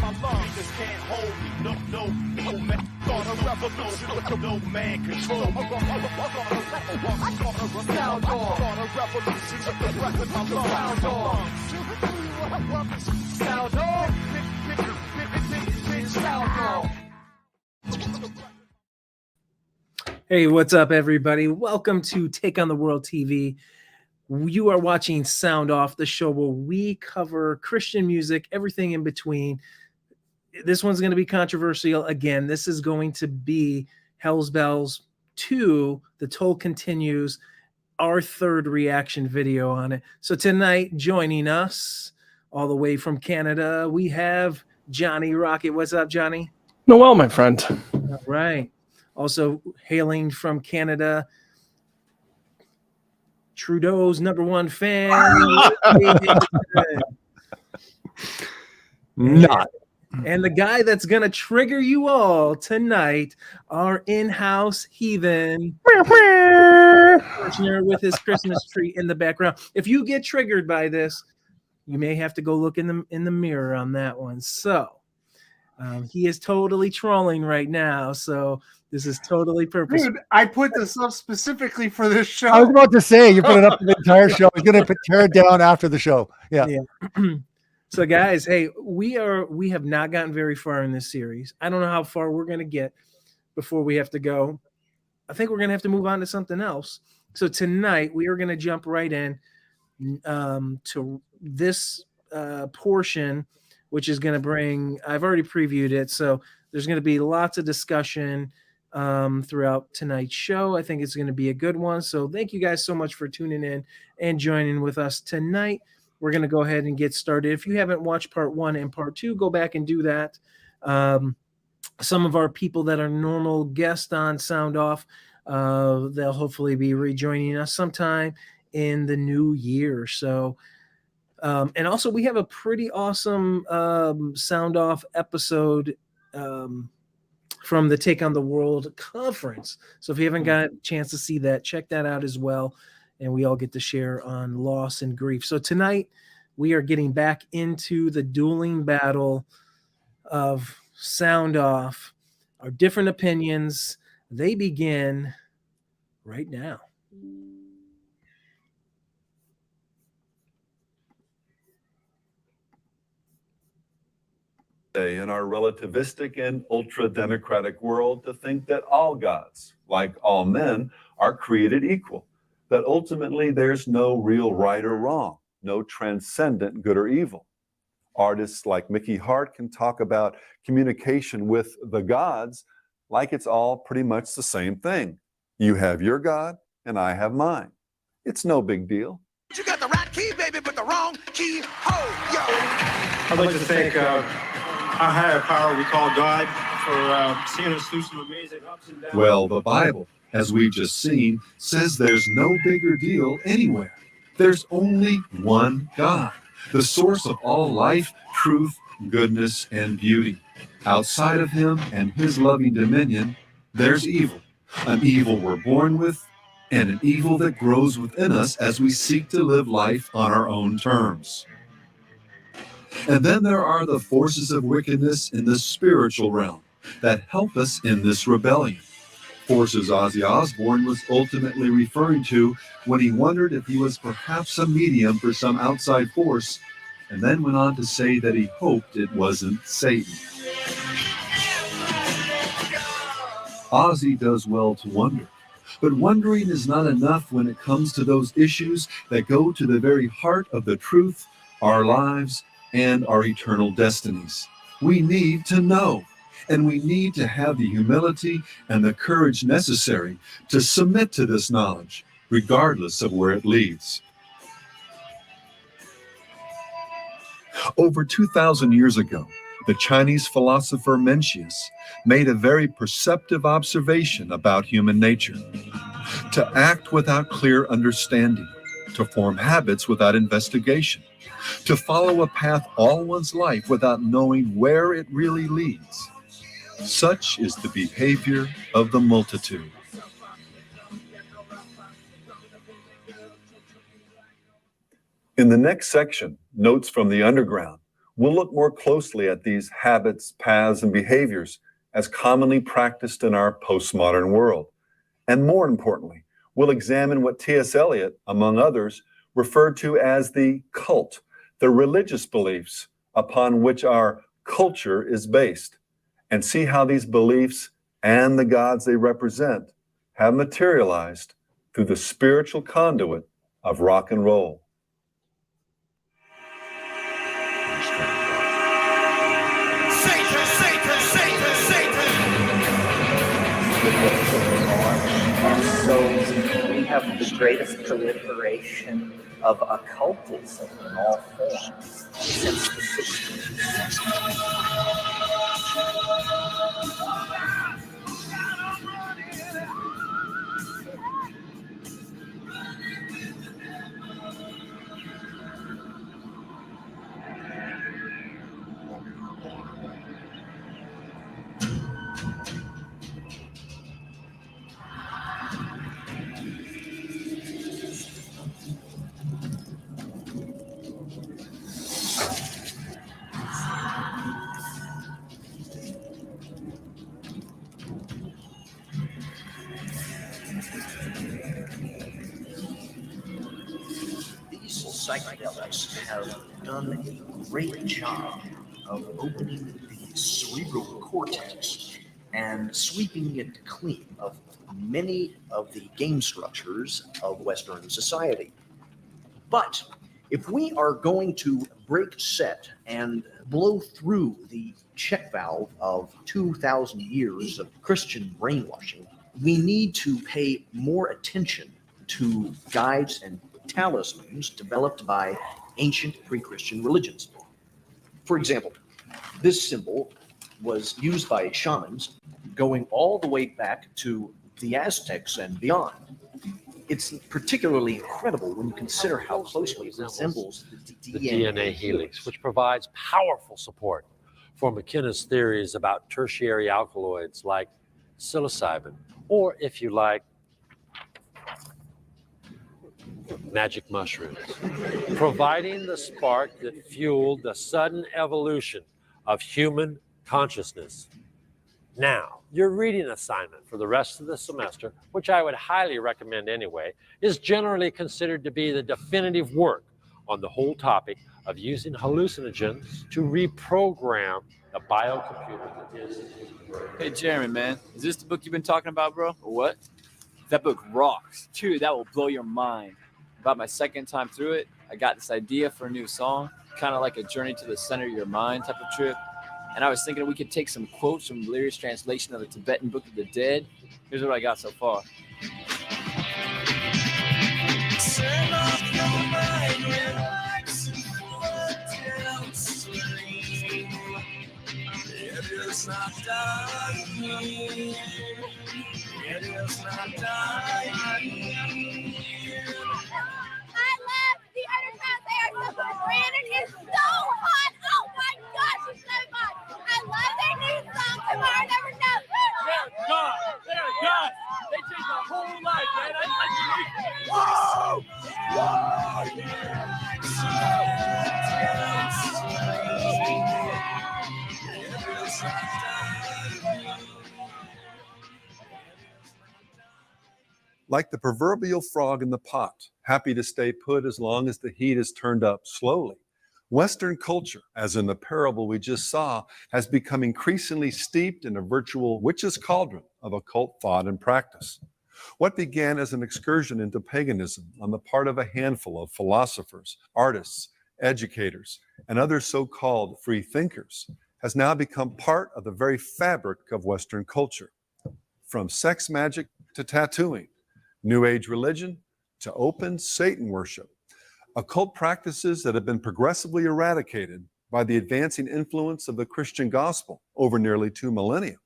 my lungs just can't hold me. No man. Start a revolution with no man control. Start a revolution with the breath in my lungs. Sound off. Sound off. Hey, what's up, everybody? Welcome to Take on the World TV. You are watching Sound Off, the show where we cover Christian music, everything in between. This one's going to be controversial. Again, this is going to be Hell's Bells 2, The Toll Continues, our third reaction video on it. So tonight, joining us all the way from Canada, we have Johnny Rocket. What's up, Johnny? Noel, my friend. All right. Also hailing from Canada, Trudeau's #1 fan. Not. And the guy that's going to trigger you all tonight, our in-house heathen, with his Christmas tree in the background. If you get triggered by this, you may have to go look in the mirror on that one. So he is totally trolling right now. So this is totally purposeful. Dude, I put this up specifically for this show. I was about to say, you put it up for the entire show. He's going to tear it down after the show. Yeah. So guys, hey, we have not gotten very far in this series. I don't know how far we're going to get before we have to go. I think we're going to have to move on to something else. So tonight we are going to jump right in to this portion, which is going to bring, I've already previewed it. So there's going to be lots of discussion throughout tonight's show. I think it's going to be a good one. So thank you guys so much for tuning in and joining with us tonight. We're going to go ahead and get started. If you haven't watched part 1 and part 2, go back and do that. Some of our people that are normal guests on Sound Off, they'll hopefully be rejoining us sometime in the new year. So, and also we have a pretty awesome Sound Off episode from the Take on the World conference. So if you haven't got a chance to see that, check that out as well. And we all get to share on loss and grief. So tonight we are getting back into the dueling battle of Sound Off. Our different opinions, they begin right now. In our relativistic and ultra-democratic world, to think that all gods, like all men, are created equal, that ultimately there's no real right or wrong, no transcendent good or evil. Artists like Mickey Hart can talk about communication with the gods like it's all pretty much the same thing. You have your God and I have mine. It's no big deal. You got the right key, baby, but the wrong key. Oh, yo. I'd like to thank our higher power we call God for seeing us through some amazing ups and downs. Well, the Bible, as we've just seen, says there's no bigger deal anywhere. There's only one God, the source of all life, truth, goodness, and beauty. Outside of him and his loving dominion, there's evil, an evil we're born with, and an evil that grows within us as we seek to live life on our own terms. And then there are the forces of wickedness in the spiritual realm that help us in this rebellion. Forces Ozzy Osbourne was ultimately referring to when he wondered if he was perhaps a medium for some outside force, and then went on to say that he hoped it wasn't Satan. Ozzy does well to wonder, but wondering is not enough when it comes to those issues that go to the very heart of the truth, our lives, and our eternal destinies. We need to know. And we need to have the humility and the courage necessary to submit to this knowledge, regardless of where it leads. Over 2,000 years ago, the Chinese philosopher Mencius made a very perceptive observation about human nature. To act without clear understanding, to form habits without investigation, to follow a path all one's life without knowing where it really leads. Such is the behavior of the multitude. In the next section, Notes from the Underground, we'll look more closely at these habits, paths, and behaviors as commonly practiced in our postmodern world. And more importantly, we'll examine what T.S. Eliot, among others, referred to as the cult, the religious beliefs upon which our culture is based, and see how these beliefs and the gods they represent have materialized through the spiritual conduit of rock and roll. Satan, Satan, Satan, Satan. Our souls, we have the greatest proliferation of occultism in all forms since the 60s. Psychedelics have done a great job of opening the cerebral cortex and sweeping it clean of many of the game structures of Western society. But if we are going to break set and blow through the check valve of 2,000 years of Christian brainwashing, we need to pay more attention to guides and talismans developed by ancient pre-Christian religions. For example, this symbol was used by shamans going all the way back to the Aztecs and beyond. It's particularly incredible when you consider how closely it resembles the DNA helix, which provides powerful support for McKenna's theories about tertiary alkaloids like psilocybin, or if you like, magic mushrooms, providing the spark that fueled the sudden evolution of human consciousness. Now, your reading assignment for the rest of the semester, which I would highly recommend anyway, is generally considered to be the definitive work on the whole topic of using hallucinogens to reprogram the biocomputer that is. Hey, Jeremy, man, is this the book you've been talking about, bro, or what? That book rocks. Dude, that will blow your mind. About my second time through it, I got this idea for a new song, kind of like a journey to the center of your mind type of trip. And I was thinking we could take some quotes from Leary's translation of the Tibetan Book of the Dead. Here's what I got so far. Turn off your mind, relax, and float downstream. It is not dying. It is not dying. I love the underground there. Brandon is so hot. Oh my gosh, he's so hot. I love their new song, Tomorrow Never Knows. They're God. They're God. They changed my whole life, man. Like the proverbial frog in the pot, happy to stay put as long as the heat is turned up slowly, Western culture, as in the parable we just saw, has become increasingly steeped in a virtual witch's cauldron of occult thought and practice. What began as an excursion into paganism on the part of a handful of philosophers, artists, educators, and other so-called free thinkers has now become part of the very fabric of Western culture. From sex magic to tattooing, New Age religion to open Satan worship, occult practices that have been progressively eradicated by the advancing influence of the Christian gospel over nearly 2 millennia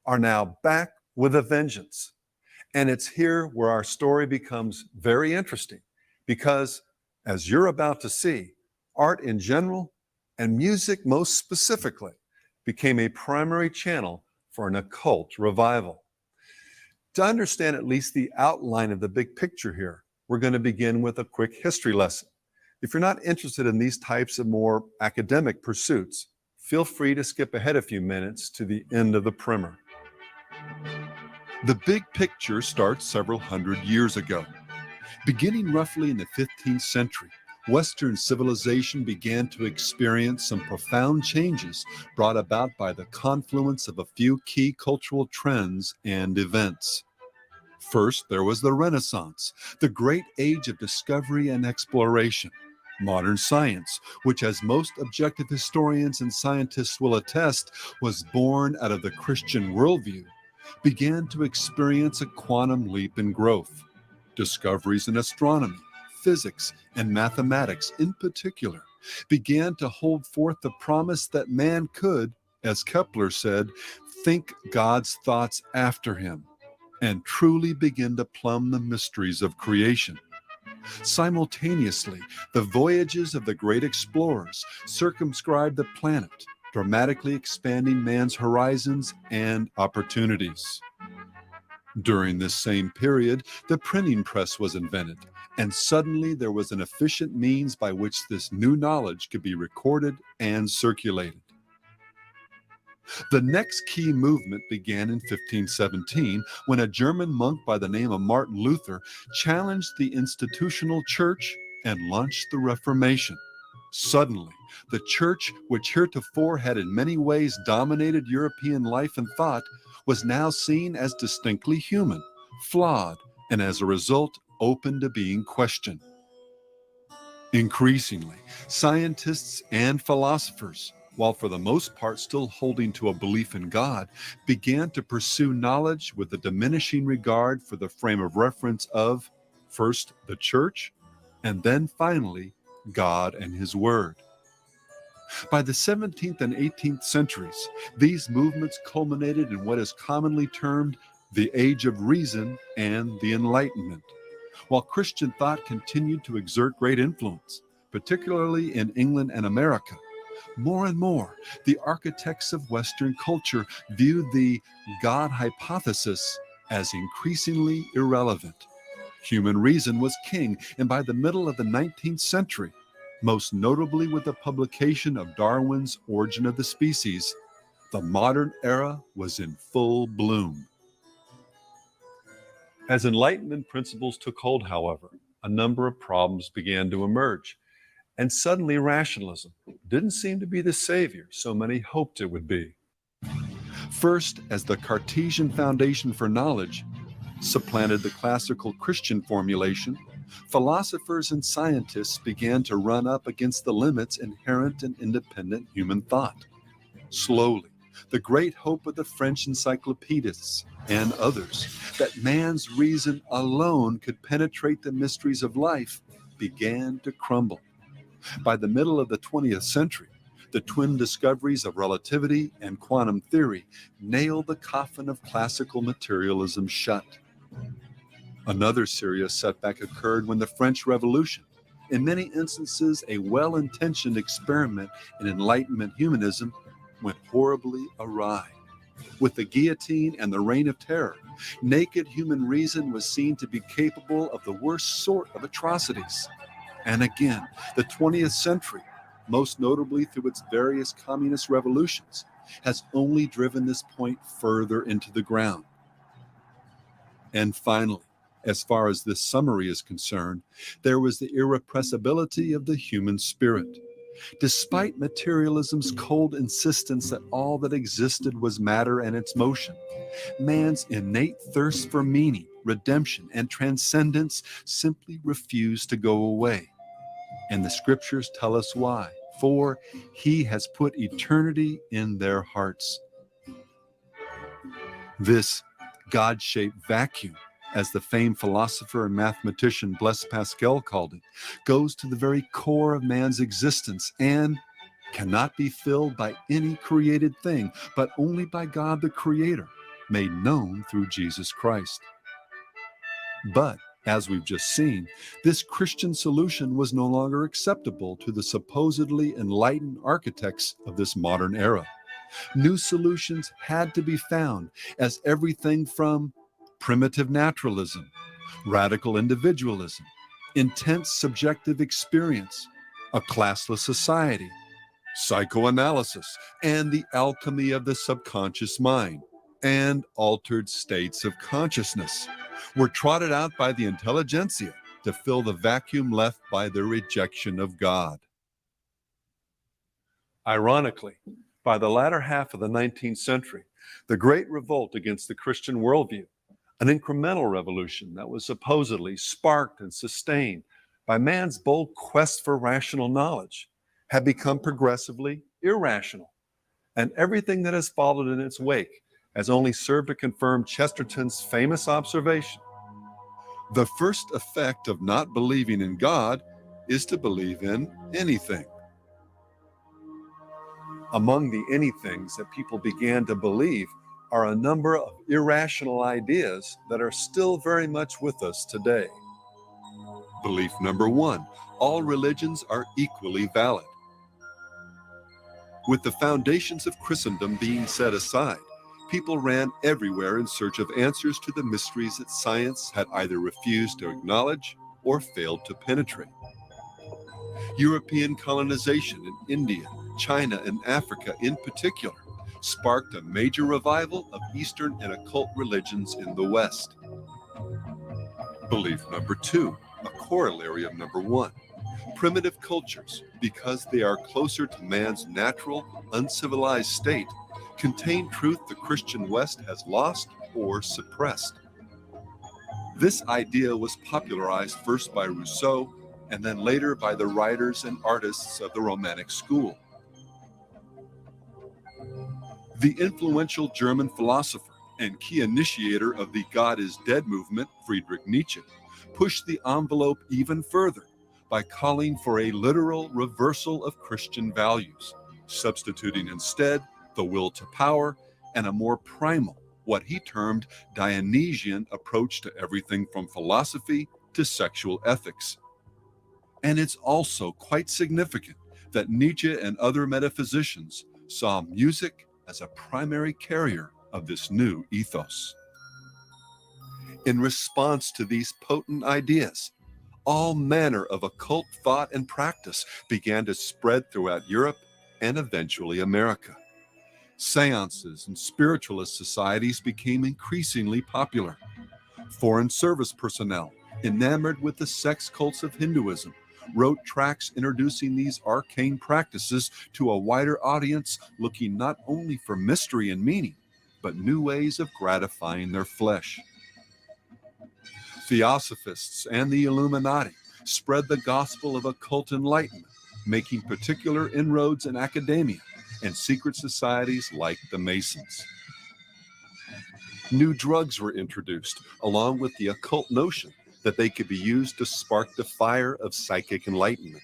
are now back with a vengeance. And it's here where our story becomes very interesting because, as you're about to see, art in general and music most specifically became a primary channel for an occult revival. To understand at least the outline of the big picture here, we're going to begin with a quick history lesson. If you're not interested in these types of more academic pursuits, feel free to skip ahead a few minutes to the end of the primer. The big picture starts several hundred years ago. Beginning roughly in the 15th century, Western civilization began to experience some profound changes brought about by the confluence of a few key cultural trends and events. First, there was the Renaissance, the great age of discovery and exploration. Modern science, which as most objective historians and scientists will attest, was born out of the Christian worldview, began to experience a quantum leap in growth. Discoveries in astronomy, physics, and mathematics in particular began to hold forth the promise that man could, as Kepler said, think God's thoughts after him, and truly begin to plumb the mysteries of creation. Simultaneously, the voyages of the great explorers circumscribed the planet, dramatically expanding man's horizons and opportunities. During this same period, the printing press was invented, and suddenly there was an efficient means by which this new knowledge could be recorded and circulated. The next key movement began in 1517 when a German monk by the name of Martin Luther challenged the institutional church and launched the Reformation. Suddenly, the church, which heretofore had in many ways dominated European life and thought, was now seen as distinctly human, flawed, and as a result, open to being questioned. Increasingly, scientists and philosophers, while for the most part still holding to a belief in God, began to pursue knowledge with a diminishing regard for the frame of reference of, first, the church, and then finally, God and His Word. By the 17th and 18th centuries, these movements culminated in what is commonly termed the Age of Reason and the Enlightenment. While Christian thought continued to exert great influence, particularly in England and America, more and more, the architects of Western culture viewed the God hypothesis as increasingly irrelevant. Human reason was king, and by the middle of the 19th century, most notably with the publication of Darwin's Origin of the Species, the modern era was in full bloom. As Enlightenment principles took hold, however, a number of problems began to emerge. And suddenly rationalism didn't seem to be the savior so many hoped it would be. First, as the Cartesian foundation for knowledge supplanted the classical Christian formulation, philosophers and scientists began to run up against the limits inherent in independent human thought. Slowly, the great hope of the French encyclopedists and others, that man's reason alone could penetrate the mysteries of life, began to crumble. By the middle of the 20th century, the twin discoveries of relativity and quantum theory nailed the coffin of classical materialism shut. Another serious setback occurred when the French Revolution, in many instances a well-intentioned experiment in Enlightenment humanism, went horribly awry. With the guillotine and the Reign of Terror, naked human reason was seen to be capable of the worst sort of atrocities. And again, the 20th century, most notably through its various communist revolutions, has only driven this point further into the ground. And finally, as far as this summary is concerned, there was the irrepressibility of the human spirit. Despite materialism's cold insistence that all that existed was matter and its motion, man's innate thirst for meaning, redemption, and transcendence simply refused to go away. And the scriptures tell us why. For He has put eternity in their hearts. This God-shaped vacuum, as the famed philosopher and mathematician Blaise Pascal called it, goes to the very core of man's existence and cannot be filled by any created thing, but only by God the Creator, made known through Jesus Christ. But, as we've just seen, this Christian solution was no longer acceptable to the supposedly enlightened architects of this modern era. New solutions had to be found, as everything from primitive naturalism, radical individualism, intense subjective experience, a classless society, psychoanalysis, and the alchemy of the subconscious mind, and altered states of consciousness were trotted out by the intelligentsia to fill the vacuum left by their rejection of God. Ironically, by the latter half of the 19th century, the Great Revolt against the Christian worldview, an incremental revolution that was supposedly sparked and sustained by man's bold quest for rational knowledge, had become progressively irrational, and everything that has followed in its wake has only served to confirm Chesterton's famous observation: the first effect of not believing in God is to believe in anything. Among the anythings that people began to believe are a number of irrational ideas that are still very much with us today. Belief number one: all religions are equally valid. With the foundations of Christendom being set aside, people ran everywhere in search of answers to the mysteries that science had either refused to acknowledge or failed to penetrate. European colonization in India, China, and Africa in particular sparked a major revival of Eastern and occult religions in the West. Belief number two, a corollary of number one: primitive cultures, because they are closer to man's natural, uncivilized state, contain truth the Christian West has lost or suppressed. This idea was popularized first by Rousseau and then later by the writers and artists of the Romantic school. The influential German philosopher and key initiator of the God is Dead movement, Friedrich Nietzsche, pushed the envelope even further by calling for a literal reversal of Christian values, substituting instead the will to power and a more primal, what he termed Dionysian approach to everything from philosophy to sexual ethics. And it's also quite significant that Nietzsche and other metaphysicians saw music as a primary carrier of this new ethos. In response to these potent ideas, all manner of occult thought and practice began to spread throughout Europe and eventually America. Seances and spiritualist societies became increasingly popular. Foreign service personnel, enamored with the sex cults of Hinduism, wrote tracts introducing these arcane practices to a wider audience looking not only for mystery and meaning, but new ways of gratifying their flesh. Theosophists and the Illuminati spread the gospel of occult enlightenment, making particular inroads in academia and secret societies like the Masons. New drugs were introduced, along with the occult notion that they could be used to spark the fire of psychic enlightenment.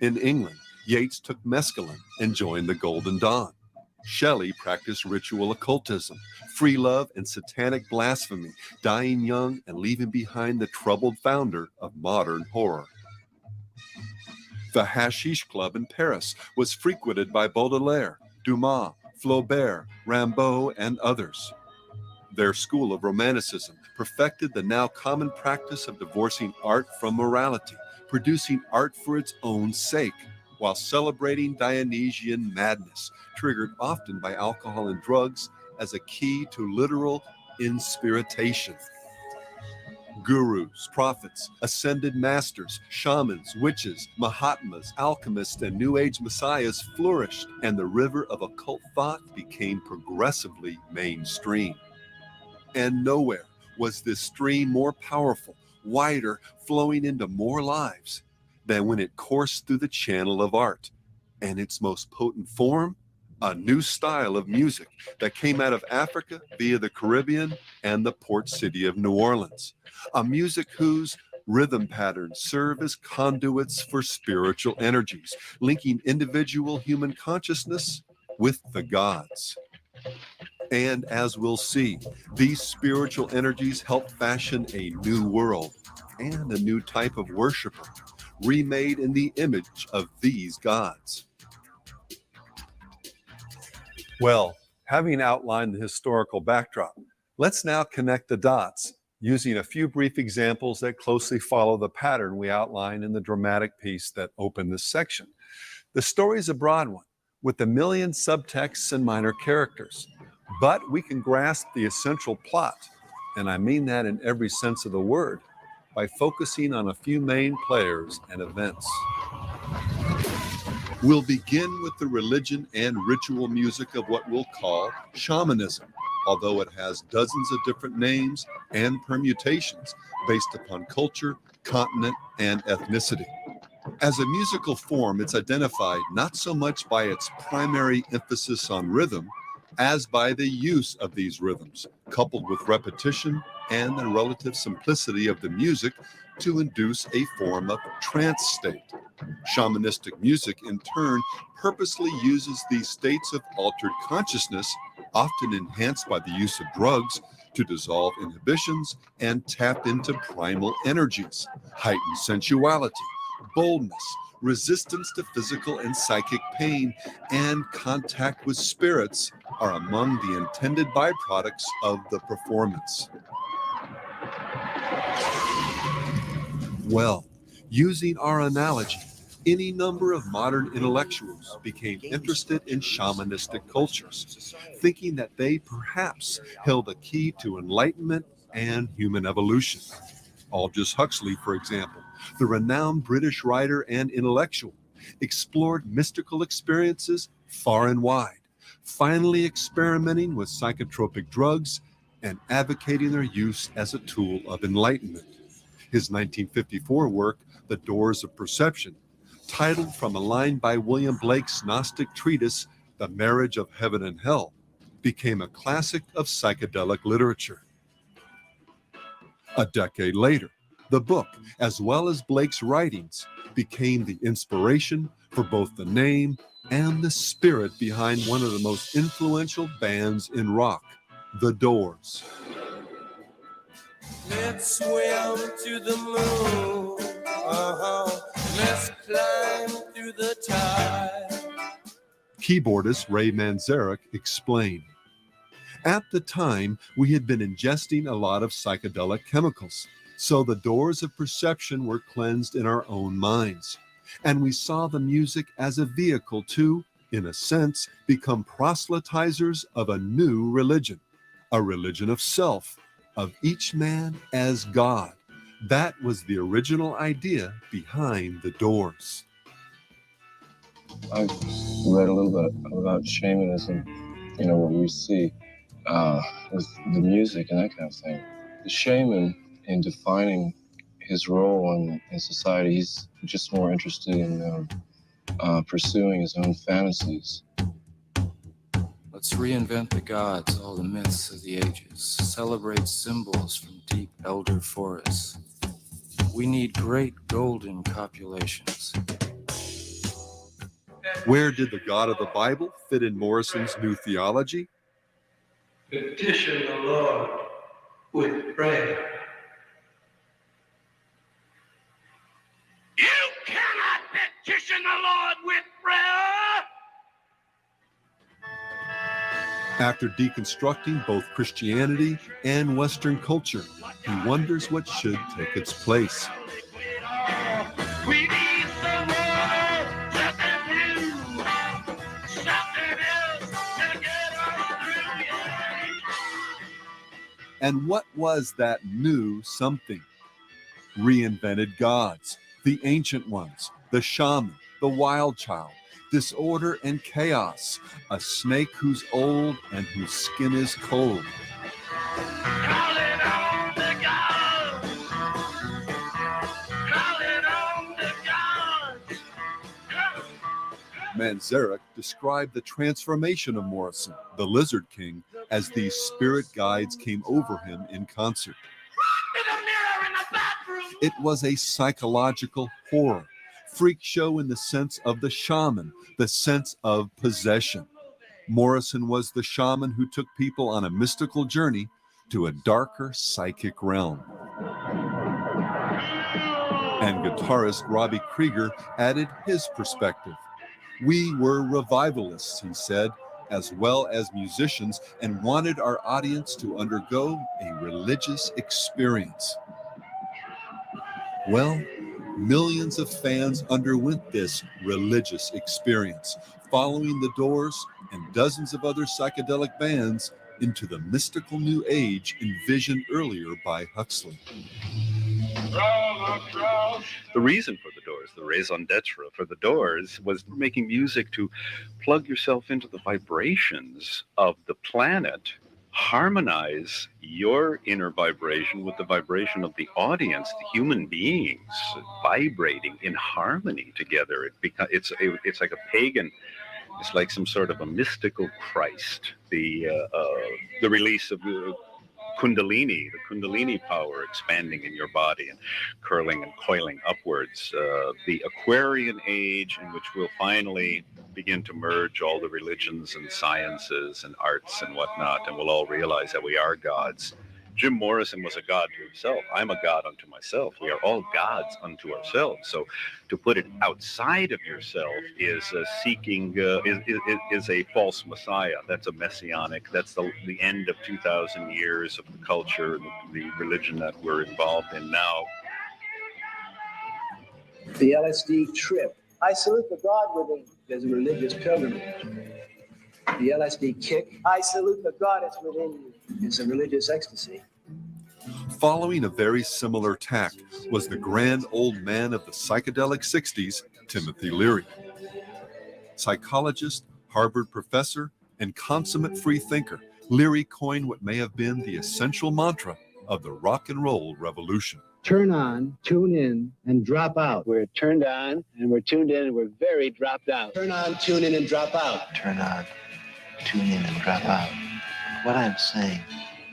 In England, Yeats took mescaline and joined the Golden Dawn. Shelley practiced ritual occultism, free love, and satanic blasphemy, dying young and leaving behind the troubled founder of modern horror. The Hashish Club in Paris was frequented by Baudelaire, Dumas, Flaubert, Rimbaud, and others. Their school of Romanticism perfected the now common practice of divorcing art from morality, producing art for its own sake, while celebrating Dionysian madness, triggered often by alcohol and drugs, as a key to literal inspiritation. Gurus, prophets, ascended masters, shamans, witches, Mahatmas, alchemists, and New Age messiahs flourished, and the river of occult thought became progressively mainstream. And nowhere was this stream more powerful, wider, flowing into more lives than when it coursed through the channel of art, and its most potent form, a new style of music that came out of Africa via the Caribbean and the port city of New Orleans, a music whose rhythm patterns serve as conduits for spiritual energies, linking individual human consciousness with the gods. And as we'll see, these spiritual energies help fashion a new world and a new type of worshiper, remade in the image of these gods. Well, having outlined the historical backdrop, let's now connect the dots using a few brief examples that closely follow the pattern we outline in the dramatic piece that opened this section. The story is a broad one, with a million subtexts and minor characters, but we can grasp the essential plot, and I mean that in every sense of the word, by focusing on a few main players and events. We'll begin with the religion and ritual music of what we'll call shamanism, although it has dozens of different names and permutations based upon culture, continent, and ethnicity. As a musical form, it's identified not so much by its primary emphasis on rhythm, as by the use of these rhythms, coupled with repetition and the relative simplicity of the music to induce a form of trance state. Shamanistic music, in turn, purposely uses these states of altered consciousness, often enhanced by the use of drugs, to dissolve inhibitions and tap into primal energies. Heightened sensuality, boldness, resistance to physical and psychic pain, and contact with spirits are among the intended byproducts of the performance. Well, using our analogy, any number of modern intellectuals became interested in shamanistic cultures, thinking that they perhaps held a key to enlightenment and human evolution. Aldous Huxley, for example, the renowned British writer and intellectual, explored mystical experiences far and wide, finally experimenting with psychotropic drugs and advocating their use as a tool of enlightenment. His 1954 work, The Doors of Perception, titled from a line by William Blake's Gnostic treatise, The Marriage of Heaven and Hell, became a classic of psychedelic literature. A decade later, the book, as well as Blake's writings, became the inspiration for both the name and the spirit behind one of the most influential bands in rock, The Doors. Let's swim to the moon. Let's climb through the tide. Keyboardist Ray Manzarek explained, "At the time, we had been ingesting a lot of psychedelic chemicals, so the doors of perception were cleansed in our own minds. And we saw the music as a vehicle to, in a sense, become proselytizers of a new religion, a religion of self, of each man as God. That was the original idea behind the Doors." I've read a little bit about shamanism, what we see with the music and that kind of thing. The shaman, in defining his role in society, he's just more interested in pursuing his own fantasies. Let's reinvent the gods, all the myths of the ages. Celebrate symbols from deep elder forests. We need great golden copulations. Where did the God of the Bible fit in Morrison's new theology? Petition the Lord with prayer. You cannot petition the Lord with prayer. After deconstructing both Christianity and Western culture, he wonders what should take its place. We need some more, something new, something else to get us through. And what was that new something? Reinvented gods, the ancient ones, the shaman, the wild child, disorder and chaos, a snake who's old and whose skin is cold. Calling on the gods. Calling on the gods. Manzarek described the transformation of Morrison, the Lizard King, as these spirit guides came over him in concert. It was a psychological horror, freak show in the sense of the shaman, the sense of possession. Morrison was the shaman who took people on a mystical journey to a darker psychic realm. And guitarist Robbie Krieger added his perspective. "We were revivalists," he said, as well as musicians, and wanted our audience to undergo a religious experience. Well, millions of fans underwent this religious experience, following the Doors and dozens of other psychedelic bands into the mystical new age envisioned earlier by Huxley. The reason for the Doors, the raison d'etre for the Doors, was making music to plug yourself into the vibrations of the planet, harmonize your inner vibration with the vibration of the audience, the human beings vibrating in harmony together. It's like a pagan. It's like some sort of a mystical Christ. The release of the Kundalini power expanding in your body and curling and coiling upwards. The Aquarian age, in which we'll finally begin to merge all the religions and sciences and arts and whatnot, and we'll all realize that we are gods. Jim Morrison was a god to himself. I'm a god unto myself. We are all gods unto ourselves. So to put it outside of yourself is is a false messiah. That's a messianic. That's the end of 2,000 years of the culture, the religion that we're involved in now. The LSD trip. I salute the God within. There's a religious pilgrimage. The LSD kick. I salute the goddess within you. It's a religious ecstasy. Following a very similar tack was the grand old man of the psychedelic 60s, Timothy Leary. Psychologist, Harvard professor, and consummate free thinker, Leary coined what may have been the essential mantra of the rock and roll revolution. Turn on, tune in, and drop out. We're turned on, and we're tuned in, and we're very dropped out. Turn on, tune in, and drop out. Turn on, tune in, and drop out. What I'm saying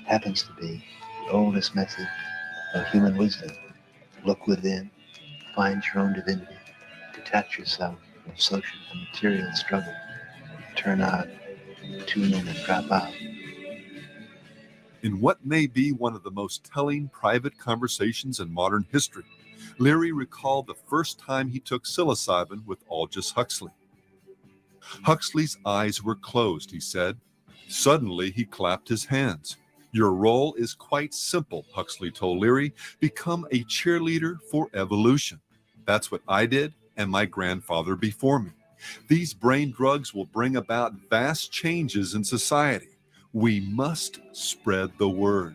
happens to be the oldest method of human wisdom. Look within, find your own divinity, detach yourself from social and material struggle. Turn on, tune in, and drop out. In what may be one of the most telling private conversations in modern history, Leary recalled the first time he took psilocybin with Aldous Huxley. Huxley's eyes were closed, he said. Suddenly, he clapped his hands. Your role is quite simple, Huxley told Leary. Become a cheerleader for evolution. That's what I did and my grandfather before me. These brain drugs will bring about vast changes in society. We must spread the word.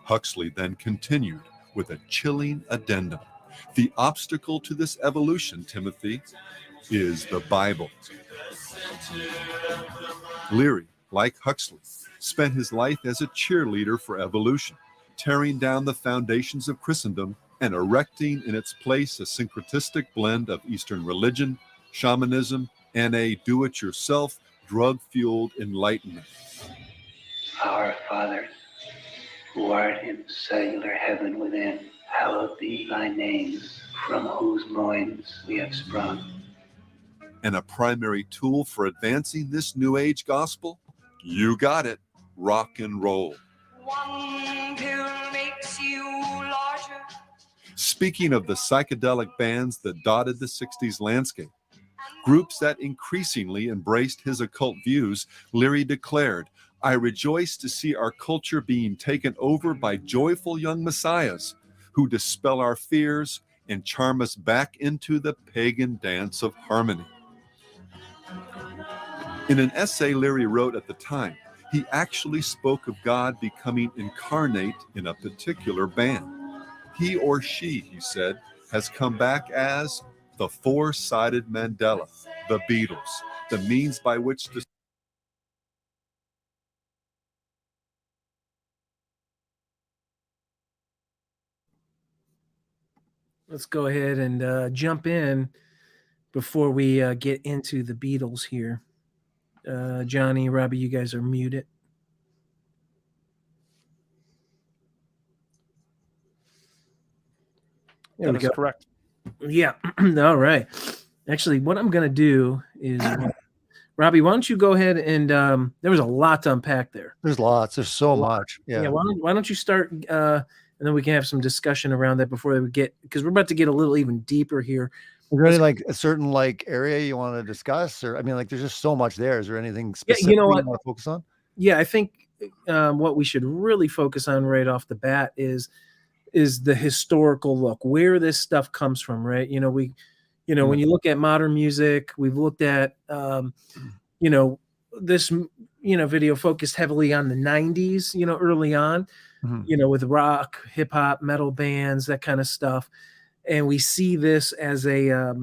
Huxley then continued with a chilling addendum. The obstacle to this evolution, Timothy, is the Bible. Leary, like Huxley, spent his life as a cheerleader for evolution, tearing down the foundations of Christendom and erecting in its place a syncretistic blend of Eastern religion, shamanism, and a do-it-yourself, drug-fueled enlightenment. Our Father, who art in cellular heaven within, hallowed be thy name, from whose loins we have sprung. And a primary tool for advancing this New Age gospel? You got it, rock and roll. One pill makes you larger. Speaking of the psychedelic bands that dotted the 60s landscape, groups that increasingly embraced his occult views, Leary declared, I rejoice to see our culture being taken over by joyful young messiahs who dispel our fears and charm us back into the pagan dance of harmony. In an essay Leary wrote at the time, he actually spoke of God becoming incarnate in a particular band. He or she, he said, has come back as the four-sided Mandela, the Beatles, the means by which the Let's go ahead and jump in before we get into the Beatles here. Johnny, Robbie, you guys are muted. There we go. Correct. Yeah. All right. Actually, what I'm going to do is, Robbie, why don't you go ahead and there was a lot to unpack there. There's lots. There's so much. Yeah. Why don't you start? and then we can have some discussion around that before we get, because we're about to get a little even deeper here. Is there any like a certain like area you want to discuss, or I mean, like there's just so much there. Is there anything specific you know what? you want to focus on? Yeah, I think what we should really focus on right off the bat is the historical look, where this stuff comes from, right? When you look at modern music, we've looked at this video focused heavily on the 90s, early on, with rock, hip hop, metal bands, that kind of stuff. And we see this as a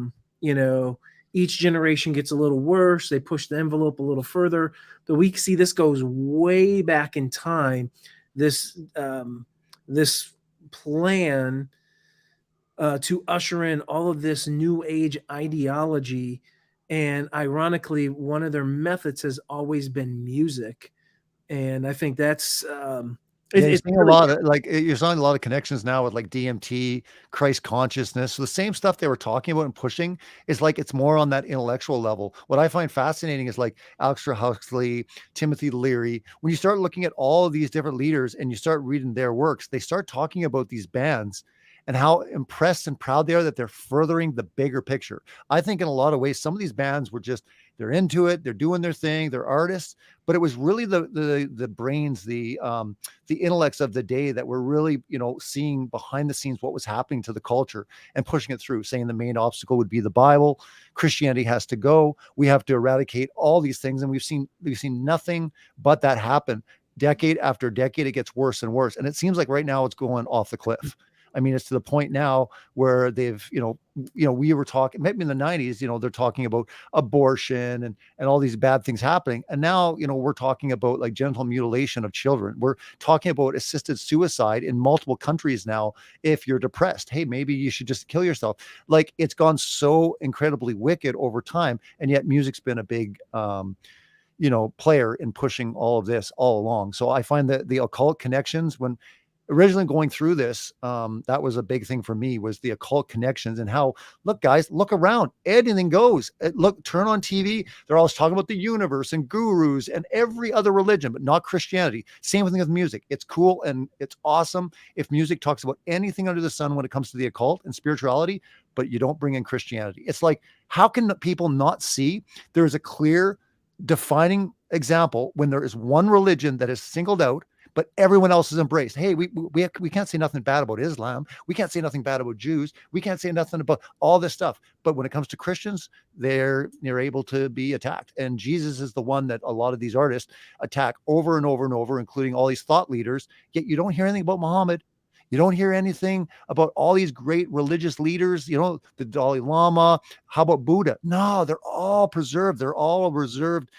each generation gets a little worse. They push the envelope a little further. But we see this goes way back in time. This plan to usher in all of this new age ideology. And ironically, one of their methods has always been music. And I think that's you're seeing a lot of you're seeing a lot of connections now with like DMT, Christ consciousness. So the same stuff they were talking about and pushing is like it's more on that intellectual level. What I find fascinating is like Aleister Crowley, Timothy Leary. When you start looking at all of these different leaders and you start reading their works, they start talking about these bands and how impressed and proud they are that they're furthering the bigger picture. I think in a lot of ways, some of these bands were just, they're into it, they're doing their thing, they're artists, but it was really the brains, the intellects of the day that were really, seeing behind the scenes what was happening to the culture and pushing it through, saying the main obstacle would be the Bible. Christianity has to go. We have to eradicate all these things. And we've seen nothing but that happen. Decade after decade, it gets worse and worse. And it seems like right now it's going off the cliff. I mean, it's to the point now where they've, we were talking, maybe in the 90s, they're talking about abortion and all these bad things happening. And now, we're talking about like genital mutilation of children. We're talking about assisted suicide in multiple countries now. If you're depressed, hey, maybe you should just kill yourself. Like it's gone so incredibly wicked over time. And yet music's been a big, player in pushing all of this all along. So I find that the occult connections, when originally going through this, that was a big thing for me, was the occult connections and how, look, guys, look around, anything goes. Look, turn on TV. They're always talking about the universe and gurus and every other religion, but not Christianity. Same thing with music. It's cool and it's awesome if music talks about anything under the sun when it comes to the occult and spirituality, but you don't bring in Christianity. It's like, how can people not see there is a clear defining example when there is one religion that is singled out, but everyone else is embraced? Hey, we can't say nothing bad about Islam. We can't say nothing bad about Jews. We can't say nothing about all this stuff. But when it comes to Christians, they're able to be attacked. And Jesus is the one that a lot of these artists attack over and over and over, including all these thought leaders. Yet you don't hear anything about Muhammad. You don't hear anything about all these great religious leaders, the Dalai Lama. How about Buddha? No, they're all preserved. They're all reserved.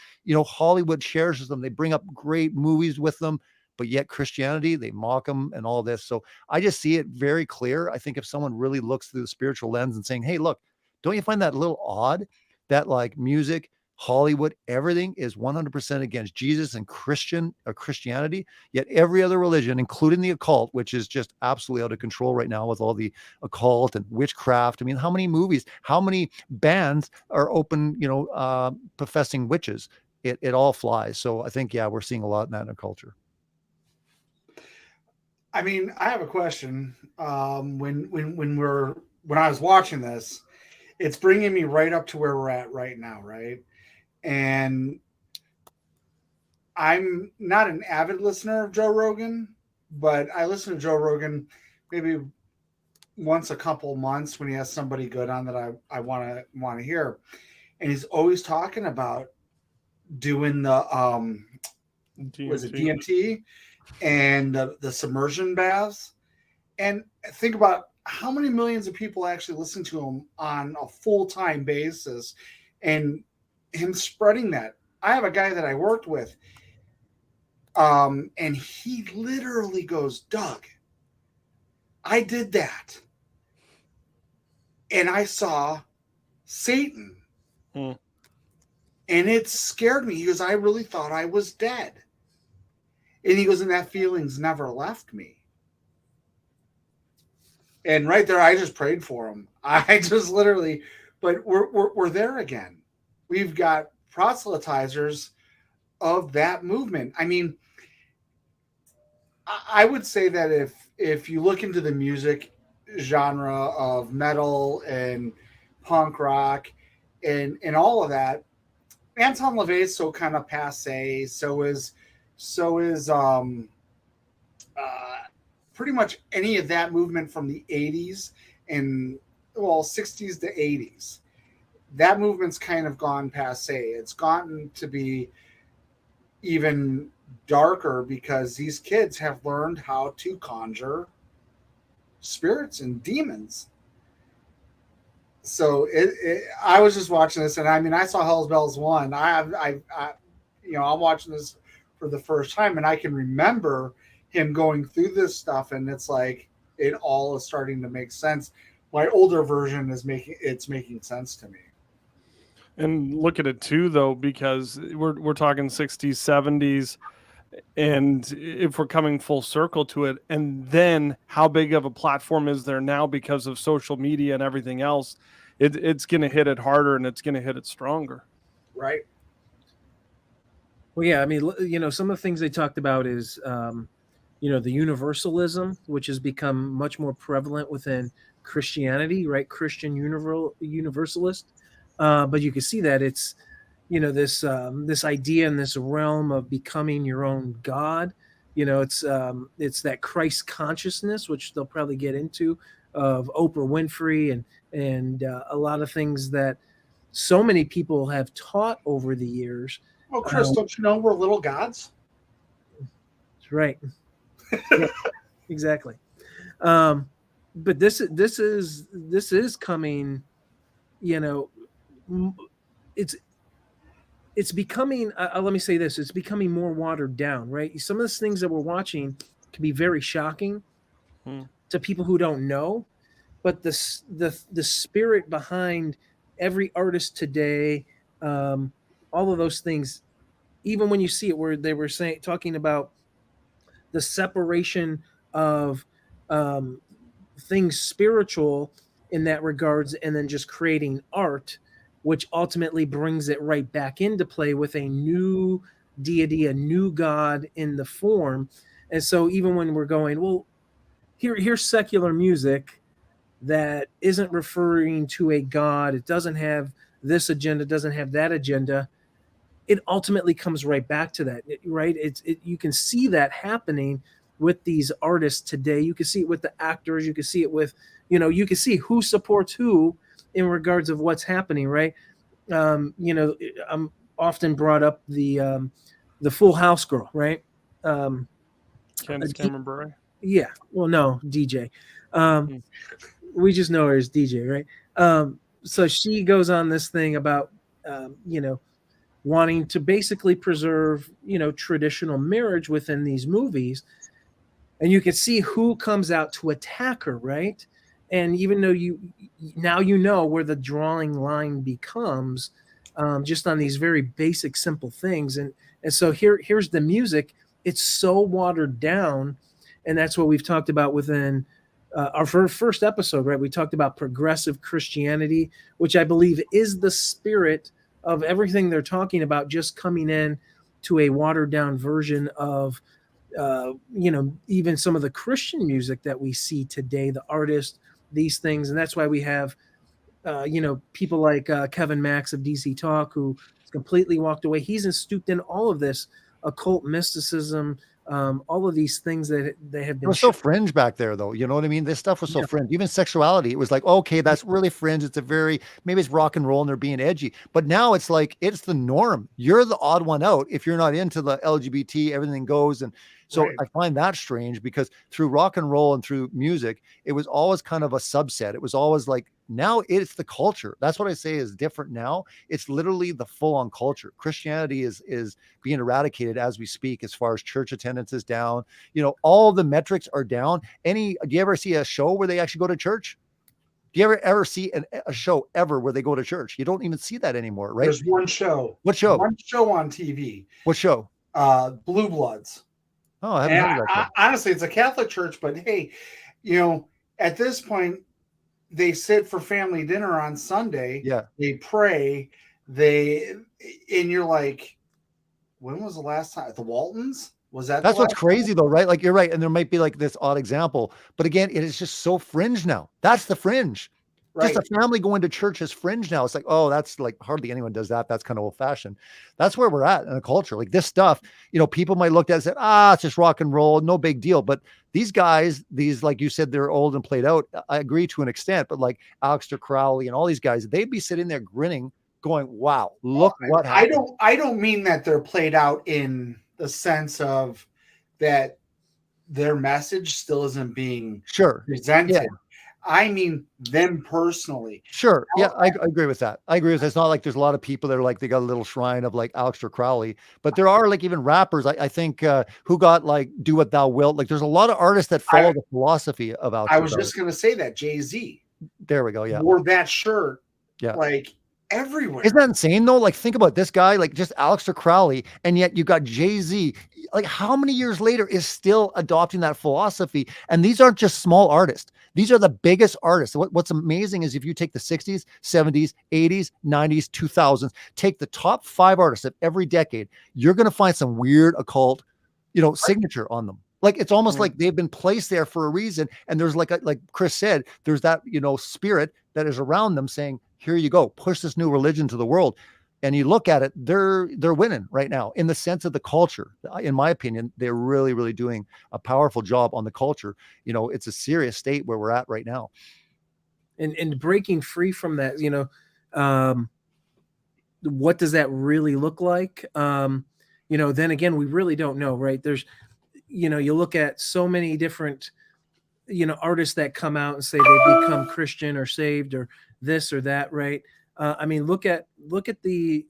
Hollywood cherishes them. They bring up great movies with them. But yet Christianity, they mock them and all this. So I just see it very clear. I think if someone really looks through the spiritual lens and saying, hey, look, don't you find that a little odd that like music, Hollywood, everything is 100% against Jesus and Christianity, yet every other religion, including the occult, which is just absolutely out of control right now with all the occult and witchcraft. I mean, how many movies, how many bands are open, professing witches? It all flies. So I think, yeah, we're seeing a lot in that in our culture. I mean, I have a question. When I was watching this, it's bringing me right up to where we're at right now, right? And I'm not an avid listener of Joe Rogan, but I listen to Joe Rogan maybe once a couple months when he has somebody good on that I want to hear, and he's always talking about doing the was it DMT and the submersion baths. And think about how many millions of people actually listen to him on a full-time basis and him spreading that. I have a guy that I worked with, and he literally goes, Doug, I did that. And I saw Satan. And it scared me. He goes, I really thought I was dead. And he goes, and that feeling's never left me. And right there, I just prayed for him. I just literally, but we're there again. We've got proselytizers of that movement. I mean, I would say that if you look into the music genre of metal and punk rock and all of that, Anton LaVey is so kind of passe. So is pretty much any of that movement from the 80s and 60s to 80s. That movement's kind of gone passe. It's gotten to be even darker because these kids have learned how to conjure spirits and demons. So I was just watching this, and I mean, I saw Hell's Bells 1. I'm watching this for the first time, and I can remember him going through this stuff, and it's like it all is starting to make sense. My older version is making sense to me. And look at it too, though, because we're talking 60s, 70s, and if we're coming full circle to it, and then how big of a platform is there now because of social media and everything else? It's going to hit it harder, and it's going to hit it stronger. Right. Well, yeah, I mean, some of the things they talked about is, the universalism, which has become much more prevalent within Christianity, right? Christian universalist. But you can see that it's, this idea in this realm of becoming your own God. It's that Christ consciousness, which they'll probably get into, of Oprah Winfrey and a lot of things that so many people have taught over the years. Oh, Chris, don't you know we're little gods? That's right. Yeah, exactly. But this is coming. It's becoming. Let me say this: it's becoming more watered down, right? Some of the things that we're watching can be very shocking to people who don't know, but the spirit behind every artist today, all of those things, even when you see it, where they were talking about the separation of things spiritual in that regards, and then just creating art, which ultimately brings it right back into play with a new deity, a new God in the form. And so even when we're going, well, here's secular music that isn't referring to a God, it doesn't have this agenda, doesn't have that agenda, it ultimately comes right back to that, right? You can see that happening with these artists today. You can see it with the actors. You can see it with, you can see who supports who in regards of what's happening, right? I'm often brought up the Full House girl, right? Candace Cameron Bure. Yeah. Well, no, DJ. We just know her as DJ, right? So she goes on this thing about, wanting to basically preserve, traditional marriage within these movies. And you can see who comes out to attack her, right? And even though you know where the drawing line becomes, just on these very basic, simple things. And so here's the music. It's so watered down. And that's what we've talked about within our first episode, right? We talked about progressive Christianity, which I believe is the spirit of everything they're talking about, just coming in to a watered down version of, even some of the Christian music that we see today, the artists, these things. And that's why we have, people like Kevin Max of DC Talk, who completely walked away. He's stooped in all of this occult mysticism, all of these things that they have been. It was so fringe back there, though. You know what I mean? This stuff was so fringe. Even sexuality, it was like, okay, that's really fringe. It's maybe it's rock and roll and they're being edgy. But now it's like, it's the norm. You're the odd one out if you're not into the LGBT, everything goes. And so I find that strange, because through rock and roll and through music, it was always kind of a subset. It was always like, now it's the culture. That's what I say is different now. It's literally the full on culture. Christianity is being eradicated as we speak, as far as church attendance is down. All the metrics are down. Do you ever see a show where they actually go to church? Do you ever see a show ever where they go to church? You don't even see that anymore, right? There's one show. What show? One show on TV. What show? Blue Bloods. Oh, I haven't heard of that. Honestly, it's a Catholic church, but hey, at this point, they sit for family dinner on Sunday. Yeah. They pray. And you're like, when was the last time? The Waltons? Was that That's the what's last crazy though, right? Like you're right. And there might be like this odd example, but again, it is just so fringe now. That's the fringe. Right. Just a family going to church is fringe now. It's like, oh, that's like hardly anyone does that. That's kind of old fashioned. That's where we're at in a culture. Like this stuff, people might look at it and say, it's just rock and roll, no big deal. But these guys, like you said, they're old and played out. I agree to an extent, but like Aleister Crowley and all these guys, they'd be sitting there grinning, going, wow, look what happened. I don't mean that they're played out in the sense of that their message still isn't being presented. Yeah. I mean them personally. Sure. Yeah, I agree with that. I agree with that. It's not like there's a lot of people that are like, they got a little shrine of like Aleister Crowley, but there are like even rappers, I think, who got like Do What Thou Wilt. Like there's a lot of artists that follow the philosophy of Aleister I was Crowley. just going to say that Jay-Z. There we go. Yeah. Wore that shirt. Yeah. Like everywhere. Isn't that insane though? Like think about this guy, like just Aleister Crowley, and yet you got Jay-Z. Like how many years later is still adopting that philosophy? And these aren't just small artists. These are the biggest artists. What's amazing is if you take the 60s, 70s, 80s, 90s, 2000s, take the top 5 artists of every decade, you're going to find some weird occult, signature on them. Like it's almost like they've been placed there for a reason. And there's like Chris said, there's that, spirit that is around them saying, here you go, push this new religion to the world. And you look at it, they're winning right now in the sense of the culture. In my opinion, they're really, really doing a powerful job on the culture. It's a serious state where we're at right now. And breaking free from that, what does that really look like? Then again, we really don't know, right? There's, you look at so many different, artists that come out and say they become Christian or saved or this or that, right? Look at the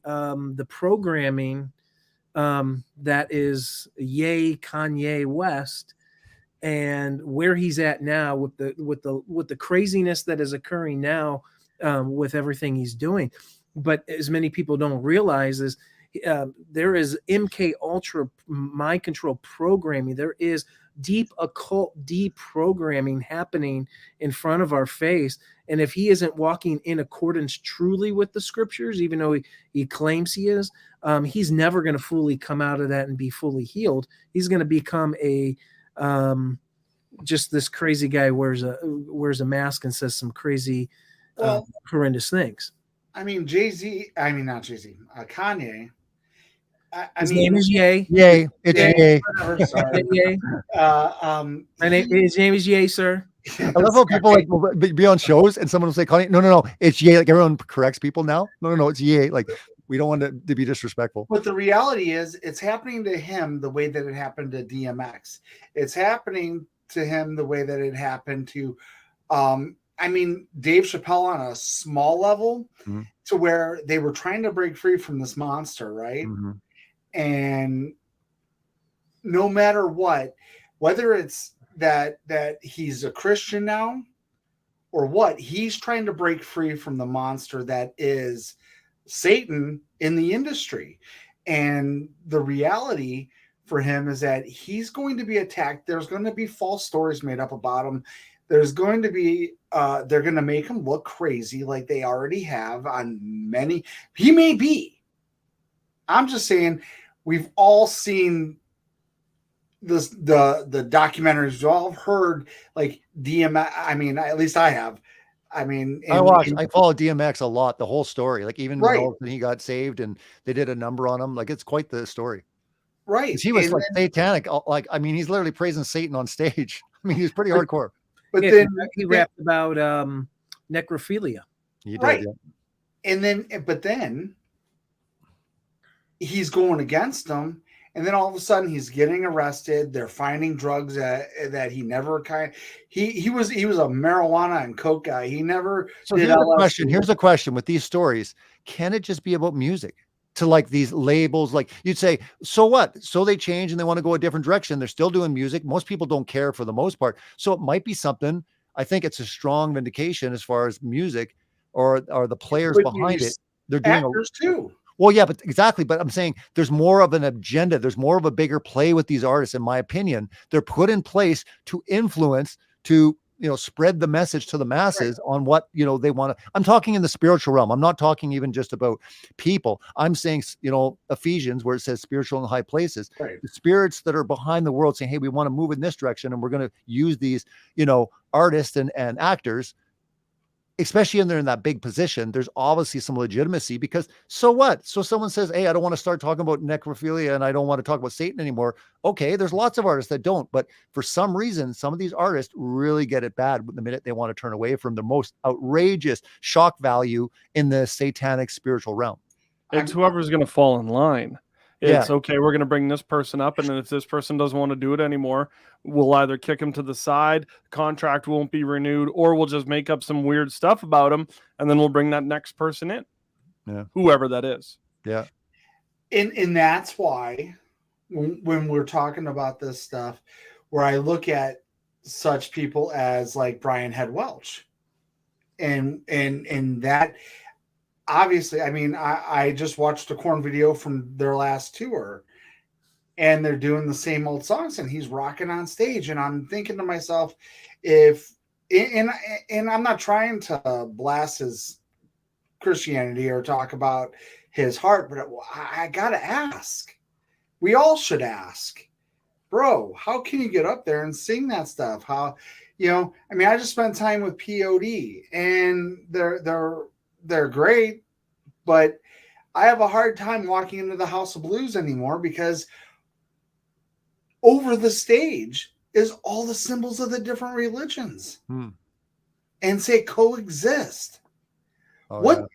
programming that is Kanye West and where he's at now with the craziness that is occurring now with everything he's doing. But as many people don't realize is there is MK Ultra mind control programming. There is deep occult deprogramming happening in front of our face. And if he isn't walking in accordance truly with the scriptures, even though he claims he is, he's never going to fully come out of that and be fully healed. He's going to become just this crazy guy wears a mask and says some crazy, horrendous things. Not Jay-Z, Kanye. His name is Ye. Ye. It's Ye. Whatever, sorry. His name is Ye, sir. I love how people like will be on shows and someone will say, Kanye, no, it's Ye. Like everyone corrects people now. No, it's Ye. Like we don't want to be disrespectful. But the reality is it's happening to him the way that it happened to DMX. It's happening to him the way that it happened to, Dave Chappelle on a small level to where they were trying to break free from this monster, right? Mm-hmm. And no matter what, whether it's that he's a Christian now or what, he's trying to break free from the monster that is Satan in the industry. And the reality for him is that he's going to be attacked. There's going to be false stories made up about him. There's going to be, they're going to make him look crazy like they already have on many. He may be. I'm just saying, we've all seen this, the documentaries. We've all heard like DMX. At least I have. I follow DMX a lot, the whole story. Like even when he got saved and they did a number on him, like it's quite the story. Right. He was satanic. He's literally praising Satan on stage. He's pretty hardcore. But then he rapped about necrophilia. He did, right. Yeah. But then he's going against them, and then all of a sudden he's getting arrested. They're finding drugs that he never he was a marijuana and coke guy. He never. So here's a question with these stories: can it just be about music? To like these labels, like you'd say, so what? So they change and they want to go a different direction. They're still doing music. Most people don't care for the most part. So it might be something. I think it's a strong vindication as far as music or the players behind it. They're doing actors too. Well, yeah, but exactly. But I'm saying there's more of an agenda. There's more of a bigger play with these artists, in my opinion. They're put in place to influence, to spread the message to the masses on what, they want to. I'm talking in the spiritual realm. I'm not talking even just about people. I'm saying, Ephesians, where it says spiritual in high places, the spirits that are behind the world saying, hey, we want to move in this direction. And we're going to use these, artists and actors, especially when they're in that big position. There's obviously some legitimacy, because so what? So someone says, hey, I don't want to start talking about necrophilia and I don't want to talk about Satan anymore. Okay, there's lots of artists that don't, but for some reason, some of these artists really get it bad the minute they want to turn away from the most outrageous shock value in the satanic spiritual realm. It's whoever's going to fall in line. It's Yeah. okay, we're going to bring this person up, and then if this person doesn't want to do it anymore, we'll either kick him to the side, contract won't be renewed, or we'll just make up some weird stuff about him, and then we'll bring that next person in. Yeah. Whoever that is. Yeah. And that's why when we're talking about this stuff, where I look at such people as like Brian Head Welch, and that, obviously, I mean, I just watched a Korn video from their last tour, and they're doing the same old songs, and he's rocking on stage. And I'm thinking to myself, and I'm not trying to blast his Christianity or talk about his heart, but I gotta ask. We all should ask, bro, how can you get up there and sing that stuff? How, I mean, I just spent time with POD, and they're great, but I have a hard time walking into the House of Blues anymore, because over the stage is all the symbols of the different religions and say coexist. What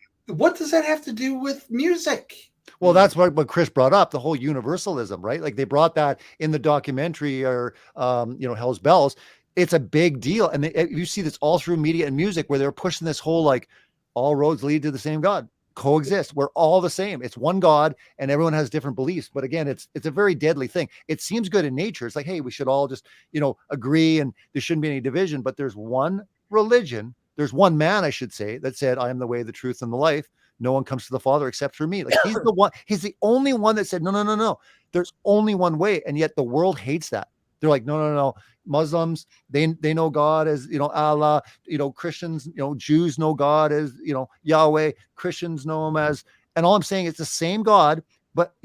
does that have to do with music? Well, that's what Chris brought up, the whole universalism, right? Like they brought that in the documentary, or, Hell's Bells. It's a big deal. And you see this all through media and music, where they're pushing this whole, like, all roads lead to the same God, coexist. We're all the same. It's one God, and everyone has different beliefs. But again, it's a very deadly thing. It seems good in nature. It's like, hey, we should all just, agree, and there shouldn't be any division. But there's one religion. There's one man, I should say, that said, I am the way, the truth, and the life. No one comes to the Father except for me. Like, he's the one, he's the only one that said, no. There's only one way. And yet the world hates that. They're like, no. Muslims, they know God as, Allah, Christians, Jews know God as, Yahweh, Christians know him as, and all I'm saying, it's the same God, but,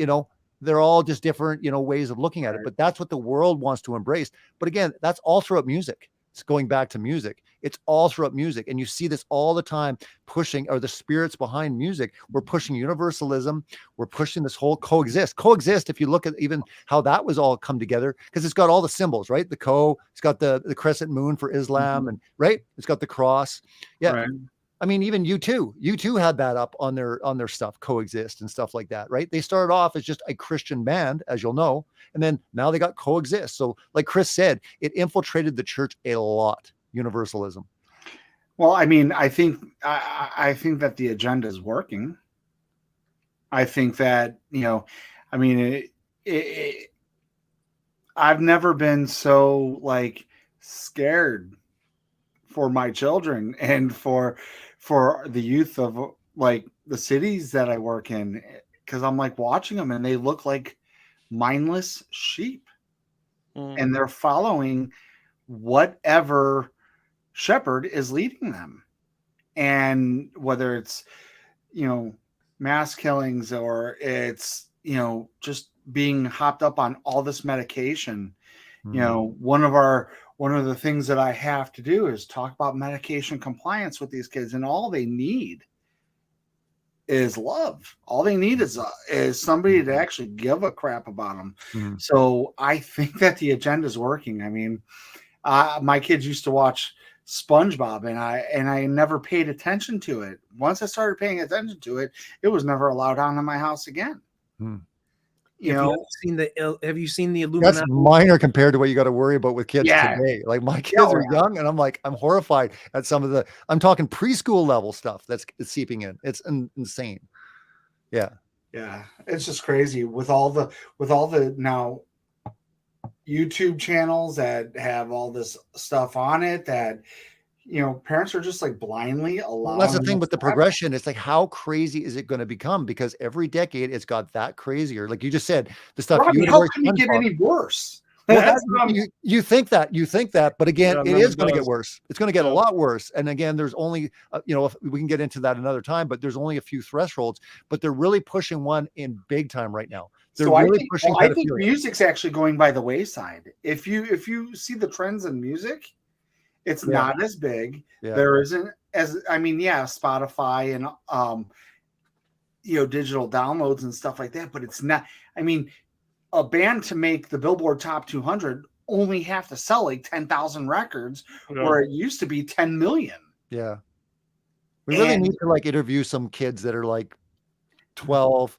they're all just different, ways of looking at it. But that's what the world wants to embrace. But again, that's all throughout music. It's going back to music. It's all throughout music. And you see this all the time, pushing, or the spirits behind music. We're pushing universalism. We're pushing this whole coexist. Coexist, if you look at even how that was all come together, because it's got all the symbols, right? It's got the crescent moon for Islam, and right? It's got the cross. Yeah. Right. I mean, even U2 had that up on their stuff, coexist and stuff like that, right? They started off as just a Christian band, as you'll know, and then now they got coexist. So like Chris said, it infiltrated the church a lot, universalism. Well, I mean, I think that the agenda is working. I think that, I've never been so like scared for my children and for the youth of like the cities that I work in, because I'm like watching them and they look like mindless sheep, and they're following whatever shepherd is leading them. And whether it's, mass killings, or it's, just being hopped up on all this medication, one of the things that I have to do is talk about medication compliance with these kids, and all they need is love. All they need is somebody to actually give a crap about them. So I think that the agenda is working. I mean, my kids used to watch SpongeBob, and I never paid attention to it. Once I started paying attention to it, it was never allowed on in my house again. Have you seen the Illuminati? That's minor compared to what you got to worry about with kids today. Like my kids are young, and I'm horrified at some of I'm talking preschool level stuff that's seeping in. It's insane. Yeah. It's just crazy with all the now YouTube channels that have all this stuff on it that, parents are just like blindly allowing. Well, that's the thing with the progression. It's like, how crazy is it going to become? Because every decade it's got that crazier. Like you just said, the stuff. Robbie, how can you get any worse? Well, you think that, but again, Yeah, it and is it going to get does. worse. It's going to get a Yeah. lot worse. And again, there's only, if we can get into that another time, but there's only a few thresholds. But they're really pushing one in big time right now. They're So really pushing I think pedophilia. music's actually going by the wayside. If you see the trends in music, it's Yeah. not as big. Yeah. There isn't as Spotify and digital downloads and stuff like that, but it's not. I mean, a band to make the Billboard Top 200 only have to sell like 10,000 records, Yeah. where it used to be 10 million. Yeah. We really And- need to like interview some kids that are like 12,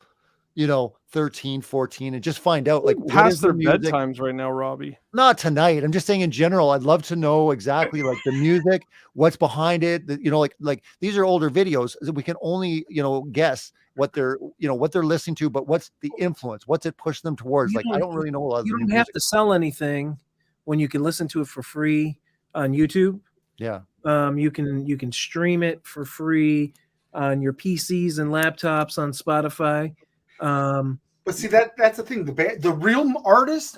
13, 14, and just find out like what is Past the their music. bedtimes right now, Robbie. Not tonight. I'm just saying in general. I'd love to know exactly like the music, what's behind it. Like these are older videos. We can only guess what they're listening to, but what's the influence? What's it pushing them towards? Like I don't really know a lot of You the don't new have music. to sell anything when you can listen to it for free on YouTube. Yeah. You can stream it for free on your PCs and laptops on Spotify. But see, that's the thing. The real artists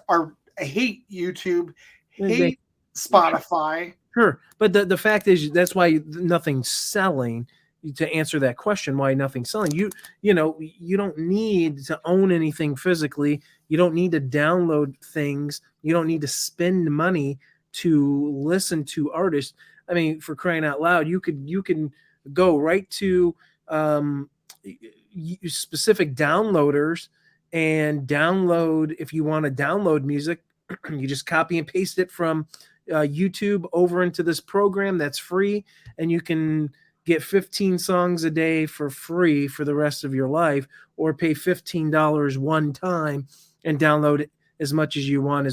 hate YouTube, hate Spotify. Sure, but the fact is that's why nothing's selling. To answer that question, why nothing's selling, you don't need to own anything physically. You don't need to download things. You don't need to spend money to listen to artists. I mean, for crying out loud, you can go right to specific downloaders and download. If you want to download music, you just copy and paste it from YouTube over into this program that's free, and you can get 15 songs a day for free for the rest of your life, or pay $15 one time and download as much as you want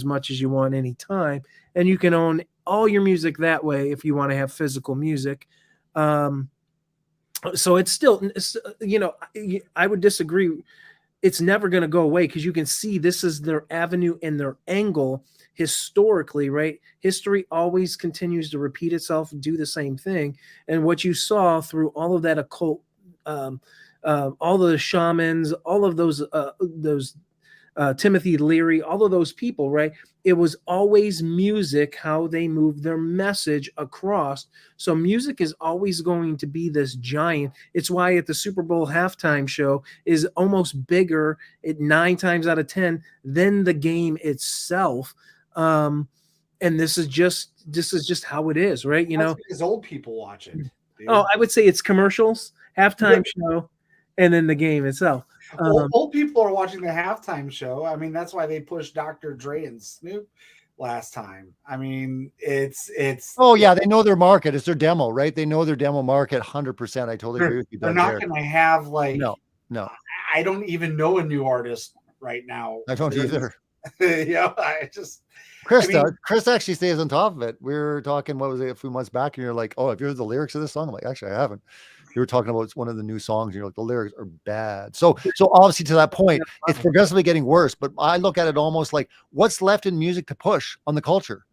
anytime. And you can own all your music that way if you want to have physical music. So it's still, I would disagree. It's never going to go away, because you can see this is their avenue and their angle historically, right? History always continues to repeat itself and do the same thing. And what you saw through all of that occult, all the shamans, all of those Timothy Leary, all of those people, right? It was always music, how they moved their message across. So music is always going to be this giant. It's why at the Super Bowl halftime show is almost bigger at 9 times out of 10 than the game itself. And this is just how it is, right? Because old people watch it. Dude. Oh, I would say it's commercials, halftime show, and then the game itself. Old people are watching the halftime show. I mean, that's why they pushed Dr. Dre and Snoop last time. I mean, it's. Oh yeah, they know their market. It's their demo, right? They know their demo market 100%. I totally agree with you. They're not going to have like. No. I don't even know a new artist right now. I don't either. I just. Chris does. Chris actually stays on top of it. We were talking, what was it, a few months back, and you're like, "Oh, have you heard the lyrics of this song?" I'm like, "Actually, I haven't." You were talking about one of the new songs, and you're like, "The lyrics are bad." So obviously, to that point, it's progressively getting worse. But I look at it almost like, what's left in music to push on the culture?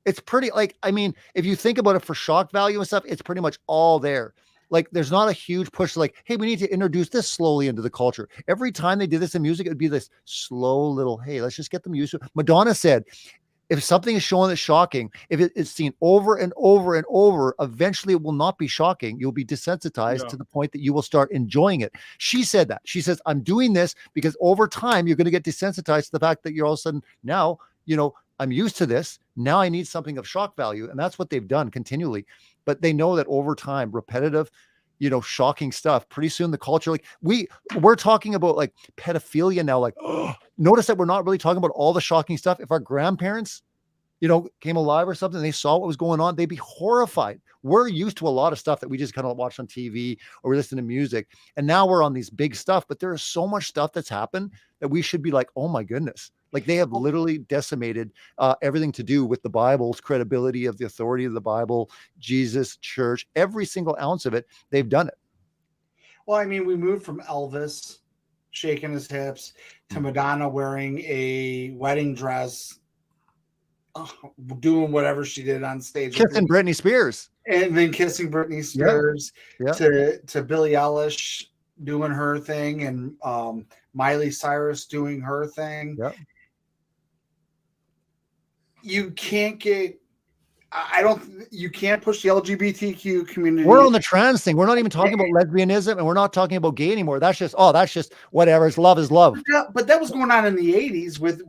It's pretty if you think about it for shock value and stuff, it's pretty much all there. Like, there's not a huge push like, hey, we need to introduce this slowly into the culture. Every time they did this in music, it would be this slow little, hey, let's just get them used to it. Madonna said, if something is shown that's shocking, if it's seen over and over and over, eventually it will not be shocking. You'll be desensitized to the point that you will start enjoying it. She said that. She says, I'm doing this because over time you're going to get desensitized to the fact that you're all of a sudden now, I'm used to this. Now I need something of shock value. And that's what they've done continually. But they know that over time, repetitive, shocking stuff, pretty soon the culture, like we're talking about like pedophilia now, like, notice that we're not really talking about all the shocking stuff. If our grandparents, came alive or something, and they saw what was going on, they'd be horrified. We're used to a lot of stuff that we just kind of watch on TV or we listen to music. And now we're on these big stuff, but there is so much stuff that's happened that we should be like, oh my goodness. Like, they have literally decimated everything to do with the Bible's credibility, of the authority of the Bible, Jesus, church, every single ounce of it. They've done it. Well, I mean, we moved from Elvis shaking his hips to Madonna wearing a wedding dress, doing whatever she did on stage. Kissing Britney Spears. And then kissing Britney Spears to Billie Eilish doing her thing, and Miley Cyrus doing her thing. Yep. you can't get. You can't push the LGBTQ community. We're on the trans thing. We're not even talking about lesbianism, and we're not talking about gay anymore. That's just whatever. It's love is love. But that was going on in the 80s with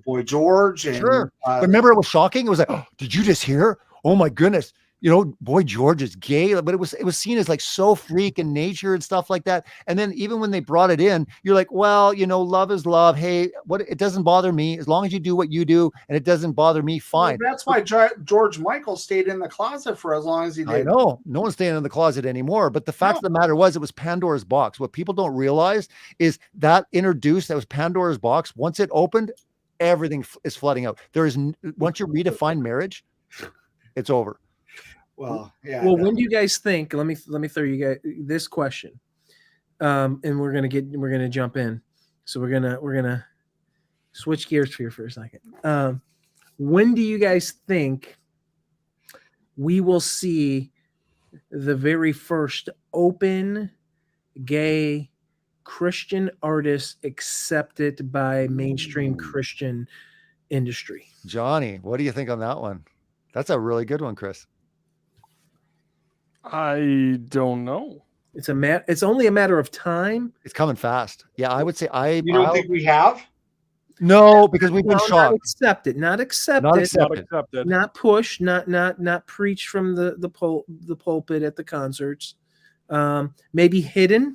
Boy George. And, Sure. But remember, it was shocking. It was like, oh, did you just hear? Oh my goodness. You know, Boy George is gay, but it was seen as like so freak in nature and stuff like that. And then even when they brought it in, you're like, well, you know, love is love. Hey, it doesn't bother me as long as you do what you do, and it doesn't bother me. Fine. Well, that's why George Michael stayed in the closet for as long as he did. I know no one's staying in the closet anymore. But the fact of the matter was, it was Pandora's box. What people don't realize is that was Pandora's box. Once it opened, everything is flooding out. Once you redefine marriage, it's over. Well, yeah. Well, when do you guys think? Let me throw you guys this question, and we're gonna jump in. So we're gonna switch gears here for a second. When do you guys think we will see the very first open gay Christian artist accepted by mainstream Christian industry? Johnny, what do you think on that one? That's a really good one, Chris. I don't know. It's only a matter of time. It's coming fast. Yeah, I would say You don't think we have? No, because we've been shocked. Not accepted. Not pushed. Not preached from the pulpit at the concerts. Maybe hidden.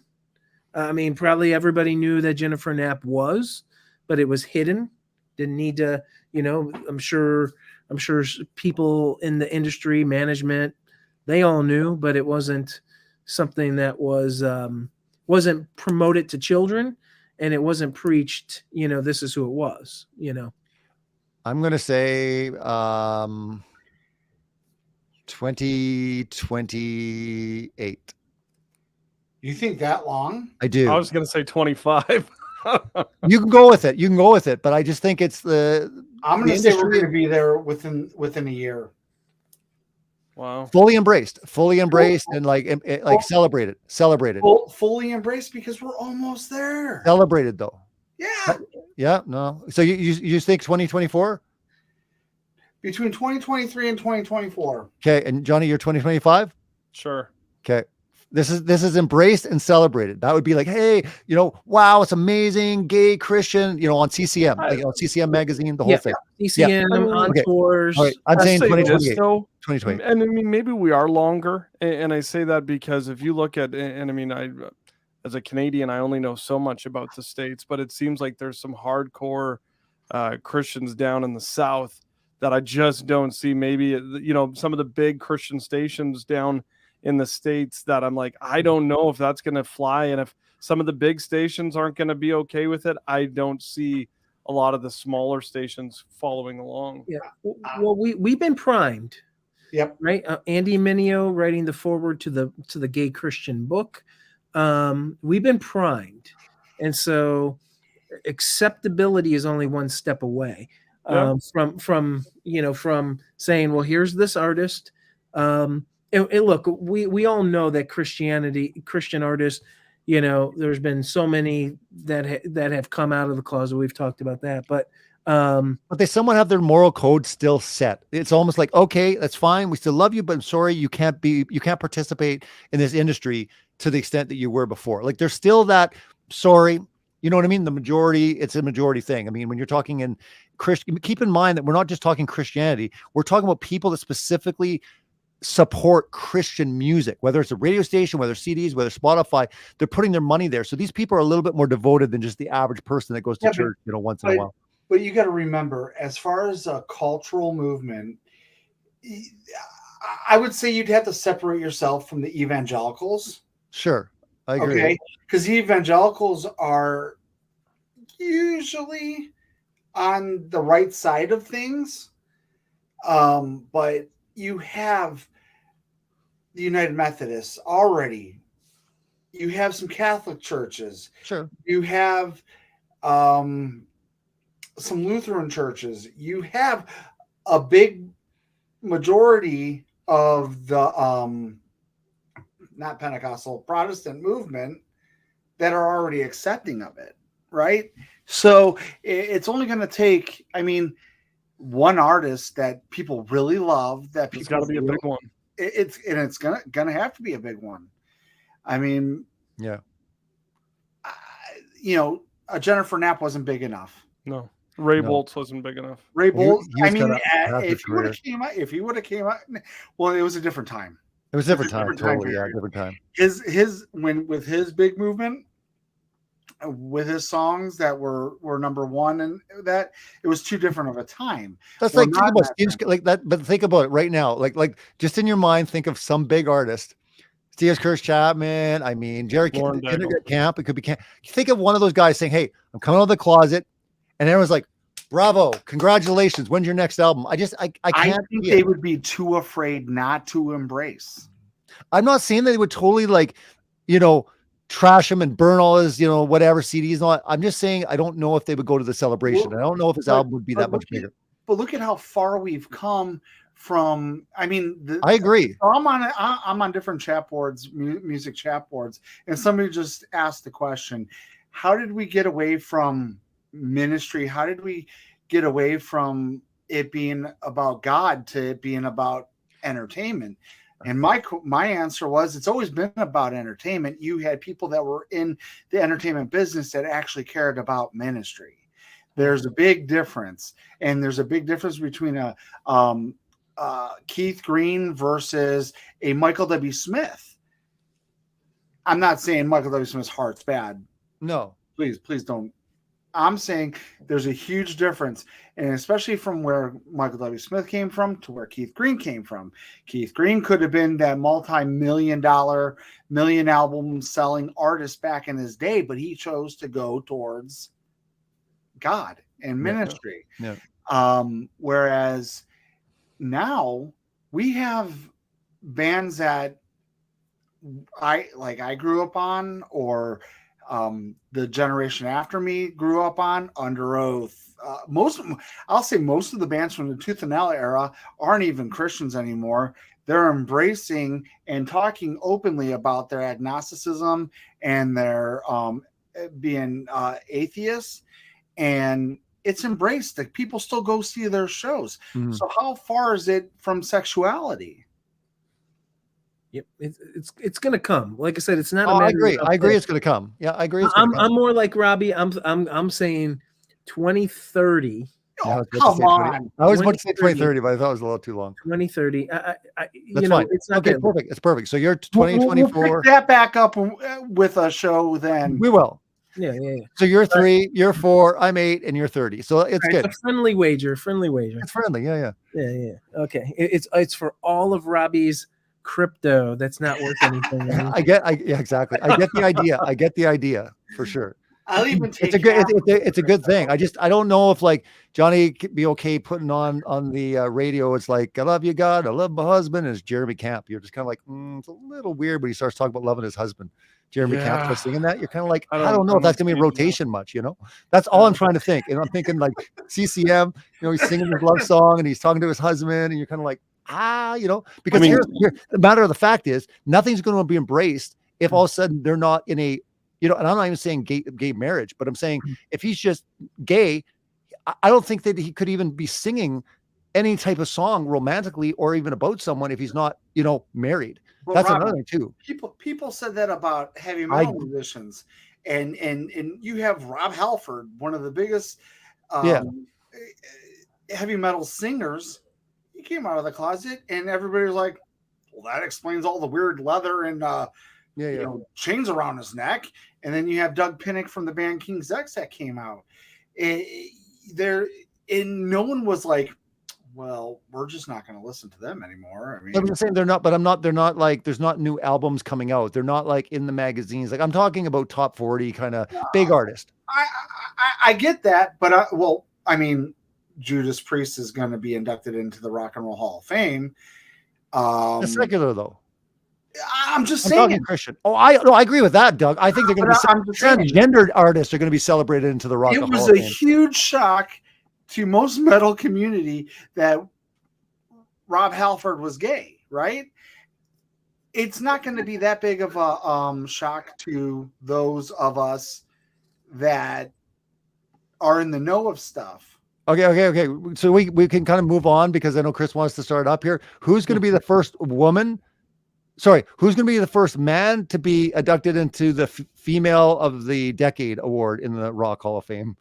I mean, probably everybody knew that Jennifer Knapp was, but it was hidden. Didn't need to. You know, I'm sure people in the industry, management, they all knew, but it wasn't something that wasn't promoted to children, and it wasn't preached. You know, this is who it was. You know, I'm gonna say 2028. You think that long? I do. I was gonna say 25. You can go with it, but I just think it's I'm going to say we're going to be there within a year. Wow. Fully embraced and like celebrated. Fully embraced because we're almost there. Celebrated though. Yeah. Yeah. No. So you think 2024? Between 2023 and 2024. Okay. And Johnny, you're 2025? Sure. Okay. This is embraced and celebrated. That would be like, hey, you know, wow, it's amazing, gay Christian, you know, on CCM, like on CCM magazine, the whole thing. CCM, on tours. All right. I'm saying 2028. 2028. And I mean, maybe we are longer. And I say that because if you look at, and I mean, as a Canadian, I only know so much about the States, but it seems like there's some hardcore Christians down in the South that I just don't see. Maybe, you know, some of the big Christian stations down in the States that I'm like, I don't know if that's going to fly. And if some of the big stations aren't going to be okay with it, I don't see a lot of the smaller stations following along. Yeah. Well, we've been primed. Yep. Right. Andy Mineo writing the foreword to the gay Christian book. We've been primed. And so acceptability is only one step away from saying, well, here's this artist. And look, we all know that Christian artists, you know, there's been so many that have come out of the closet. We've talked about that, but they somewhat have their moral code still set. It's almost like, okay, that's fine. We still love you, but I'm sorry, you can't participate in this industry to the extent that you were before. Like there's still that, sorry, you know what I mean? It's a majority thing. I mean, when you're talking in Christian, keep in mind that we're not just talking Christianity. We're talking about people that specifically support Christian music, whether it's a radio station, whether CDs, whether Spotify, they're putting their money there. So these people are a little bit more devoted than just the average person that goes to church, you know, once in a while. But you got to remember, as far as a cultural movement, I would say you'd have to separate yourself from the evangelicals. Sure. I agree. Okay. Because the evangelicals are usually on the right side of things. But you have the United Methodists already. You have some Catholic churches. Sure. You have some Lutheran churches. You have a big majority of the not Pentecostal, Protestant movement that are already accepting of it, right? So it's only going to take, I mean, one artist that people really love. That It's people got to be a big one. It's gonna have to be a big one. I mean, yeah, you know, Jennifer Knapp wasn't big enough. No, Ray Boltz wasn't big enough. Ray Boltz. he was I mean, kinda past his career. if he would have came out, well, it was a different time. It was a different time, totally. Yeah, period. different time. With his big movement, with his songs that were number one, and that it was too different of a time. That's We're like think not about that Steve's, like that, but think about it right now. Like just in your mind, think of some big artist. Steve Kirsch Chapman. I mean, Jerry Camp. It could be Camp. Think of one of those guys saying, "Hey, I'm coming out of the closet," and everyone's like, "Bravo, congratulations! When's your next album?" I can't. think they would be too afraid not to embrace. I'm not saying that they would totally like, you know, trash him and burn all his, you know, whatever CDs and all that. I'm just saying I don't know if they would go to the celebration. Well, I don't know if his album would be that much bigger. But look at how far we've come from. I mean, I agree. I'm on different chat boards, music chat boards, and somebody just asked the question: how did we get away from ministry? How did we get away from it being about God to it being about entertainment? And my answer was, it's always been about entertainment. You had people that were in the entertainment business that actually cared about ministry. There's a big difference, and there's a big difference between a Keith Green versus a Michael W. Smith. I'm not saying Michael W. Smith's heart's bad. No, please don't. I'm saying there's a huge difference, and especially from where Michael W. Smith came from to where Keith Green came from. Keith Green could have been that multi-million album selling artist back in his day, but he chose to go towards God and ministry. Yeah. Whereas now we have bands that I grew up on, or the generation after me grew up on, Under Oath. I'll say most of the bands from the Tooth and Nail era aren't even Christians anymore. They're embracing and talking openly about their agnosticism and their being atheists, and it's embraced. Like, people still go see their shows. Mhm. So how far is it from sexuality? Yep, it's gonna come. Like I said, it's not. Oh, I agree. It's gonna come. Yeah, I agree. I'm more like Robbie. I'm saying 2030. Yeah, I was about to say 2030, but I thought it was a little too long. 2030. That's fine. It's not okay, perfect. It's perfect. So you're 2024. We'll pick that back up with a show then. We will. Yeah. So you're 3, you're 4, I'm 8, and you're 30. So it's good. It's a friendly wager. It's friendly. Yeah. Okay. It's for all of Robbie's crypto that's not worth anything. Yeah, exactly. I get the idea for sure. I'll even take it's a good thing. I don't know if like Johnny could be okay putting on the radio. It's like, I love you, God, I love my husband. And it's Jeremy Camp. You're just kind of like, it's a little weird, but he starts talking about loving his husband. Jeremy Camp starts singing that. You're kind of like, I don't know if that's gonna be in rotation much, you know? That's all I'm trying to think. And I'm thinking like CCM, you know, he's singing his love song and he's talking to his husband, and you're kind of like, you know, because here, the matter of the fact is, nothing's going to be embraced if all of a sudden they're not in a, you know, and I'm not even saying gay marriage, but I'm saying if he's just gay, I don't think that he could even be singing any type of song romantically or even about someone if he's not, you know, married. Well, that's Rob, another thing too. People said that about heavy metal musicians, and you have Rob Halford, one of the biggest heavy metal singers. He came out of the closet, and everybody was like, "Well, that explains all the weird leather and you know, chains around his neck." And then you have Doug Pinnick from the band King's X that came out. No one was like, "Well, we're just not going to listen to them anymore." I mean, I'm saying they're not, but they're not like, there's not new albums coming out. They're not like in the magazines. Like, I'm talking about top 40 kind of big artist. I get that, but I mean, Judas Priest is going to be inducted into the Rock and Roll Hall of Fame. It's secular though. I'm saying Christian. I agree with that, Doug. I think they're going to be transgendered artists are going to be celebrated into the Rock and Roll Hall of Fame. It was a huge shock to most metal community that Rob Halford was gay, right? It's not going to be that big of a shock to those of us that are in the know of stuff. Okay. So we can kind of move on because I know Chris wants to start up here. Who's going to be the first woman? Sorry, who's going to be the first man to be inducted into the Female of the Decade award in the Rock Hall of Fame?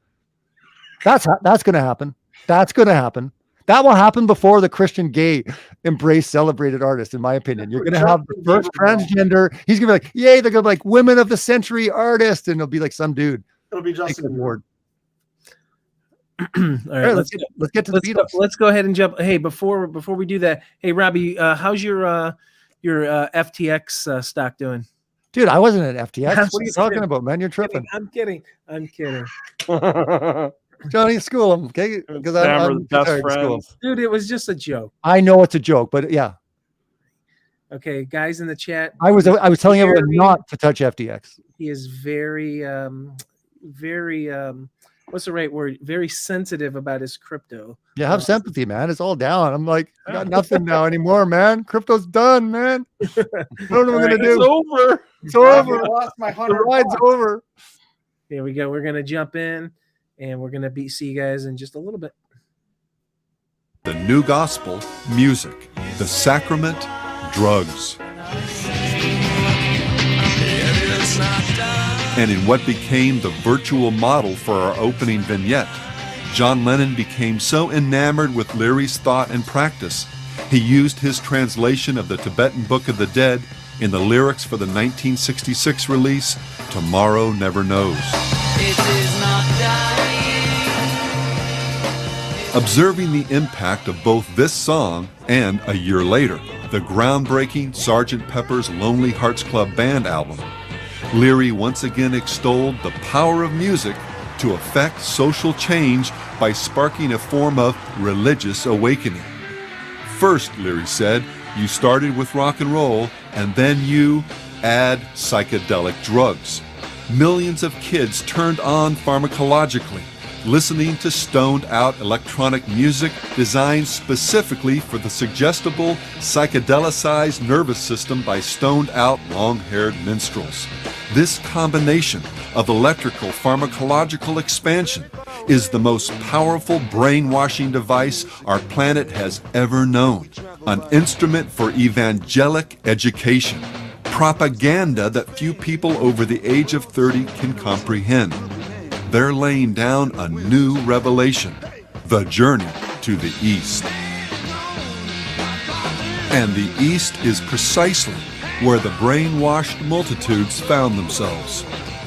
That's going to happen. That's going to happen. That will happen before the Christian gay embrace celebrated artist, in my opinion. You're going to have the first transgender. He's going to be like, yay, they're going to be like Women of the Century artist. And it'll be like some dude. It'll be Justin award. All right, let's get to the Beatles. Let's go ahead and jump. Hey, before we do that, hey Robbie, how's your FTX stock doing? Dude, I wasn't at FTX. What are you talking about, man? You're tripping. I'm kidding. Johnny, school him, okay? Because I'm best friends. Dude, it was just a joke. I know it's a joke, but yeah. Okay, guys in the chat. I was telling everyone not to touch FTX. He is very what's the right word? Very sensitive about his crypto. Yeah, have sympathy, man. It's all down. I'm like, I got nothing now anymore, man. Crypto's done, man. What am I gonna do? It's over. It's over. I lost my The ride's over. Here we go. We're gonna jump in, and we're gonna see you guys in just a little bit. The new gospel, music. The sacrament, drugs. And in what became the virtual model for our opening vignette, John Lennon became so enamored with Leary's thought and practice, he used his translation of the Tibetan Book of the Dead in the lyrics for the 1966 release, Tomorrow Never Knows. Observing the impact of both this song and, a year later, the groundbreaking Sgt. Pepper's Lonely Hearts Club Band album, Leary once again extolled the power of music to effect social change by sparking a form of religious awakening. First, Leary said, you started with rock and roll, and then you add psychedelic drugs. Millions of kids turned on pharmacologically, listening to stoned-out electronic music designed specifically for the suggestible, psychedelicized nervous system by stoned-out, long-haired minstrels. This combination of electrical pharmacological expansion is the most powerful brainwashing device our planet has ever known, an instrument for evangelic education, propaganda that few people over the age of 30 can comprehend. They're laying down a new revelation, the journey to the East. And the East is precisely where the brainwashed multitudes found themselves.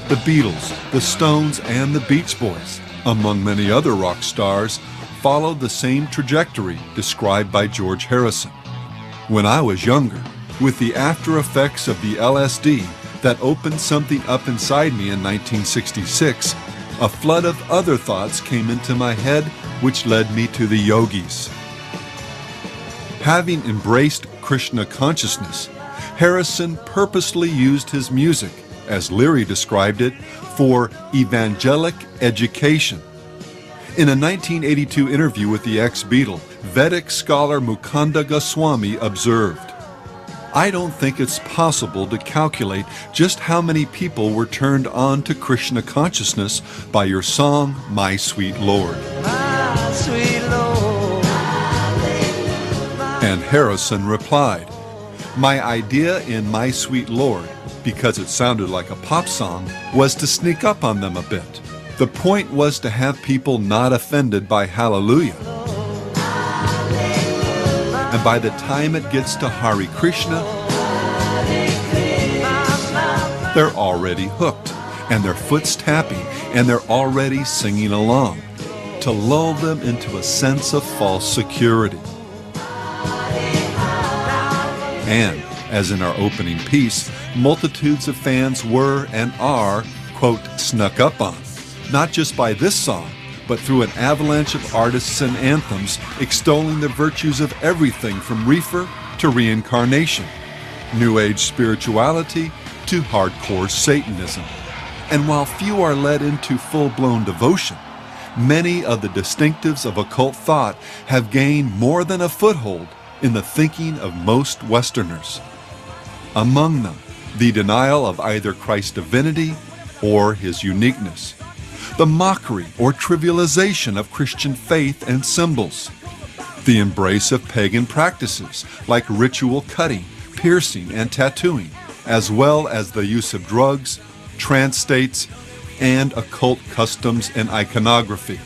The Beatles, the Stones, and the Beach Boys, among many other rock stars, followed the same trajectory described by George Harrison. When I was younger, with the after effects of the LSD that opened something up inside me in 1966, a flood of other thoughts came into my head, which led me to the yogis. Having embraced Krishna consciousness, Harrison purposely used his music, as Leary described it, for evangelic education. In a 1982 interview with the ex-Beatle, Vedic scholar Mukunda Goswami observed, I don't think it's possible to calculate just how many people were turned on to Krishna consciousness by your song, My Sweet Lord. My sweet Lord. And Harrison replied, my idea in My Sweet Lord, because it sounded like a pop song, was to sneak up on them a bit. The point was to have people not offended by Hallelujah. And by the time it gets to Hare Krishna, they're already hooked, and their foot's tapping, and they're already singing along, to lull them into a sense of false security. And, as in our opening piece, multitudes of fans were and are, quote, snuck up on, not just by this song, but through an avalanche of artists and anthems extolling the virtues of everything from reefer to reincarnation, New Age spirituality to hardcore Satanism. And while few are led into full-blown devotion, many of the distinctives of occult thought have gained more than a foothold in the thinking of most Westerners. Among them, the denial of either Christ's divinity or his uniqueness. the mockery or trivialization of Christian faith and symbols, the embrace of pagan practices like ritual cutting, piercing, and tattooing, as well as the use of drugs, trance states, and occult customs and iconography.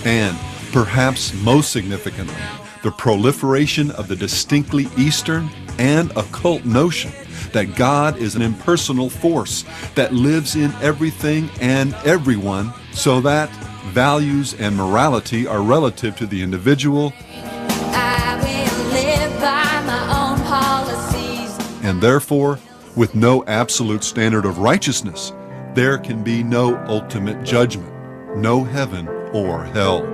And, perhaps most significantly, the proliferation of the distinctly Eastern and occult notion that God is an impersonal force that lives in everything and everyone, so that values and morality are relative to the individual, I will live by my own policies. and therefore, with no absolute standard of righteousness, there can be no ultimate judgment, no heaven or hell.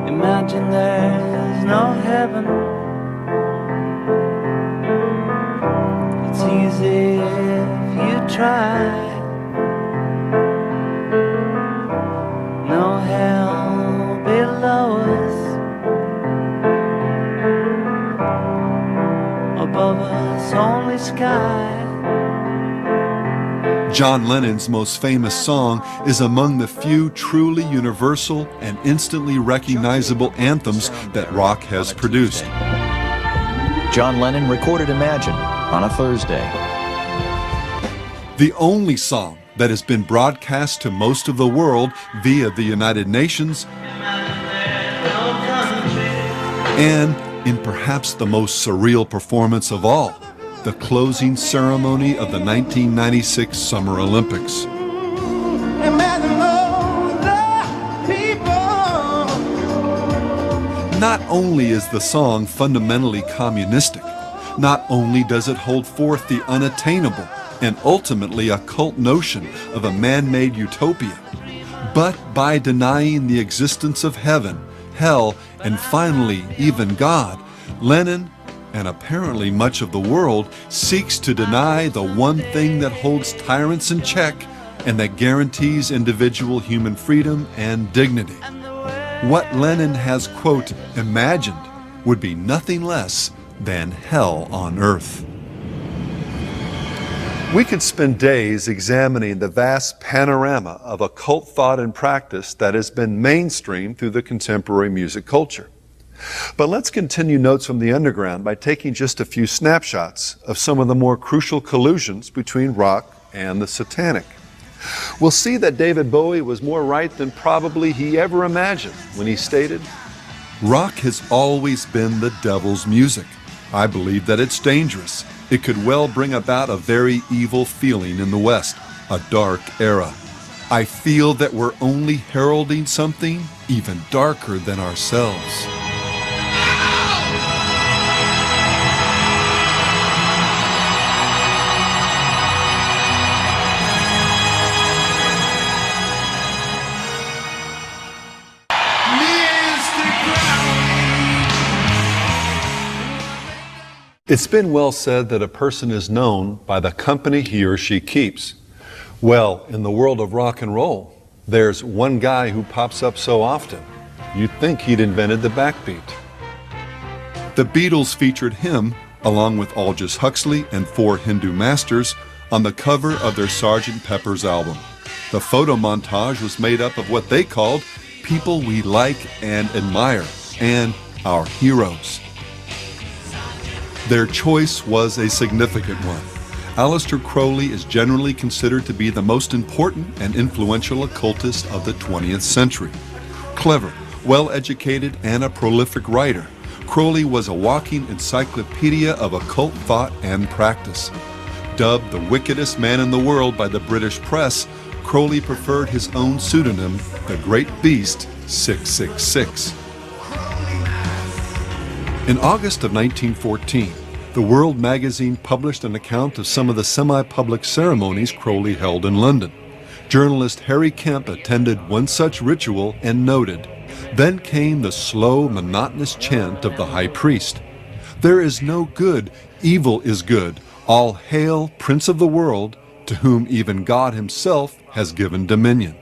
Imagine there's no heaven. It's easy if you try. No hell below us. Above us only sky. John Lennon's most famous song is among the few truly universal and instantly recognizable anthems that rock has produced. John Lennon recorded Imagine on a Thursday. The only song that has been broadcast to most of the world via the United Nations, and in perhaps the most surreal performance of all, the closing ceremony of the 1996 Summer Olympics. Not only is the song fundamentally communistic, not only does it hold forth the unattainable and ultimately occult notion of a man-made utopia, but by denying the existence of heaven, hell, and finally even God, Lennon, and apparently much of the world, seeks to deny the one thing that holds tyrants in check and that guarantees individual human freedom and dignity. What Lennon has, quote, imagined would be nothing less than hell on earth. We could spend days examining the vast panorama of occult thought and practice that has been mainstreamed through the contemporary music culture. But let's continue Notes from the Underground by taking just a few snapshots of some of the more crucial collusions between rock and the satanic. We'll see that David Bowie was more right than probably he ever imagined when he stated, "Rock has always been the devil's music. I believe that it's dangerous. It could well bring about a very evil feeling in the West, a dark era. I feel that we're only heralding something even darker than ourselves." It's been well said that a person is known by the company he or she keeps. Well, in the world of rock and roll, there's one guy who pops up so often, you'd think he'd invented the backbeat. The Beatles featured him, along with Aldous Huxley and 4 Hindu masters, on the cover of their Sgt. Pepper's album. The photo montage was made up of what they called people we like and admire, and our heroes. Their choice was a significant one. Aleister Crowley is generally considered to be the most important and influential occultist of the 20th century. Clever, well-educated, and a prolific writer, Crowley was a walking encyclopedia of occult thought and practice. Dubbed the wickedest man in the world by the British press, Crowley preferred his own pseudonym, the Great Beast 666. In August of 1914, the World magazine published an account of some of the semi-public ceremonies Crowley held in London. Journalist Harry Kemp attended one such ritual and noted, "Then came the slow, monotonous chant of the high priest. There is no good, evil is good. All hail, Prince of the world, to whom even God himself has given dominion."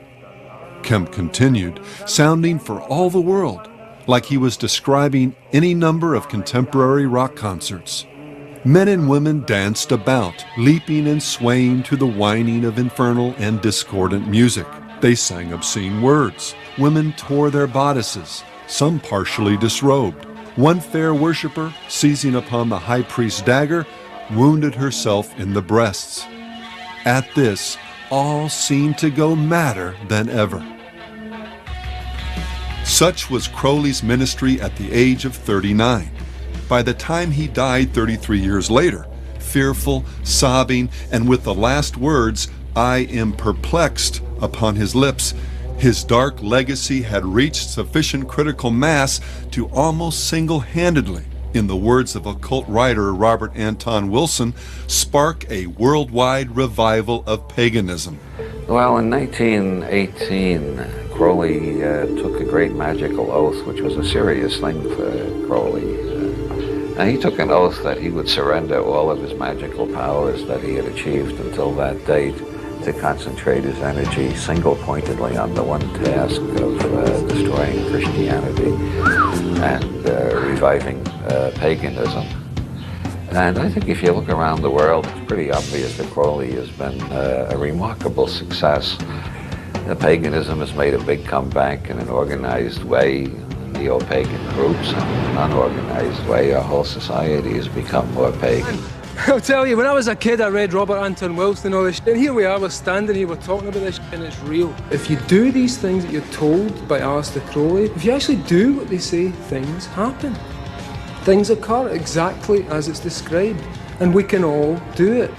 Kemp continued, sounding for all the world like he was describing any number of contemporary rock concerts. Men and women danced about, leaping and swaying to the whining of infernal and discordant music. They sang obscene words. Women tore their bodices, some partially disrobed. One fair worshiper, seizing upon the high priest's dagger, wounded herself in the breasts. At this, all seemed to go madder than ever. Such was Crowley's ministry at the age of 39. By the time he died 33 years later, fearful, sobbing, and with the last words, "I am perplexed," upon his lips, his dark legacy had reached sufficient critical mass to almost single-handedly, in the words of occult writer Robert Anton Wilson, spark a worldwide revival of paganism. Well, in 1918, Crowley took a great magical oath, which was a serious thing for Crowley. He took an oath that he would surrender all of his magical powers that he had achieved until that date to concentrate his energy single-pointedly on the one task of destroying Christianity and reviving paganism. And I think if you look around the world, it's pretty obvious that Crowley has been a remarkable success. Paganism has made a big comeback in an organized way. Neo-pagan groups, and in an unorganized way, our whole society has become more pagan. I'll tell you, when I was a kid, I read Robert Anton Wilson and all this shit, and here we are, we're standing here, we're talking about this shit, and it's real. If you do these things that you're told by Aleister Crowley, if you actually do what they say, things happen. Things occur exactly as it's described, and we can all do it.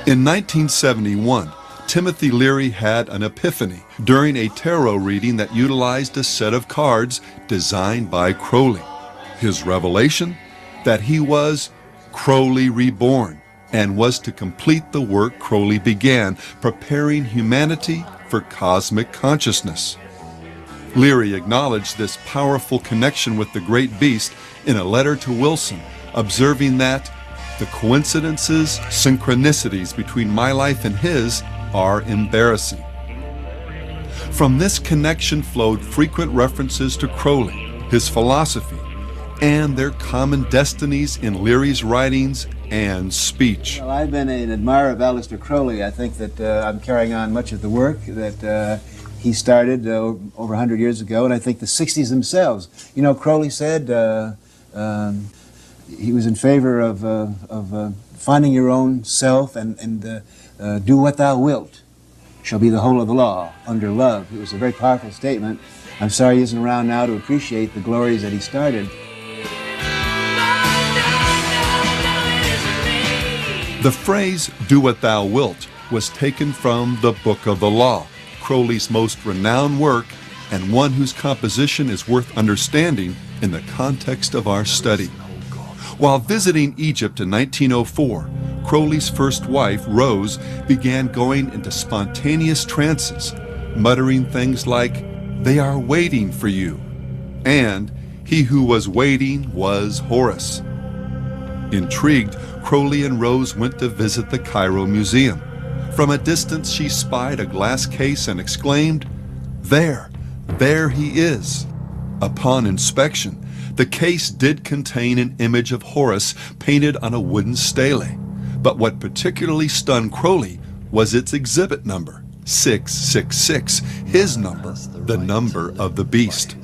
In 1971, Timothy Leary had an epiphany during a tarot reading that utilized a set of cards designed by Crowley. His revelation? That he was Crowley reborn and was to complete the work Crowley began, preparing humanity for cosmic consciousness. Leary acknowledged this powerful connection with the great beast in a letter to Wilson, observing that the coincidences, synchronicities between my life and his are embarrassing. From this connection flowed frequent references to Crowley, his philosophy, and their common destinies in Leary's writings and speech. Well, I've been an admirer of Aleister Crowley. I think that I'm carrying on much of the work that he started over 100 years ago, and I think the 60s themselves. You know, Crowley said he was in favor of finding your own self and do what thou wilt shall be the whole of the law under love. It was a very powerful statement. I'm sorry he isn't around now to appreciate the glories that he started. The phrase, "do what thou wilt," was taken from the Book of the Law, Crowley's most renowned work and one whose composition is worth understanding in the context of our study. While visiting Egypt in 1904, Crowley's first wife, Rose, began going into spontaneous trances, muttering things like, "They are waiting for you," and "He who was waiting was Horus." Intrigued, Crowley and Rose went to visit the Cairo Museum. From a distance, she spied a glass case and exclaimed, there he is." Upon inspection, the case did contain an image of Horus painted on a wooden stele, but what particularly stunned Crowley was its exhibit number, 666, his number, the number of the beast.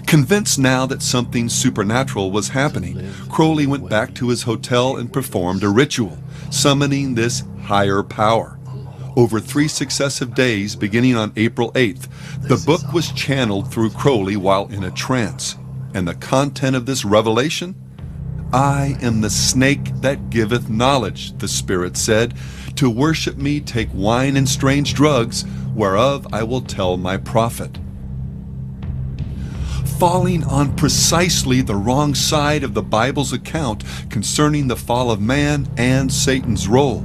Convinced now that something supernatural was happening, Crowley went back to his hotel and performed a ritual, summoning this higher power. Over 3 successive days, beginning on April 8th, the book was channeled through Crowley while in a trance. And the content of this revelation? "I am the snake that giveth knowledge," the Spirit said. "To worship me take wine and strange drugs, whereof I will tell my prophet." Falling on precisely the wrong side of the Bible's account concerning the fall of man and Satan's role,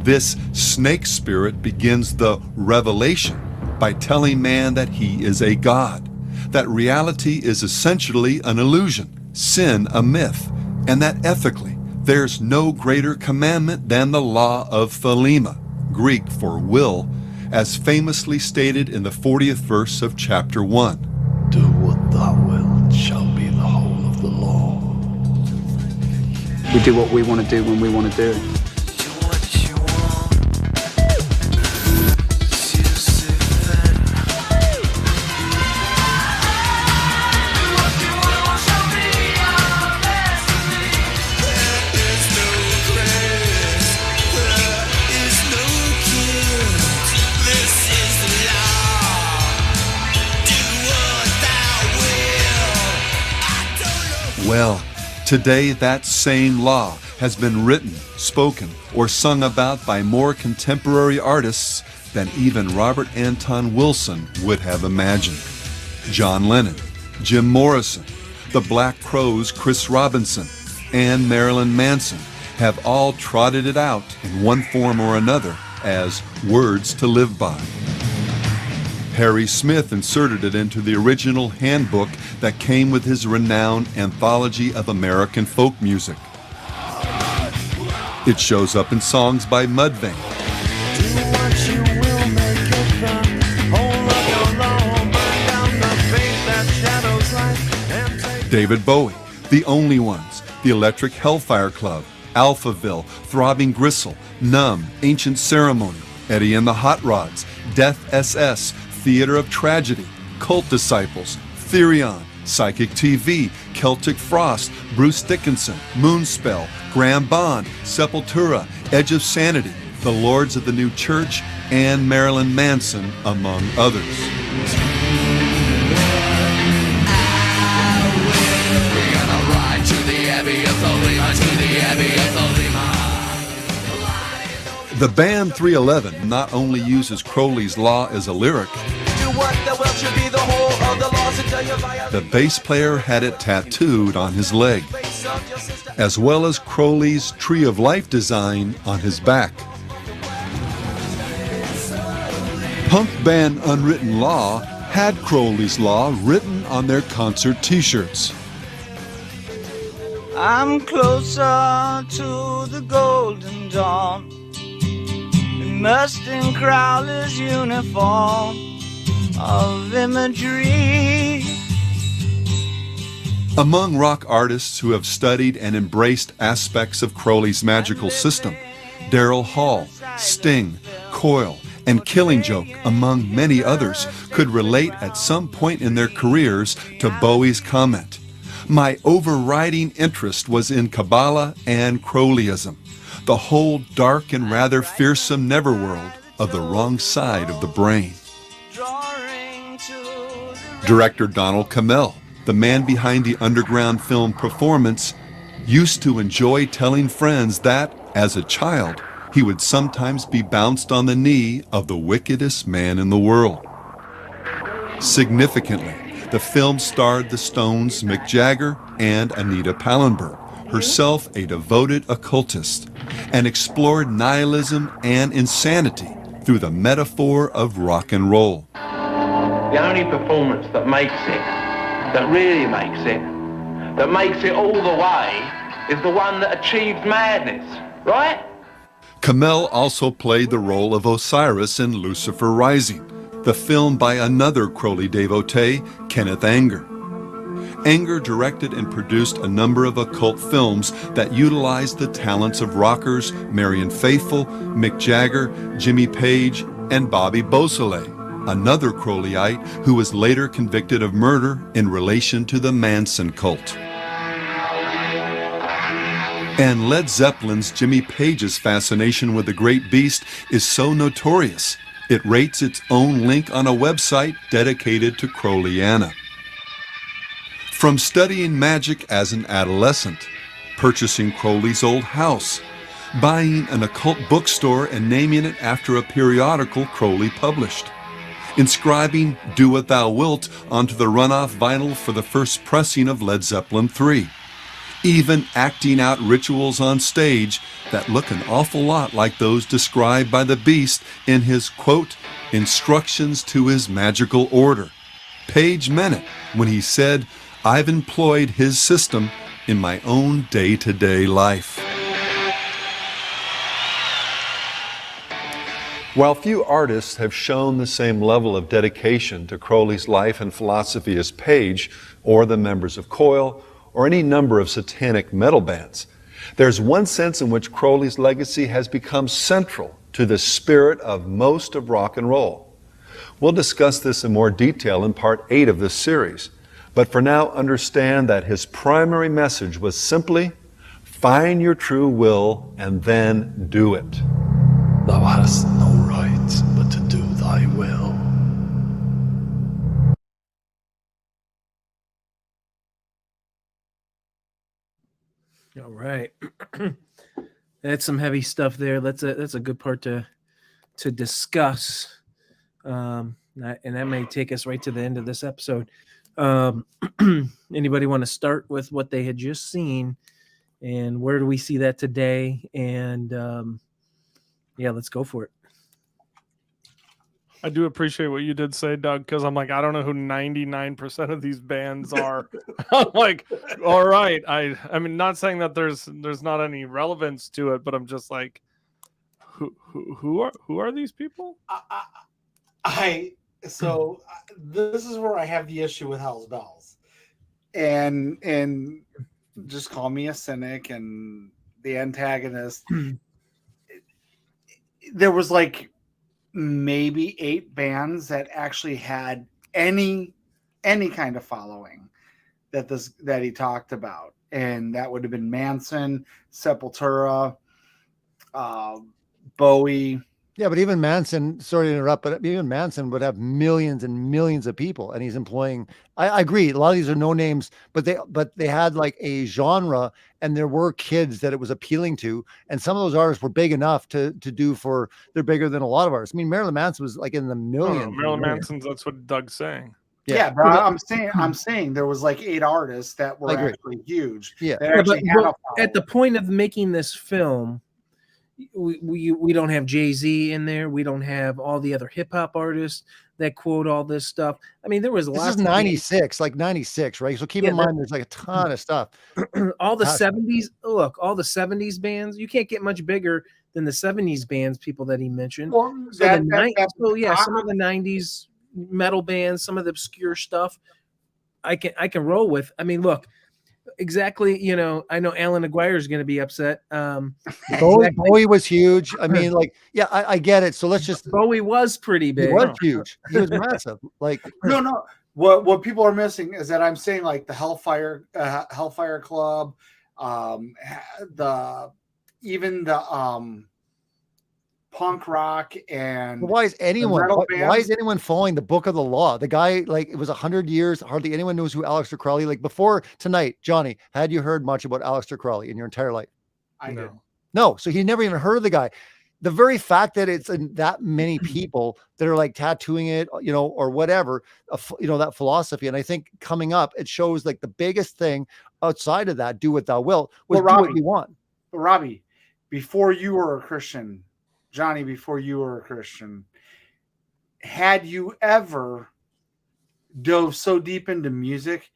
This snake spirit begins the revelation by telling man that he is a god, that reality is essentially an illusion, sin a myth, and that ethically there's no greater commandment than the law of Thelema, Greek for will, as famously stated in the 40th verse of chapter 1. Do what thou wilt shall be the whole of the law. We do what we want to do when we want to do it. Well, today that same law has been written, spoken, or sung about by more contemporary artists than even Robert Anton Wilson would have imagined. John Lennon, Jim Morrison, the Black Crowes' Chris Robinson, and Marilyn Manson have all trotted it out in one form or another as words to live by. Harry Smith inserted it into the original handbook that came with his renowned Anthology of American Folk Music. It shows up in songs by Mudvayne, David Bowie, The Only Ones, The Electric Hellfire Club, Alphaville, Throbbing Gristle, Numb, Ancient Ceremony, Eddie and the Hot Rods, Death SS, Theater of Tragedy, Cult Disciples, Therion, Psychic TV, Celtic Frost, Bruce Dickinson, Moonspell, Graham Bond, Sepultura, Edge of Sanity, The Lords of the New Church, and Marilyn Manson, among others. The band 311 not only uses Crowley's law as a lyric, the bass player had it tattooed on his leg, as well as Crowley's Tree of Life design on his back. Punk band Unwritten Law had Crowley's law written on their concert t-shirts. I'm closer to the golden dawn, immersed in Crowley's uniform of imagery. Among rock artists who have studied and embraced aspects of Crowley's magical system, Daryl Hall, Sting, Coil, and Killing Joke, among many others, could relate at some point in their careers to Bowie's comment, "My overriding interest was in Kabbalah and Crowleyism, the whole dark and rather fearsome netherworld of the wrong side of the brain." Director Donald Cammell, the man behind the underground film Performance, used to enjoy telling friends that, as a child, he would sometimes be bounced on the knee of the wickedest man in the world. Significantly, the film starred the Stones' Mick Jagger and Anita Pallenberg, herself a devoted occultist, and explored nihilism and insanity through the metaphor of rock and roll. The only performance that makes it, that really makes it, that makes it all the way, is the one that achieves madness, right? Cammell also played the role of Osiris in Lucifer Rising, the film by another Crowley devotee, Kenneth Anger. Anger directed and produced a number of occult films that utilized the talents of rockers Marian Faithfull, Mick Jagger, Jimmy Page, and Bobby Beausoleil, another Crowleyite who was later convicted of murder in relation to the Manson cult. And Led Zeppelin's Jimmy Page's fascination with the great beast is so notorious, it rates its own link on a website dedicated to Crowleyana. From studying magic as an adolescent, purchasing Crowley's old house, buying an occult bookstore and naming it after a periodical Crowley published, inscribing Do What Thou Wilt onto the runoff vinyl for the first pressing of Led Zeppelin III, even acting out rituals on stage that look an awful lot like those described by the beast in his, quote, instructions to his magical order. Page meant it when he said, I've employed his system in my own day-to-day life. While few artists have shown the same level of dedication to Crowley's life and philosophy as Page, or the members of Coil, or any number of satanic metal bands, there's one sense in which Crowley's legacy has become central to the spirit of most of rock and roll. We'll discuss this in more detail in part 8 of this series, but for now understand that his primary message was simply, find your true will and then do it. Thou hast no right but to do thy will. All right. That's some heavy stuff there. That's a good part to discuss. And that may take us right to the end of this episode. Anybody want to start with what they had just seen and where do we see that today? And yeah, let's go for it. I do appreciate what you did say, Doug, because I'm like, I don't know who 99% of these bands are. I'm like, all right. I mean, not saying that there's not any relevance to it, but I'm just like, who are these people? So this is where I have the issue with Hell's Bells, and just call me a cynic and the antagonist. There was like maybe 8 bands that actually had any kind of following that he talked about, and that would have been Manson, Sepultura, Bowie. Yeah, but even Manson, sorry to interrupt, but even Manson would have millions and millions of people, and he's employing. I agree. A lot of these are no names, but they had like a genre, and there were kids that it was appealing to, and some of those artists were big enough to do for. They're bigger than a lot of artists. I mean, Marilyn Manson was like in the millions. Marilyn Manson's. That's what Doug's saying. Yeah, but I'm saying there was like 8 artists that were actually huge. Yeah, that but at the point of making this film, we don't have Jay-Z in there. We don't have all the other hip hop artists that quote all this stuff. I mean, there was This lots is 96, like 96, right? So keep in mind, there's like a ton of stuff. All the 70s, look, all the 70s bands, you can't get much bigger than the 70s bands, people that he mentioned. Well, So some of the 90s metal bands, some of the obscure stuff I can roll with. I mean, look, exactly, I know Alan Aguirre is going to be upset. Bowie was huge. I mean, like, yeah, I get it. So let's just. Bowie was pretty big. He was huge. He was massive. Like, no. What people are missing is that I'm saying like the Hellfire Club, the punk rock, and why is anyone following the Book of the Law? The guy, like, it was 100 years. Hardly anyone knows who Aleister Crowley. Like, before tonight, Johnny, had you heard much about Aleister Crowley in your entire life? I did. No, so he never even heard of the guy. The very fact that it's that many people that are like tattooing it, or whatever, that philosophy. And I think coming up, it shows like the biggest thing outside of that, do what thou wilt, was do what you want. But Robbie, before you were a Christian, Johnny, before you were a Christian, had you ever dove so deep into music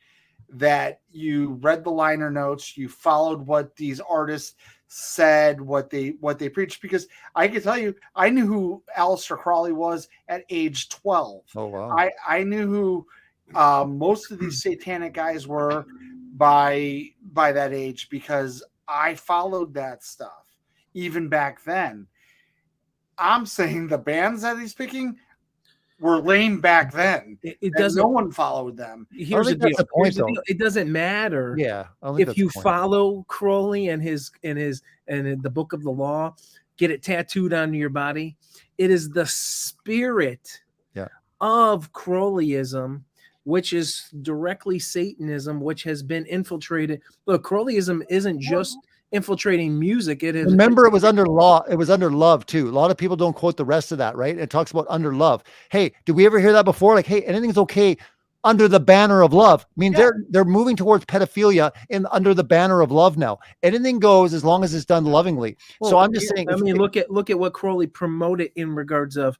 that you read the liner notes, you followed what these artists said, what they preached? Because I can tell you, I knew who Aleister Crowley was at age 12. Oh, wow. I knew who most of these satanic guys were by that age, because I followed that stuff even back then. I'm saying the bands that he's picking were lame back then. It doesn't. No one followed them. Here's the deal. It doesn't matter. Yeah, if you follow Crowley and the Book of the Law, get it tattooed onto your body. It is the spirit of Crowleyism, which is directly Satanism, which has been infiltrated. Look, Crowleyism isn't just infiltrating music. It is. Remember, it was under law. It was under love too. A lot of people don't quote the rest of that, right? It talks about under love. Hey, did we ever hear that before? Like, hey, anything's okay under the banner of love. I mean, Yeah. they're moving towards pedophilia under the banner of love now. Anything goes as long as it's done lovingly. So Well, I'm just saying, I mean, look at what Crowley promoted in regards of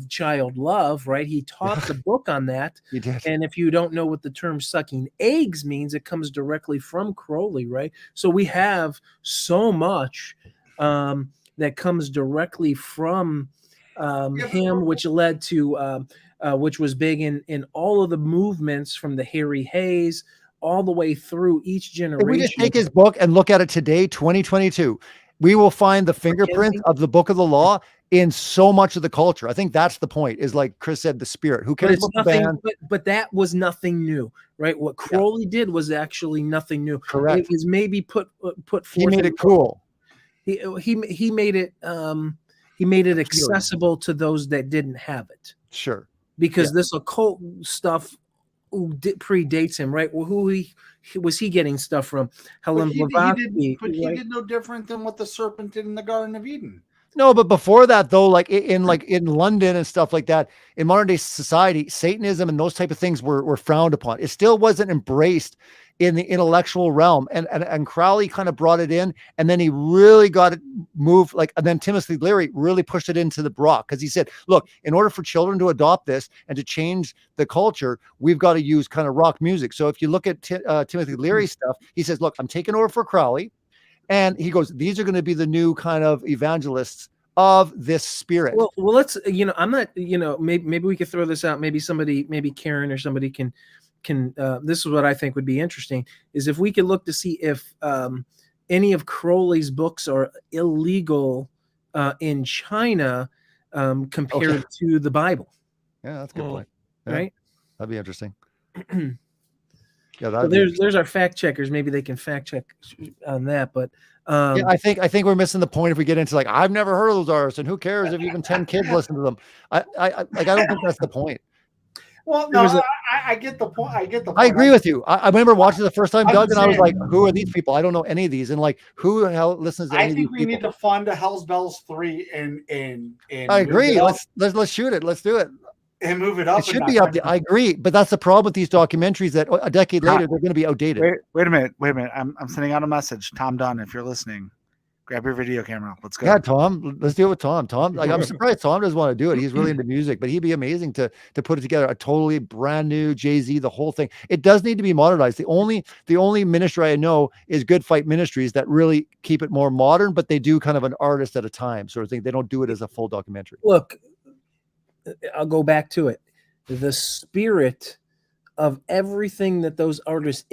child love, right? He taught the book on that. He did. And if you don't know what the term sucking eggs means, it comes directly from Crowley, right? So we have so much that comes directly from him, which led to which was big in all of the movements from the Harry Hayes all the way through each generation. If we just take his book and look at it today, 2022, we will find the fingerprint of the book of the law in so much of the culture. I think that's the point, is like Chris said, the spirit. Who But cares it's about the nothing. band? But that was nothing new, right? What Crowley did was actually nothing new. Correct. It was maybe put forth. He made it cool. He made it accessible to those that didn't have it. Sure. Because this occult stuff predates him, right? Well, who was he getting stuff from? Helen Blavatsky. He did no different than what the serpent did in the Garden of Eden. No, but before that though, like in London and stuff like that, in modern day society, Satanism and those type of things were frowned upon. It still wasn't embraced in the intellectual realm. And Crowley kind of brought it in, and then he really got it moved, and then Timothy Leary really pushed it into the rock, because he said, look, in order for children to adopt this and to change the culture, we've got to use kind of rock music. So if you look at Timothy Leary's stuff, he says, look, I'm taking over for Crowley. And he goes, these are going to be the new kind of evangelists of this spirit. Well, let's, I'm not, maybe we could throw this out. Maybe somebody, maybe Karen or somebody can, this is what I think would be interesting, is if we could look to see if any of Crowley's books are illegal in China compared to the Bible. Yeah, that's a good point. Yeah, right? That'd be interesting. So there's our fact checkers. Maybe they can fact check on that. But yeah, I think we're missing the point if we get into I've never heard of those artists, and who cares if even 10 kids listen to them. I don't think that's the point. Well, no, I get the point. I agree with you. I remember watching the first time, Doug, and I was like, who are these people? I don't know any of these. And who the hell listens to any of these people? I think we need to fund a Hell's Bells 3 and I agree. Let's shoot it. Let's do it. And move it up. It should be up. I agree, but that's the problem with these documentaries, that a decade later they're going to be outdated. Wait a minute. I'm sending out a message. Tom Dunn, if you're listening, grab your video camera. Let's go. Yeah, Tom. Let's do it with Tom. I'm surprised Tom doesn't want to do it. He's really into music, but he'd be amazing to put it together. A totally brand new Jay-Z, the whole thing. It does need to be modernized. The only ministry I know is Good Fight Ministries that really keep it more modern, but they do kind of an artist at a time sort of thing. They don't do it as a full documentary. Look, I'll go back to it. The spirit of everything that those artists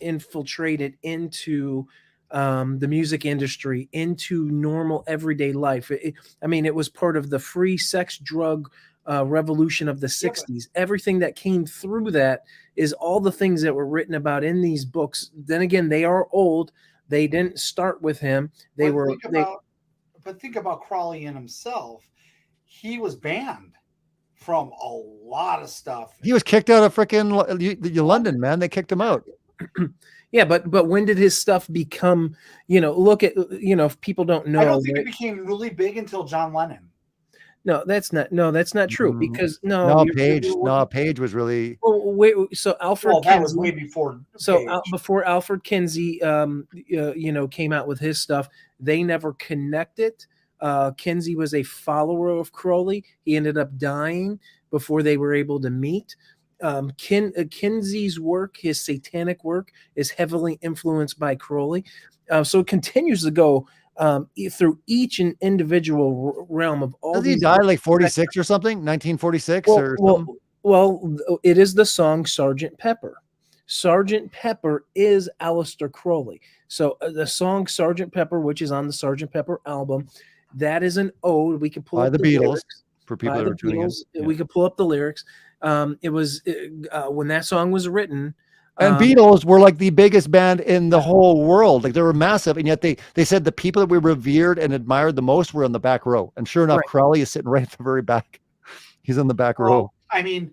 infiltrated into the music industry, into normal everyday life. It was part of the free sex drug revolution of the 60s. Everything that came through that is all the things that were written about in these books. Then again, they are old. They didn't start with him. But think about Crowley in himself. He was banned from a lot of stuff. He was kicked out of freaking London, man. They kicked him out. Yeah, but when did his stuff become, look at, if people don't know. I don't think it became really big until John Lennon. No, that's not true, because Page was really. Well, wait, so Alfred Kinsey, that was way before. So before Alfred Kinsey, came out with his stuff, they never connected. Kinsey was a follower of Crowley. He ended up dying before they were able to meet. Kinsey's work, his satanic work, is heavily influenced by Crowley. So it continues to go through each and individual realm of all. Does he die like 46 or something? 1946 or something? Well, it is the song Sergeant Pepper. Sergeant Pepper is Aleister Crowley. So the song Sergeant Pepper, which is on the Sergeant Pepper album, that is an ode. We can pull up the Beatles lyrics. for people that are tuning in. Yeah. We could pull up the lyrics. It was when that song was written. And Beatles were like the biggest band in the whole world. Like they were massive. And yet they said the people that we revered and admired the most were on the back row. And sure enough, Crowley is sitting right at the very back. He's on the back row. I mean,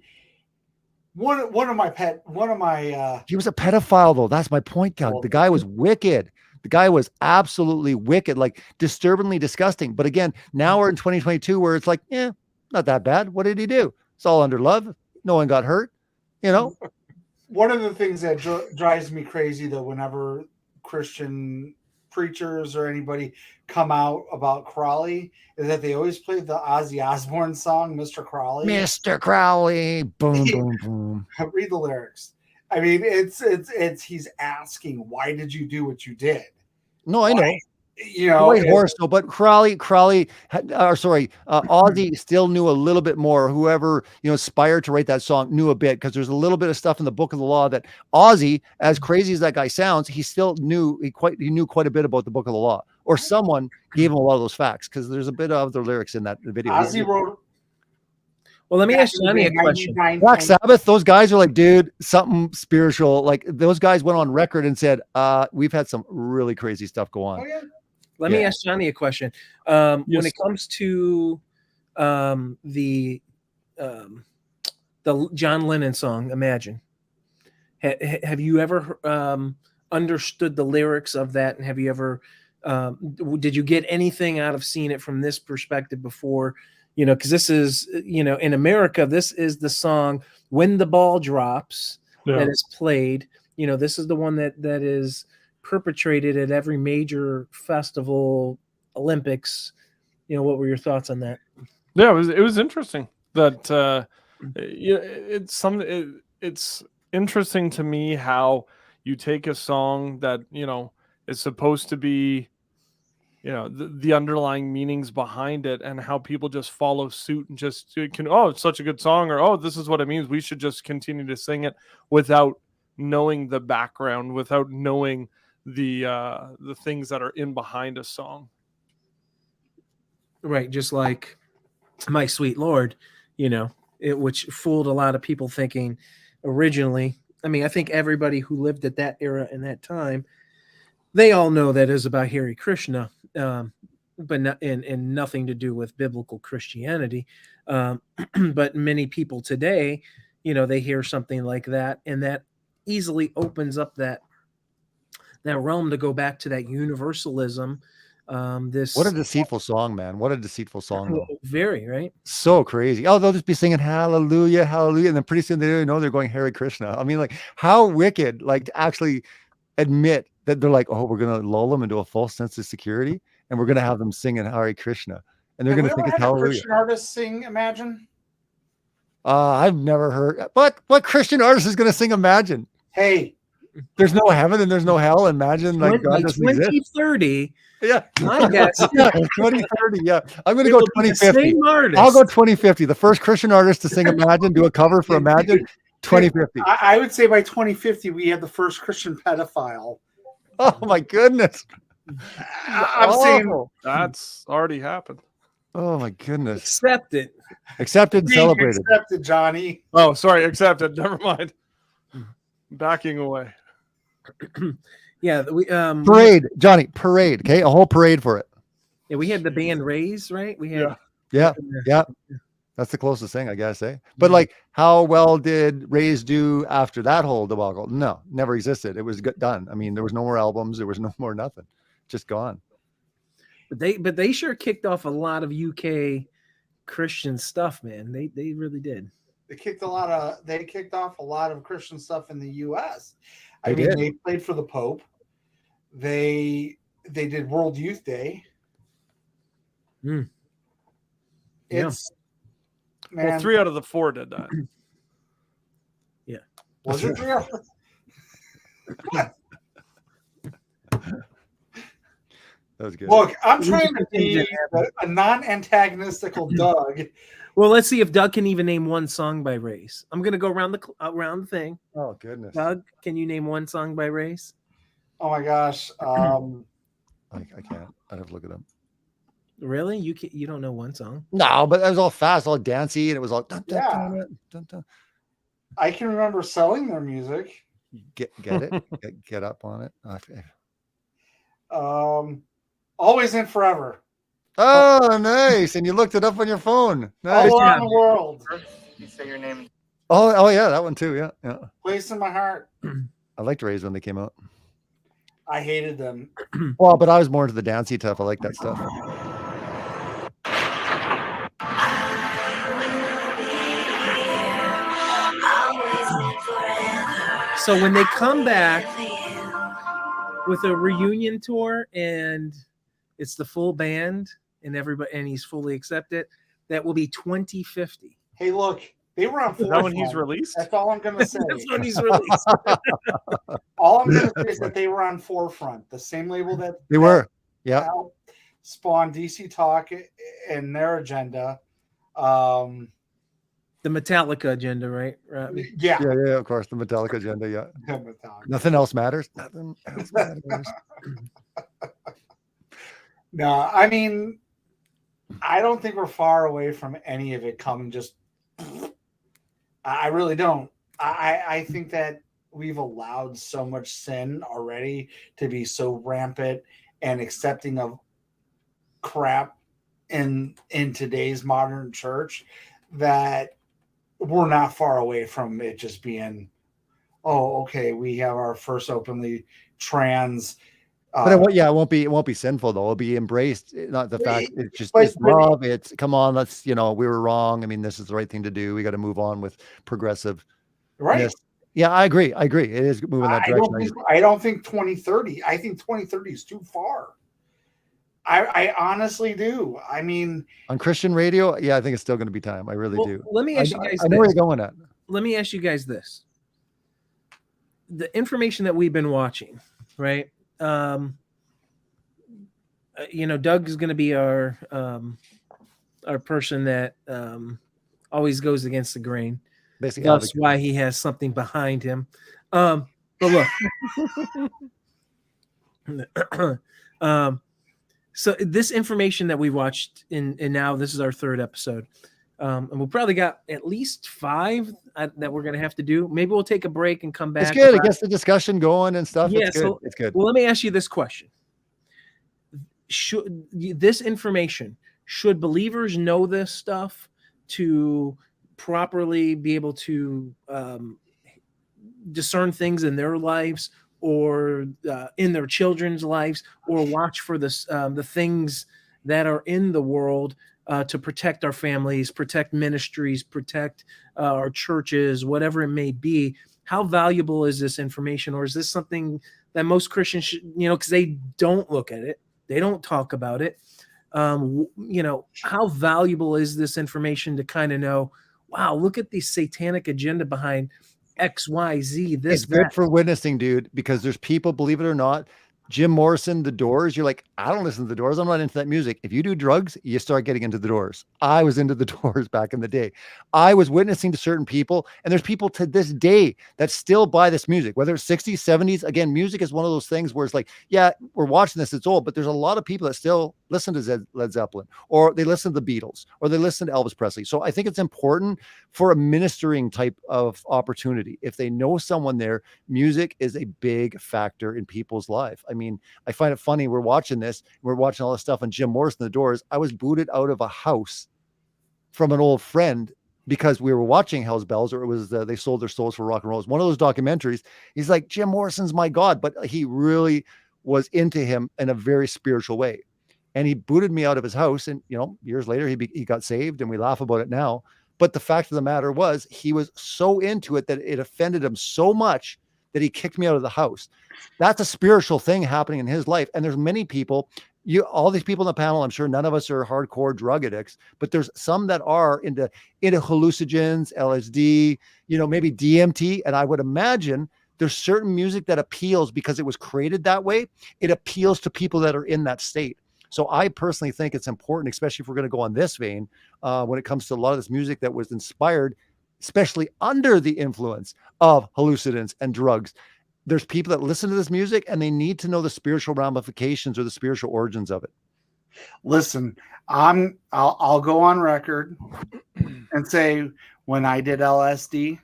one of my he was a pedophile though. That's my point, Doug. The guy was wicked. The guy was absolutely wicked, like disturbingly disgusting. But again, now we're in 2022 where it's like, not that bad. What did he do? It's all under love. No one got hurt. You know, One of the things that drives me crazy, though, whenever Christian preachers or anybody come out about Crowley, is that they always play the Ozzy Osbourne song, Mr. Crowley. Mr. Crowley, boom, boom, boom. Read the lyrics. I mean, it's he's asking, why did you do what you did? No, I know. You know, Wait, horse, no, but Crowley, Ozzy still knew a little bit more. Whoever, inspired to write that song knew a bit, because there's a little bit of stuff in the Book of the Law that Ozzy, as crazy as that guy sounds, he still knew, he knew quite a bit about the Book of the Law, or someone gave him a lot of those facts, because there's a bit of the lyrics in that video. Ozzy wrote. Well, let me ask Johnny a question. Black Sabbath, those guys are like, dude, something spiritual. Like, those guys went on record and said, we've had some really crazy stuff go on. Oh, yeah. Let me ask Johnny a question. When it comes to the John Lennon song, Imagine, have you ever understood the lyrics of that? And have you ever, did you get anything out of seeing it from this perspective before? Because this is, in America, this is the song When the Ball Drops that is played. This is the one that is perpetrated at every major festival, Olympics. What were your thoughts on that? Yeah, it was interesting that it's interesting to me how you take a song that is supposed to be the underlying meanings behind it, and how people just follow suit and just it's such a good song, or this is what it means, we should just continue to sing it without knowing the background, without knowing the things that are in behind a song. Right, just like My Sweet Lord, which fooled a lot of people thinking originally. I mean, I think everybody who lived at that era and that time, they all know that is about Hare Krishna, but not and nothing to do with biblical Christianity. But many people today, they hear something like that, and that easily opens up that realm to go back to that universalism. What a deceitful song, man. What a deceitful song, though. Very, right? So crazy. Oh, they'll just be singing hallelujah, hallelujah, and then pretty soon they don't know they're going Hare Krishna. I mean, like, how wicked, like, to actually admit that they're like, oh, we're going to lull them into a false sense of security, and we're going to have them singing Hare Krishna, and they're going to think it's hallelujah. Christian artists sing Imagine? I've never heard. What Christian artist is going to sing Imagine? Hey, there's no heaven and there's no hell. Imagine, like, God doesn't exist. 2030. Yeah, I guess. Yeah, 2030. Yeah, I'm going to go 2050. I'll go 2050. The first Christian artist to sing Imagine, do a cover for Imagine. 2050. I would say by 2050 we have the first Christian pedophile. Oh my goodness! I'm saying that's already happened. Oh my goodness! Accepted, celebrated. Accepted, Johnny. Oh, sorry, accepted. Never mind. Backing away. Yeah, we parade, Johnny, parade. Okay, a whole parade for it. Yeah, we had the band Raise, right? We had yeah. That's the closest thing, I gotta say. But like, how well did Raise do after that whole debacle? No, never existed. It was done. I mean, there was no more albums. There was no more nothing. Just gone. But they sure kicked off a lot of UK Christian stuff, man. They really did. They kicked off a lot of Christian stuff in the US. They played for the Pope. They did World Youth Day. It's man. Well, 3 out of the 4 did that. Yeah. Was it 3 out of That was good. Look, I'm trying to be a non-antagonistical Doug. Well, let's see if Doug can even name one song by Race. I'm going to go around the thing. Oh, goodness. Doug, can you name one song by Race? Oh, my gosh. I can't. I'd have to look it up. Really? You don't know one song? No, but it was all fast, all dancey, and it was all dun, dun, yeah. Dun, dun, dun. I can remember selling their music. Get it? get up on it. Always and Forever. Oh, nice. And you looked it up on your phone. Nice. All around the world. You say your name. Oh yeah, that one too. Yeah. Place in my heart. I liked Raise when they came out. I hated them. Well, but I was more into the dancey stuff. I like that stuff. So when they come back with a reunion tour and it's the full band and everybody and he's fully accepted, that will be 2050. Hey, look, they were on Is that Forefront. when he's released? That's all I'm gonna say. That's when he's released. All I'm gonna say is that they were on Forefront, the same label that They were. Yeah. helped spawn DC Talk and their agenda. The Metallica agenda, right? Robbie? Yeah. Yeah, of course. The Metallica agenda, yeah. Metallica. Nothing else matters. Nothing else matters. No, I mean, I don't think we're far away from any of it coming just. I really don't. I think that we've allowed so much sin already to be so rampant and accepting of crap in today's modern church that we're not far away from it just being, oh, okay, we have our first openly trans. But it won't be sinful though. It'll be embraced. Not the fact it's just it's love. It's come on, let's we were wrong. I mean, this is the right thing to do. We got to move on with progressive. Right. Yeah, I agree. It is moving that direction. I don't think 2030. I think 2030 is too far. I honestly do. I mean, on Christian radio, yeah, I think it's still going to be time. I really do. Let me ask you guys. I know where you're going at. Let me ask you guys this: the information that we've been watching, right? Doug is going to be our person that always goes against the grain. Basically, that's why he has something behind him. But look, so this information that we watched and now this is our third episode, and we probably got at least 5 that we're going to have to do. Maybe we'll take a break and come back. It's good. It gets the discussion going and stuff. Yeah, it's good. It's good. Well, let me ask you this question: should believers know this stuff to properly be able to discern things in their lives or in their children's lives, or watch for the things that are in the world to protect our families, protect ministries, protect our churches, whatever it may be? How valuable is this information? Or is this something that most Christians should, because they don't look at it, they don't talk about it. How valuable is this information to kind of know, wow, look at the satanic agenda behind X, Y, Z. It's good for witnessing, dude, because there's people, believe it or not, Jim Morrison, The Doors, you're like, I don't listen to The Doors. I'm not into that music. If you do drugs, you start getting into The Doors. I was into The Doors back in the day. I was witnessing to certain people, and there's people to this day that still buy this music, whether it's 60s, 70s. Again, music is one of those things where it's like, yeah, we're watching this, it's old, but there's a lot of people that still listen to Led Zeppelin, or they listen to the Beatles, or they listen to Elvis Presley. So I think it's important for a ministering type of opportunity. If they know someone there, music is a big factor in people's life. I mean, I find it funny. We're watching all this stuff on Jim Morrison, The Doors. I was booted out of a house from an old friend because we were watching Hell's Bells, or it was they sold their souls for rock and roll. It was one of those documentaries. He's like, Jim Morrison's my God, but he really was into him in a very spiritual way. And he booted me out of his house. And, years later, he got saved, and we laugh about it now. But the fact of the matter was, he was so into it that it offended him so much that he kicked me out of the house. That's a spiritual thing happening in his life. And there's many people, all these people on the panel, I'm sure none of us are hardcore drug addicts, but there's some that are into hallucinogens, LSD, maybe DMT. And I would imagine there's certain music that appeals because it was created that way. It appeals to people that are in that state. So I personally think it's important, especially if we're going to go on this vein, when it comes to a lot of this music that was inspired, especially under the influence of hallucinants and drugs. There's people that listen to this music and they need to know the spiritual ramifications or the spiritual origins of it. Listen, I'll go on record and say when I did LSD,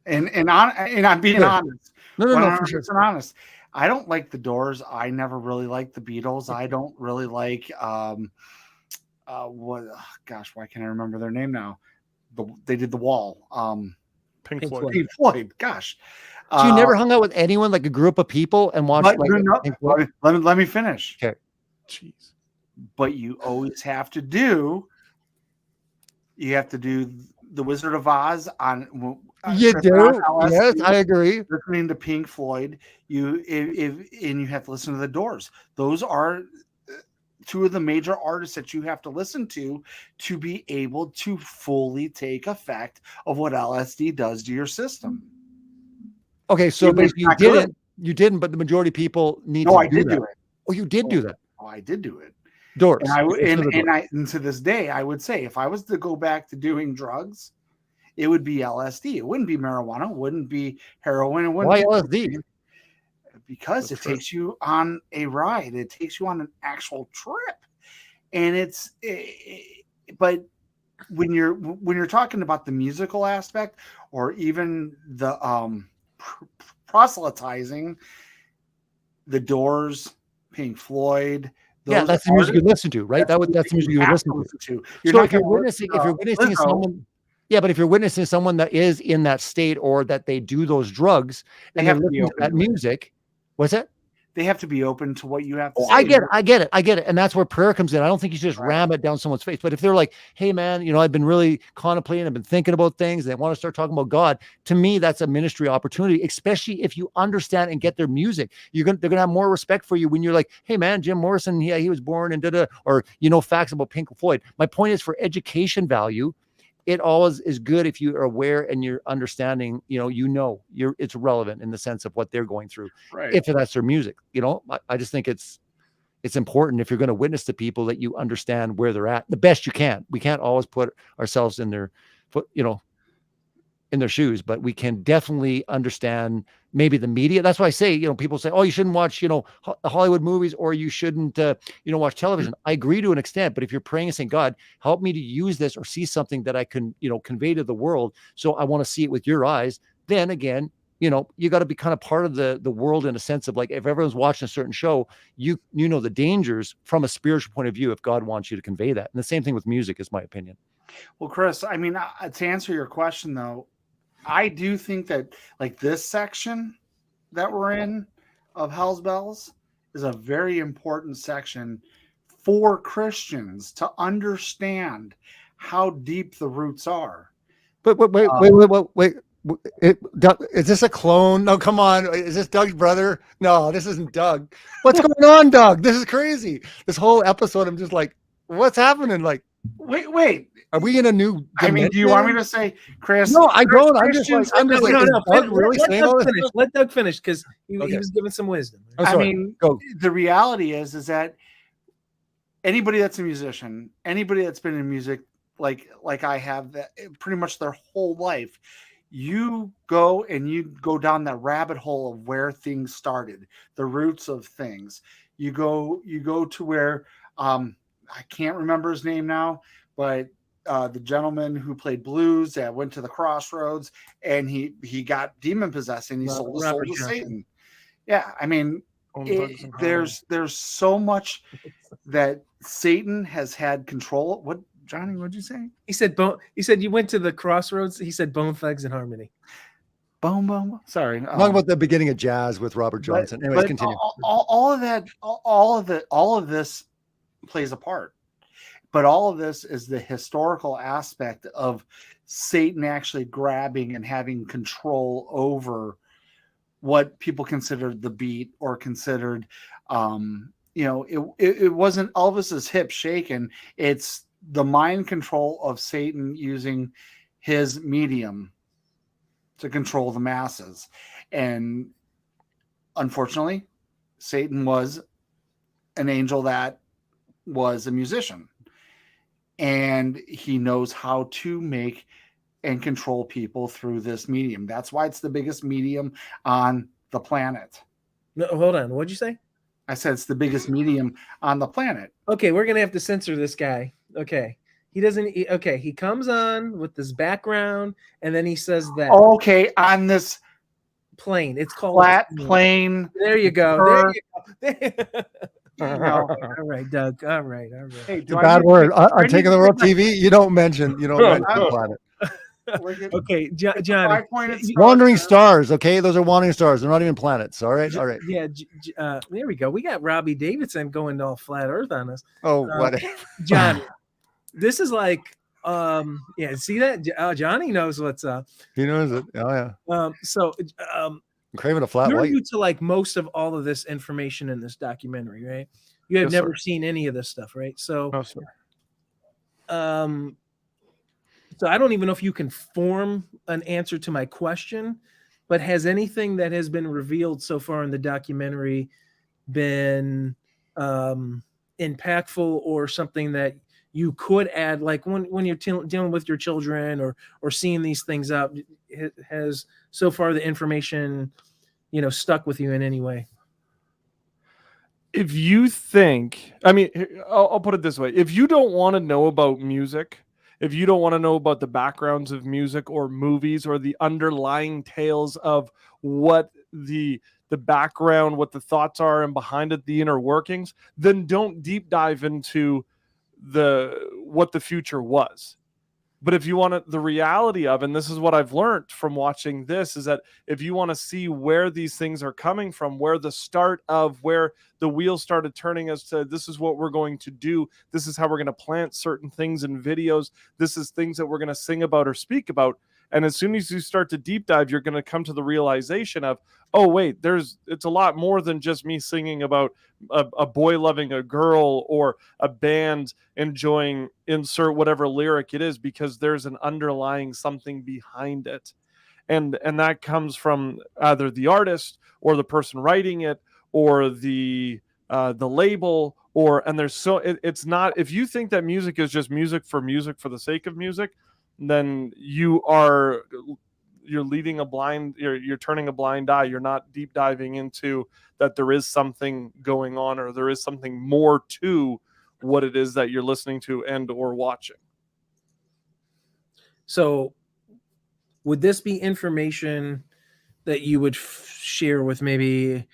and I'm being honest. No, for sure. Honest. I don't like the Doors. I never really liked the Beatles. I don't really like why can't I remember their name now? They did The Wall. Pink Floyd. Pink Floyd. Gosh. So you never hung out with anyone, like a group of people, and watched Pink Floyd? Let me finish. Okay. Jeez. But you always have to do The Wizard of Oz on. You Chris do? on LSD, Yes, I agree. Listening to Pink Floyd, and you have to listen to the Doors. Those are two of the major artists that you have to listen to be able to fully take effect of what LSD does to your system. Okay, so Even if but it's not good. you didn't, but the majority of people need No, to I do did that. do it. Oh, you did do that. Oh, I did do it. Doors. And I You listened to the Doors. and to this day, I would say if I was to go back to doing drugs, it would be LSD. It wouldn't be marijuana. It wouldn't be heroin. It wouldn't Why be LSD? Because it takes you on a ride. It takes you on an actual trip, and but when you're talking about the musical aspect or even the proselytizing, the Doors, Pink Floyd. Yeah, that's the music you listen to, right? That's the music you listen to. So if you're witnessing someone, yeah, but if you're witnessing someone that is in that state or that they do those drugs and they're listening to that music, what's that? They have to be open to what you have to say. I get it. And that's where prayer comes in. I don't think you should just ram it down someone's face. But if they're like, hey, man, I've been really contemplating, I've been thinking about things, and they want to start talking about God, to me, that's a ministry opportunity, especially if you understand and get their music. They're going to have more respect for you when you're like, hey, man, Jim Morrison, yeah, he was born in da-da, or facts about Pink Floyd. My point is, for education value, it always is good if you are aware and you're understanding, it's relevant in the sense of what they're going through. Right. If that's their music, I just think it's important if you're going to witness to people that you understand where they're at the best you can. We can't always put ourselves in their foot, in their shoes, but we can definitely understand maybe the media. That's why I say, people say, oh, you shouldn't watch, Hollywood movies, or you shouldn't, watch television. I agree to an extent, but if you're praying and saying, God, help me to use this or see something that I can, convey to the world. So I want to see it with your eyes. Then again, you got to be kind of part of the world in a sense of like, if everyone's watching a certain show, you know the dangers from a spiritual point of view, if God wants you to convey that. And the same thing with music is my opinion. Well, Chris, I mean, to answer your question though, I do think that like this section that we're in of Hell's Bells is a very important section for Christians to understand how deep the roots are. But wait. Is this a clone? No, come on. Is this Doug's brother? No, this isn't Doug. What's going on, Doug? This is crazy. This whole episode, I'm just like, what's happening? Like, wait. Are we in a new dimension? I mean, do you want me to say, Chris? No, I don't. I'm just No, like, Doug really saying all this? Let Doug finish because he was giving some wisdom. I mean, the reality is that anybody that's a musician, anybody that's been in music like I have, that pretty much their whole life, you go down that rabbit hole of where things started, the roots of things. You go to where I can't remember his name now, but the gentleman who played blues that went to the crossroads and he got demon possessed and he sold his soul to Satan. Yeah, I mean, there's so much that Satan has had control. What, Johnny? What'd you say? He said you went to the crossroads. He said Bone Thugs and Harmony. Boom. Sorry, talking about the beginning of jazz with Robert Johnson. Anyways, continue. All of this plays a part. But all of this is the historical aspect of Satan actually grabbing and having control over what people considered the beat or considered, it wasn't Elvis's hip shaking. It's the mind control of Satan using his medium to control the masses. And unfortunately, Satan was an angel that was a musician. And he knows how to make and control people through this medium. That's why it's the biggest medium on the planet. No, hold on. What'd you say? I said it's the biggest medium on the planet. Okay, we're gonna have to censor this guy. Okay. He comes on with this background and then he says that. Okay, on this plane. It's called flat plane. There you go. All right, Doug. All right. Hey, it's a bad word. I'm taking the world TV. You don't mention the planet. Okay, Johnny. Wandering stars. Okay, those are wandering stars. They're not even planets. All right. Yeah. There we go. We got Robbie Davidson going all flat Earth on us. Oh, whatever. Johnny, this is like Yeah, see that? Johnny knows what's up. He knows it. Oh yeah. I'm craving a flat you're white. new to like most of all of this information in this documentary, right? You have Yes, never sir. seen any of this stuff, right? So, No, sir. So I don't even know if you can form an answer to my question, but has anything that has been revealed so far in the documentary been impactful or something that you could add, like when you're dealing with your children or seeing these things up? Has so far the information, stuck with you in any way? If you think, I mean, I'll put it this way: if you don't want to know about music, if you don't want to know about the backgrounds of music or movies or the underlying tales of what the background, what the thoughts are and behind it, the inner workings, then don't deep dive into what the future was. But if you want the reality of, and this is what I've learned from watching this, is that if you want to see where these things are coming from, where the start of where the wheels started turning as to this is what we're going to do, this is how we're going to plant certain things in videos, this is things that we're going to sing about or speak about. And as soon as you start to deep dive, you're going to come to the realization of, oh, wait, it's a lot more than just me singing about a boy loving a girl or a band enjoying insert whatever lyric it is, because there's an underlying something behind it. And that comes from either the artist or the person writing it or the label, and there's it's not, if you think that music is just music for the sake of music, then you're leading you're turning a blind eye. You're not deep diving into that there is something going on, or there is something more to what it is that you're listening to and or watching. So would this be information that you would share with maybe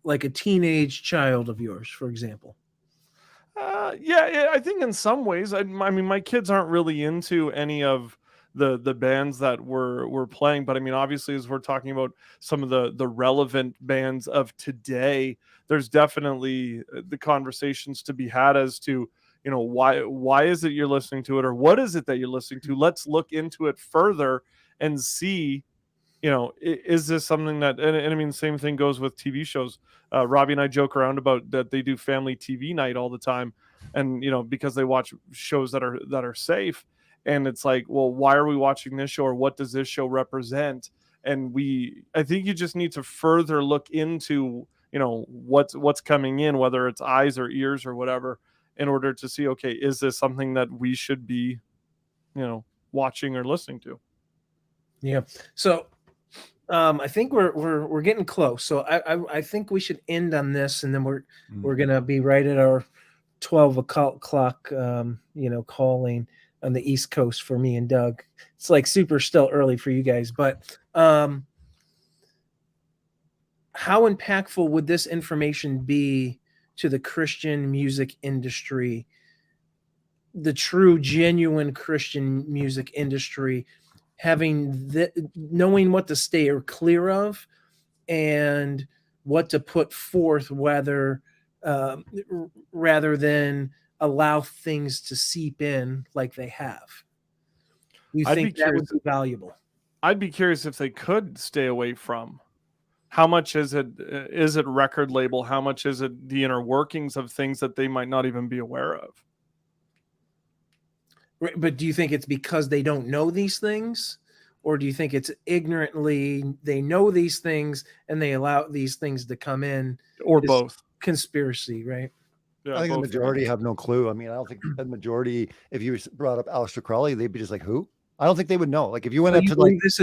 like a teenage child of yours, for example? Yeah, I think in some ways, I mean, my kids aren't really into any of the bands that we're playing, but I mean, obviously, as we're talking about some of the relevant bands of today, there's definitely the conversations to be had as to, why is it you're listening to it, or what is it that you're listening to? Let's look into it further and see, is this something that, and I mean, the same thing goes with TV shows. Robbie and I joke around about that they do family TV night all the time, and because they watch shows that are safe, and it's like, well, why are we watching this show, or what does this show represent? And I think you just need to further look into what's coming in, whether it's eyes or ears or whatever, in order to see, okay, is this something that we should be watching or listening to? Yeah. So I think we're getting close. So I think we should end on this, and then we're gonna be right at our 12 o'clock calling on the East Coast for me and Doug. It's like super still early for you guys, but how impactful would this information be to the Christian music industry, the true genuine Christian music industry, knowing what to stay clear of and what to put forth, rather than allow things to seep in like they have? You think that would be valuable? I'd be curious if they could stay away from. How much is it record label? How much is it the inner workings of things that they might not even be aware of? But do you think it's because they don't know these things? Or do you think it's ignorantly they know these things and they allow these things to come in? Or both. Conspiracy, right? Yeah, I think the majority have no clue. I mean, I don't think the majority, if you brought up Aleister Crowley, they'd be just like, who? I don't think they would know. Like, if you went up to like, this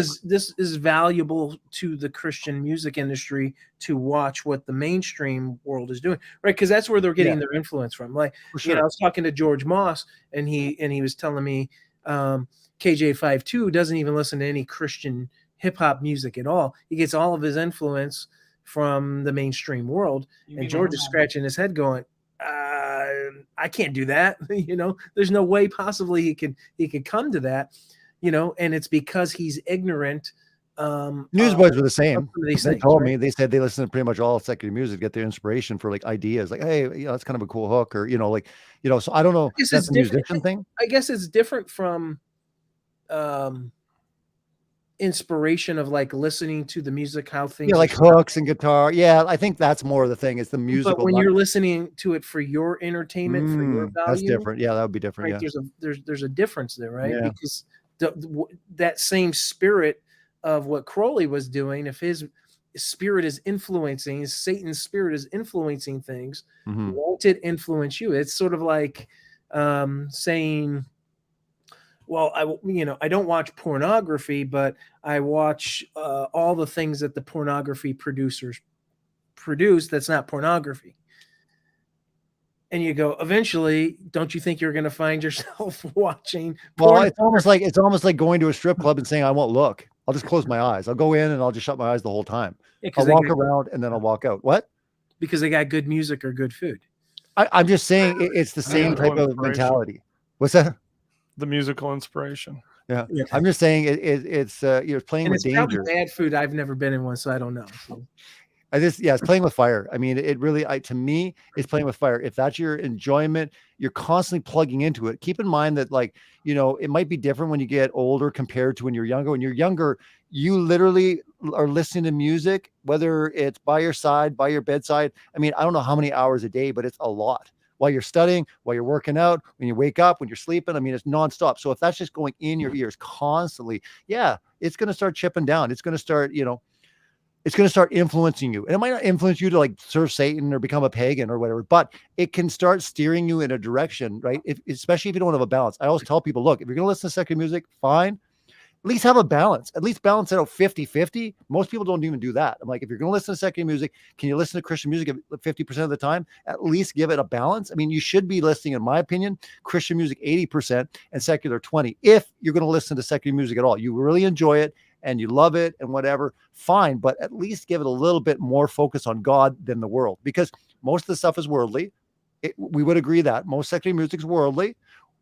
is valuable to the Christian music industry to watch what the mainstream world is doing, right? Because that's where they're getting their influence from. Like, I was talking to George Moss, and he was telling me KJ52 doesn't even listen to any Christian hip hop music at all. He gets all of his influence from the mainstream world. And George is scratching his head, going, I can't do that. There's no way possibly he could come to that. And it's because he's ignorant Newsboys were the same. some of these They things, told right? me, they said they listen to pretty much all secular music to get their inspiration for like ideas. Like, hey, that's kind of a cool hook, or so I don't know. guess That's it's a different. musician thing. I guess it's different from inspiration of like listening to the music, how things Yeah, like are hooks and guitar. Yeah, I think that's more of the thing. It's the but musical. when not- you're listening to it for your entertainment, for your that's value, different. Yeah, that would be different. right? Yeah. There's a difference there, right? Yeah. Because that same spirit of what Crowley was doing, if his spirit is influencing, Satan's spirit is influencing things, Mhm. won't it influence you? It's sort of like saying, well, I don't watch pornography, but I watch all the things that the pornography producers produce that's not pornography. And you go, eventually, don't you think you're going to find yourself watching Well, porn? it's almost like going to a strip club and saying, I won't look. I'll just close my eyes. I'll go in and I'll just shut my eyes the whole time. Yeah, 'cause I'll they walk get- around and then I'll walk out. What? Because they got good music or good food. I'm just saying it's the same Musical type of inspiration. mentality. What's that? The musical inspiration. Yeah. Yeah. I'm just saying it's you're playing And with it's probably danger. bad food. I've never been in one, so I don't know. So, It's playing with fire. I mean, it really, to me, it's playing with fire. If that's your enjoyment, you're constantly plugging into it. Keep in mind that, like, it might be different when you get older compared to when you're younger. When you're younger, you literally are listening to music, whether it's by your side, by your bedside. I mean, I don't know how many hours a day, but it's a lot. While you're studying, while you're working out, when you wake up, when you're sleeping. I mean, it's nonstop. So if that's just going in your ears constantly, yeah, it's going to start chipping down. It's going to start, it's going to start influencing you. And it might not influence you to like serve Satan or become a pagan or whatever, but it can start steering you in a direction, right? Especially if you don't have a balance. I always tell people, look, if you're going to listen to secular music, fine. At least have a balance. At least balance it out 50-50. Most people don't even do that. I'm like, if you're going to listen to secular music, can you listen to Christian music 50% of the time? At least give it a balance. I mean, you should be listening, in my opinion, Christian music 80% and secular 20%. If you're going to listen to secular music at all, you really enjoy it and you love it and whatever, fine. But at least give it a little bit more focus on God than the world, because most of the stuff is worldly. We would agree that most secular music is worldly,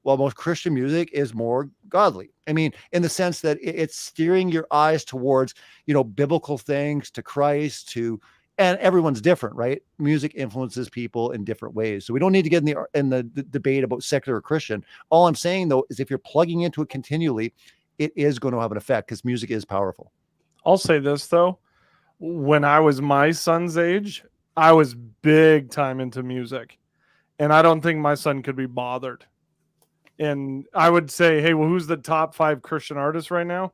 while most Christian music is more godly. I mean, in the sense that it's steering your eyes towards, biblical things, to Christ, and everyone's different, right? Music influences people in different ways. So we don't need to get in the debate about secular or Christian. All I'm saying, though, is if you're plugging into it continually, it is going to have an effect, because music is powerful. I'll say this, though. When I was my son's age, I was big time into music. And I don't think my son could be bothered. And I would say, hey, well, who's the top 5 Christian artists right now?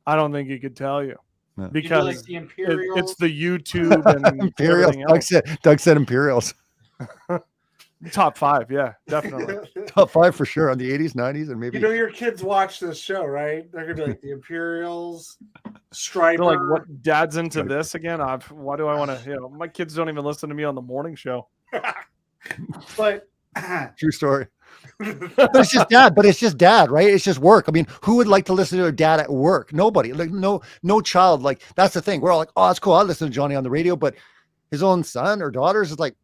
I don't think he could tell you. Yeah. Because like the Imperials? it's the YouTube and Imperials. everything else. Doug said Imperials. Top 5, yeah, definitely. Top 5 for sure on the 80s, 90s, and maybe. Your kids watch this show, right? They're gonna be like the Imperials, Striper. They're like, what? Dad's into this again? Why do I want to? My kids don't even listen to me on the morning show. But true story. But it's just dad. But it's just dad, right? It's just work. I mean, who would like to listen to their dad at work? Nobody. Like no child. Like, that's the thing. We're all like, oh, that's cool. I listen to Johnny on the radio, but his own son or daughters is like,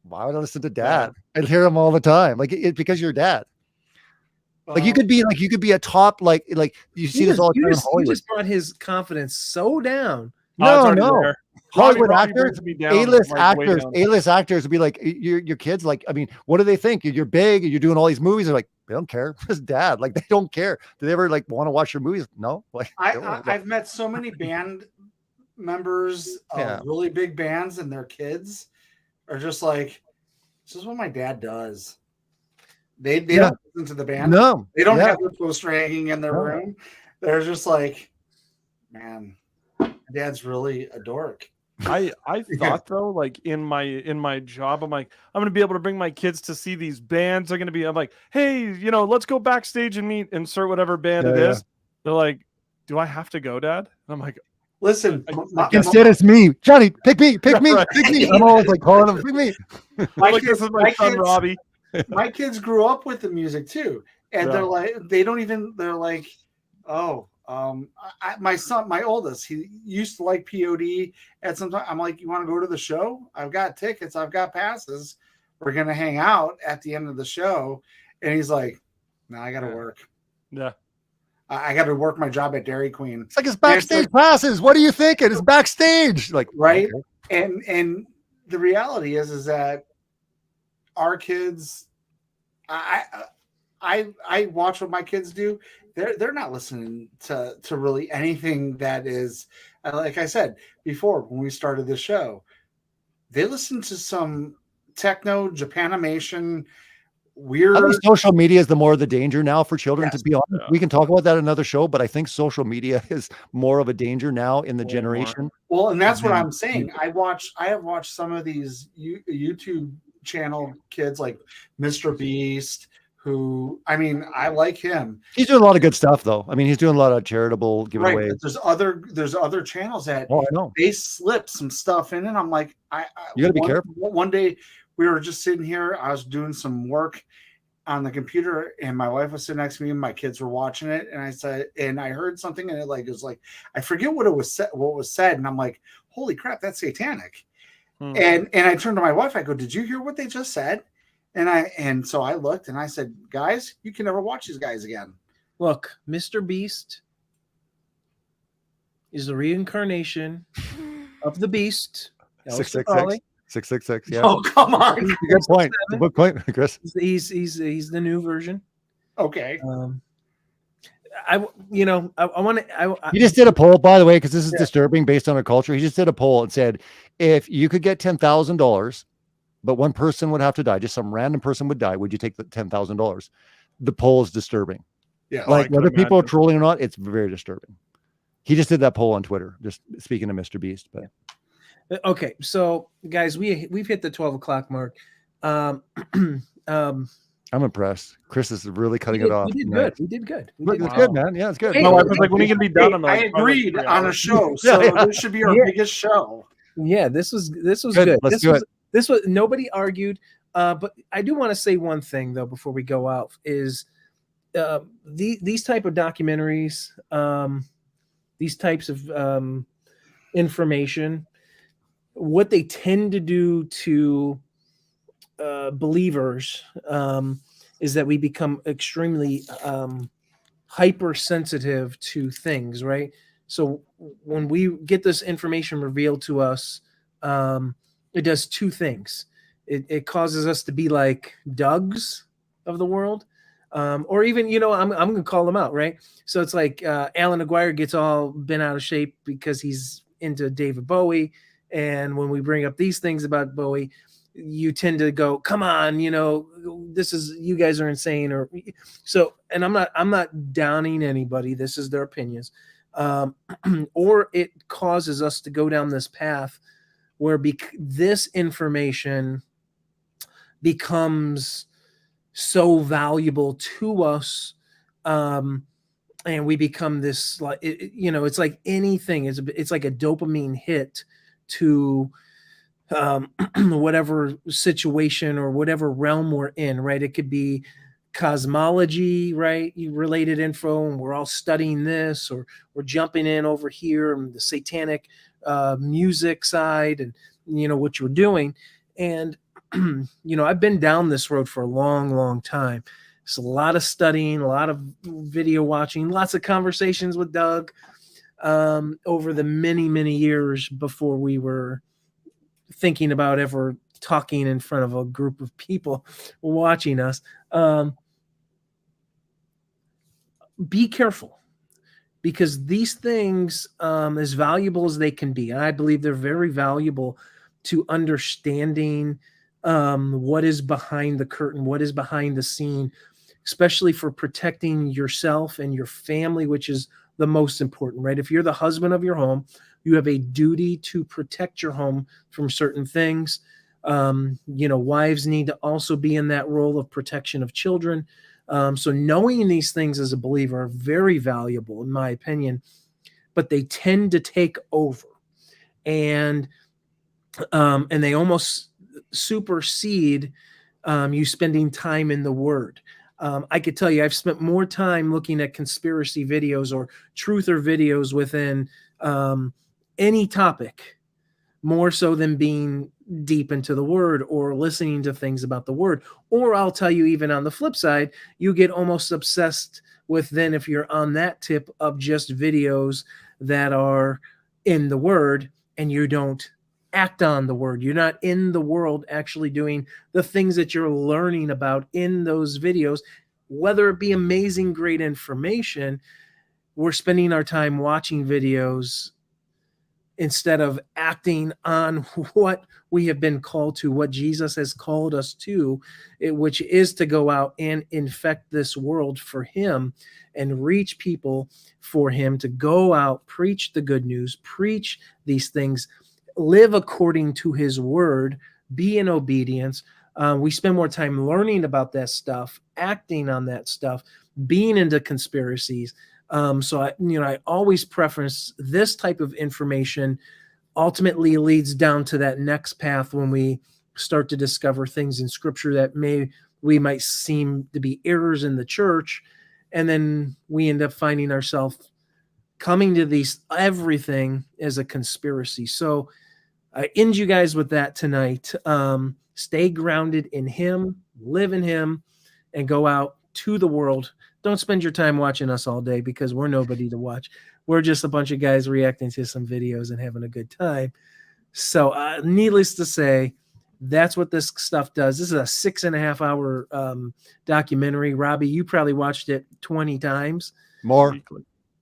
why would I listen to dad? I hear him all the time. Like, it's because you're dad. Like, you could be a top, like you see this all the time in Hollywood. You just brought his confidence so down. No. Hollywood Robbie actors, brings me down, A-list like, way actors, down. A-list actors would be like, your kids, like, I mean, what do they think? You're big, you're doing all these movies. They're like, they don't care. It's dad. Like, they don't care. Do they ever like want to watch your movies? No. Like, I've met so many band members of Yeah. really big bands, and their kids are just like, this is what my dad does. They don't listen to the band. No. They don't Yeah. have their poster hanging in their No. room. They're just like, man, my dad's really a dork. I thought though, like in my job, I'm like, I'm gonna be able to bring my kids to see these bands. They're gonna be, I'm like, hey, let's go backstage and meet, insert whatever band it is. They're like, do I have to go, Dad? And I'm like, listen, Instead, it's me, Johnny. Pick me. Right. Pick me. I'm always like calling him. Pick me. this is my son, Robbie. My kids grew up with the music too, and Yeah. they're like, they're like, oh, my oldest, he used to like POD at some time. I'm like, you want to go to the show? I've got tickets, I've got passes. We're gonna hang out at the end of the show, and he's like, no, I gotta work. Yeah. I got to work my job at Dairy Queen. It's like it's backstage passes. What are you thinking? It's backstage, like right. Okay. And the reality is that our kids, I watch what my kids do. They're not listening to really anything that is, like I said before when we started the show. They listen to some techno, Japanimation, weird. I think social media is the more of the danger now for children. Yes. To be honest, we can talk about that in another show, but I think social media is more of a danger now in the generation. Well, and that's what I'm saying. I have watched some of these YouTube channel kids like Mr. Beast, who, I mean, I like him. He's doing a lot of good stuff, though. I mean, he's doing a lot of charitable giveaways. Right, but there's other channels that I know they slip some stuff in, and I'm like, you gotta be careful. One day we were just sitting here. I was doing some work on the computer, and my wife was sitting next to me, and my kids were watching it. And I said, and I heard something, and it was like I forget what was said, and I'm like, holy crap, that's satanic. And I turned to my wife. I go, did you hear what they just said? And so I looked, and I said, guys, you can never watch these guys again. Look, Mr. Beast is the reincarnation of the beast. 666. 666. Yeah. Oh, come on. Good point. Good point, Chris. He's the new version. Okay. I want to. He just did a poll, by the way, because this is disturbing based on our culture. He just did a poll and said, if you could get $10,000, but one person would have to die, just some random person would die, would you take the $10,000? The poll is disturbing. Yeah, like whether people are trolling or not, it's very disturbing. He just did that poll on Twitter. Just speaking to Mr. Beast, but. Okay, so guys, we've hit the 12 o'clock mark. I'm impressed. Chris is really cutting it off. We did good. We did good. It's good, man. Yeah, it's good. My wife was like, when are you gonna be done? I'm I like, agreed on a show, so this should be our biggest show. Yeah, this was good. Let's do it. This was nobody argued. But I do want to say one thing though before we go out is these type of documentaries, these types of information, what they tend to do to believers is that we become extremely hypersensitive to things, right? So when we get this information revealed to us, it does two things. It causes us to be like Dougs of the world, or even, I'm going to call them out, right? So it's like Alan Aguirre gets all bent out of shape because he's into David Bowie. And when we bring up these things about Bowie, you tend to go, come on, you guys are insane. Or so, and I'm not downing anybody. This is their opinions. Or it causes us to go down this path where this information becomes so valuable to us. And we become this, like, it's like anything. It's like a dopamine hit to whatever situation or whatever realm we're in, right? It could be cosmology, right? Related info, and we're all studying this, or we're jumping in over here and the satanic music side, and what you're doing. And I've been down this road for a long time. It's a lot of studying, a lot of video watching, lots of conversations with Doug over the many years before we were thinking about ever talking in front of a group of people watching us. Be careful, because these things, as valuable as they can be, and I believe they're very valuable to understanding what is behind the curtain, what is behind the scene, especially for protecting yourself and your family, which is the most important, right? If you're the husband of your home, you have a duty to protect your home from certain things. Wives need to also be in that role of protection of children. So knowing these things as a believer are very valuable, in my opinion, but they tend to take over, and they almost supersede you spending time in the Word. I could tell you, I've spent more time looking at conspiracy videos or truther videos within any topic, more so than being deep into the Word or listening to things about the Word. Or I'll tell you, even on the flip side, you get almost obsessed with then if you're on that tip of just videos that are in the word and you don't act on the word. You're not in the world actually doing the things that you're learning about in those videos, whether it be amazing, great information. We're spending our time watching videos instead of acting on what we have been called to, what Jesus has called us to, which is to go out and infect this world for him and reach people for him, to go out, preach the good news, preach these things, live according to his word, be in obedience. We spend more time learning about that stuff, acting on that stuff, being into conspiracies. So I always preference this type of information. Ultimately leads down to that next path when we start to discover things in scripture that we might seem to be errors in the church. And then we end up finding ourselves coming to these, everything is a conspiracy. So I end you guys with that tonight. Stay grounded in him, live in him, and go out to the world. Don't spend your time watching us all day because we're nobody to watch. We're just a bunch of guys reacting to some videos and having a good time. So needless to say, that's what this stuff does. This is a 6.5 hour documentary. Robbie, you probably watched it 20 times. More.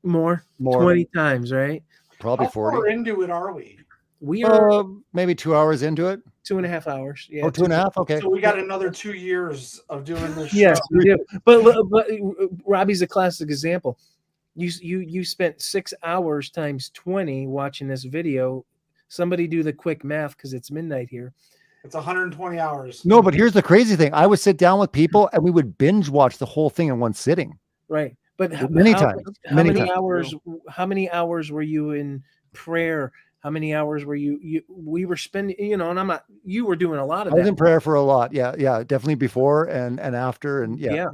20 times, right? Probably How 40. far into it are we? We are maybe 2 hours into it. 2.5 hours. Yeah. Oh, 2.5. Okay. So we got another 2 years of doing this Yes, show. we do. But Robbie's a classic example. You spent 6 hours times 20 watching this video. Somebody do the quick math because it's midnight here. It's 120 hours. No, but here's the crazy thing. I would sit down with people and we would binge watch the whole thing in one sitting. Right. But How many hours? How many hours were you in prayer? How many hours were we were spending, and you were doing a lot of I that. was in prayer for a lot. Yeah. Definitely before and after. And yeah.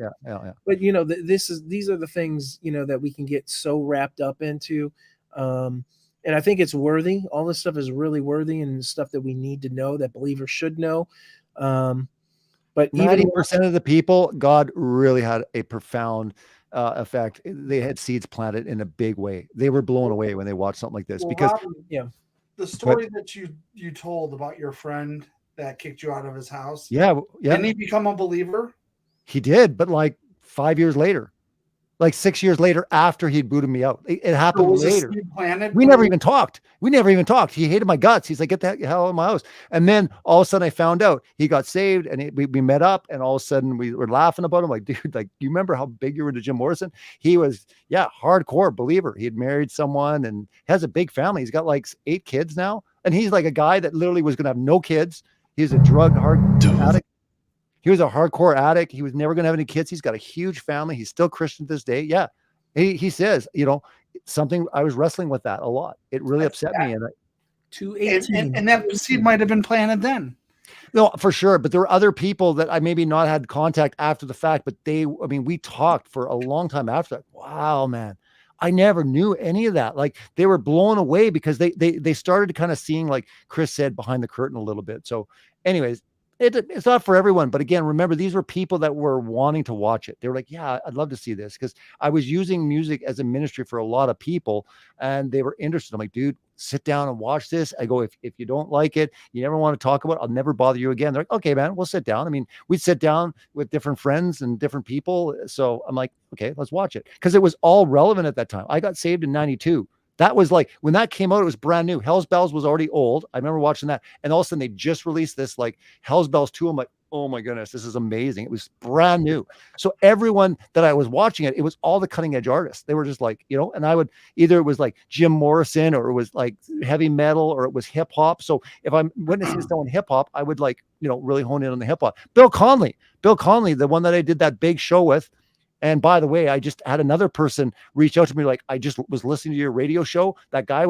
But these are the things, that we can get so wrapped up into. And I think it's worthy. All this stuff is really worthy and stuff that we need to know, that believers should know. But 90% of the people, God really had a profound effect. They had seeds planted in a big way. They were blown away when they watched something like this. Well, Because Robin, the story that you told about your friend that kicked you out of his house. Yeah. Didn't he become a believer? He did, but like 5 years later. Like 6 years later, after he'd booted me out. It happened later. We never even talked. He hated my guts. He's like, get the hell out of my house. And then all of a sudden I found out he got saved and we met up, and all of a sudden we were laughing about him. Like, dude, like, you remember how big you were into Jim Morrison? He was, hardcore believer. He had married someone and has a big family. He's got like 8 kids now. And he's like a guy that literally was going to have no kids. He's a drug addict. He was a hardcore addict. He was never going to have any kids. He's got a huge family. He's still Christian to this day. Yeah. He says, something, I was wrestling with that a lot. It really upset me. And 218. And that seed might have been planted then. No, for sure. But there were other people that I maybe not had contact after the fact, but we talked for a long time after that. Wow, man. I never knew any of that. Like, they were blown away because they started kind of seeing, like Chris said, behind the curtain a little bit. So anyways, it's not for everyone, but again, remember, these were people that were wanting to watch it. They were like, yeah, I'd love to see this, because I was using music as a ministry for a lot of people and they were interested. I'm like, dude, sit down and watch this. I go, if you don't like it, you never want to talk about it, I'll never bother you again. They're like, okay, man, we'll sit down. I mean, we'd sit down with different friends and different people. So I'm like, okay, let's watch it. Because it was all relevant at that time. I got saved in 92. That was like, when that came out, it was brand new. Hell's Bells was already old. I remember watching that. And all of a sudden they just released this like Hell's Bells 2. I'm like, oh my goodness, this is amazing. It was brand new. So everyone that I was watching it was all the cutting edge artists. They were just like, and I would, either it was like Jim Morrison, or it was like heavy metal, or it was hip hop. So if I'm witnessing someone hip hop, I would like, really hone in on the hip hop. Bill Conley, the one that I did that big show with. And by the way, I just had another person reach out to me, like, I just was listening to your radio show, that guy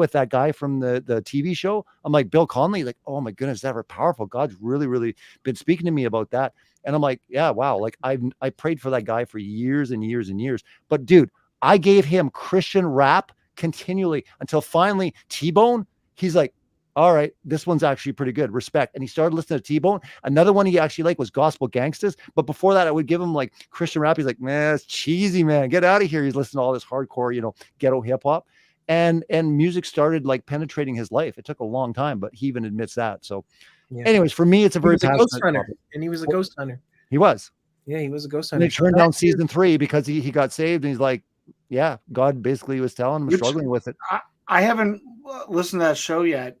from the TV show. I'm like, Bill Conley, like, oh my goodness, that was powerful. God's really, really been speaking to me about that. And I'm like, yeah, wow. Like, I prayed for that guy for years and years and years. But dude, I gave him Christian rap continually until finally T-Bone, he's like, all right, this one's actually pretty good. Respect. And he started listening to T-Bone. Another one he actually liked was Gospel Gangsters. But before that, I would give him like Christian rap. He's like, man, it's cheesy, man. Get out of here. He's listening to all this hardcore, you know, ghetto hip hop. And music started like penetrating his life. It took a long time, but he even admits that. So anyways, for me, it's a very passionate ghost hunter. topic. And he was a ghost hunter. He was. Yeah, he was a ghost And hunter. they turned down season 3 because he got saved. And he's like, yeah, God basically was telling him, struggling with it. I haven't listened to that show yet.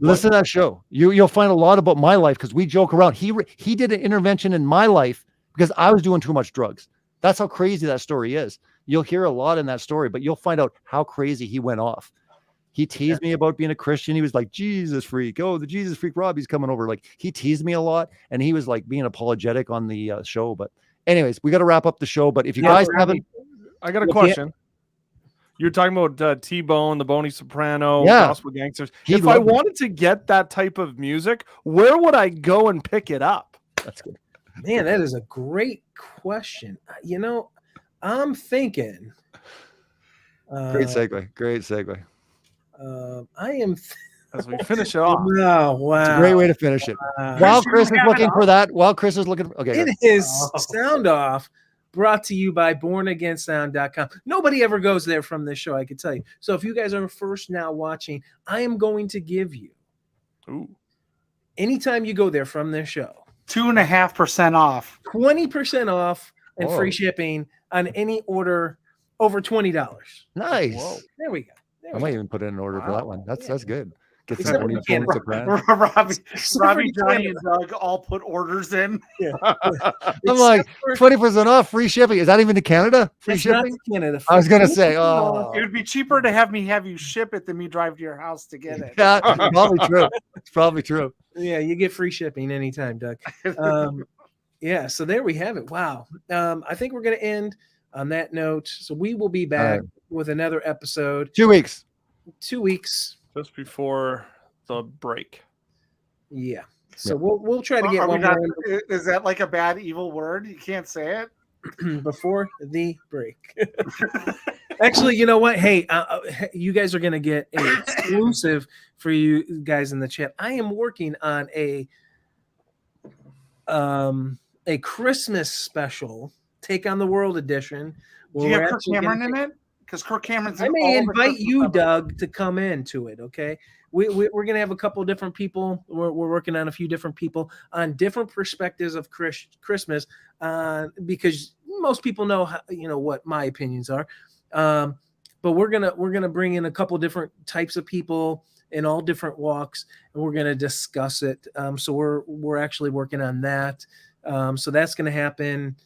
Listen to that show. You'll find a lot about my life because we joke around. He did an intervention in my life because I was doing too much drugs. That's how crazy that story is. You'll hear a lot in that story, but you'll find out how crazy he went off. He teased me about being a Christian. He was like, Jesus freak. Oh, the Jesus freak Robbie's coming over. Like, he teased me a lot, and he was like being apologetic on the show. But anyways, we got to wrap up the show. But if you guys haven't, I got a question. You're talking about T-Bone, the Boney Soprano, Gospel Gangsters. If I wanted to get that type of music, where would I go and pick it up? That's good. Man, that is a great question. You know, I'm thinking. Great segue. I am. As we finish it off. Oh, wow. It's a great way to finish it. While Chris is looking for that, okay. It is Sound Off, brought to you by bornagainsound.com. Nobody ever goes there from this show, I can tell you. So if you guys are first now watching, I am going to give you, anytime you go there from this show, 2.5% off, 20% off, and free shipping on any order over $20. Nice. Whoa. There we go. I might even put in an order for that one. That's good. Get Except some for Canada. Robbie, Johnny, and Doug all put orders in. Yeah. I'm like 20% off, free shipping. Is that even to Canada? Free shipping? Canada. I was gonna say, it would be cheaper to have you ship it than me drive to your house to get it. Yeah, probably true. It's probably true. Yeah, you get free shipping anytime, Doug. Yeah, so there we have it. Wow. I think we're gonna end on that note. So we will be back with another episode. 2 weeks. 2 weeks. Just before the break. Yeah. So we'll try to get one more. more. Is that like a bad evil word? You can't say it before the break. Actually, you know what? Hey, you guys are gonna get an exclusive for you guys in the chat. I am working on a Christmas special, Take on the World edition. Do you have Kirk Cameron in it? Because Kirk Cameron's. I may invite you, Doug, to come into it. Okay, we're going to have a couple of different people. We're working on a few different people on different perspectives of Christmas, because most people know what my opinions are. But we're gonna bring in a couple different types of people in all different walks, and we're gonna discuss it. So we're actually working on that. So that's gonna happen,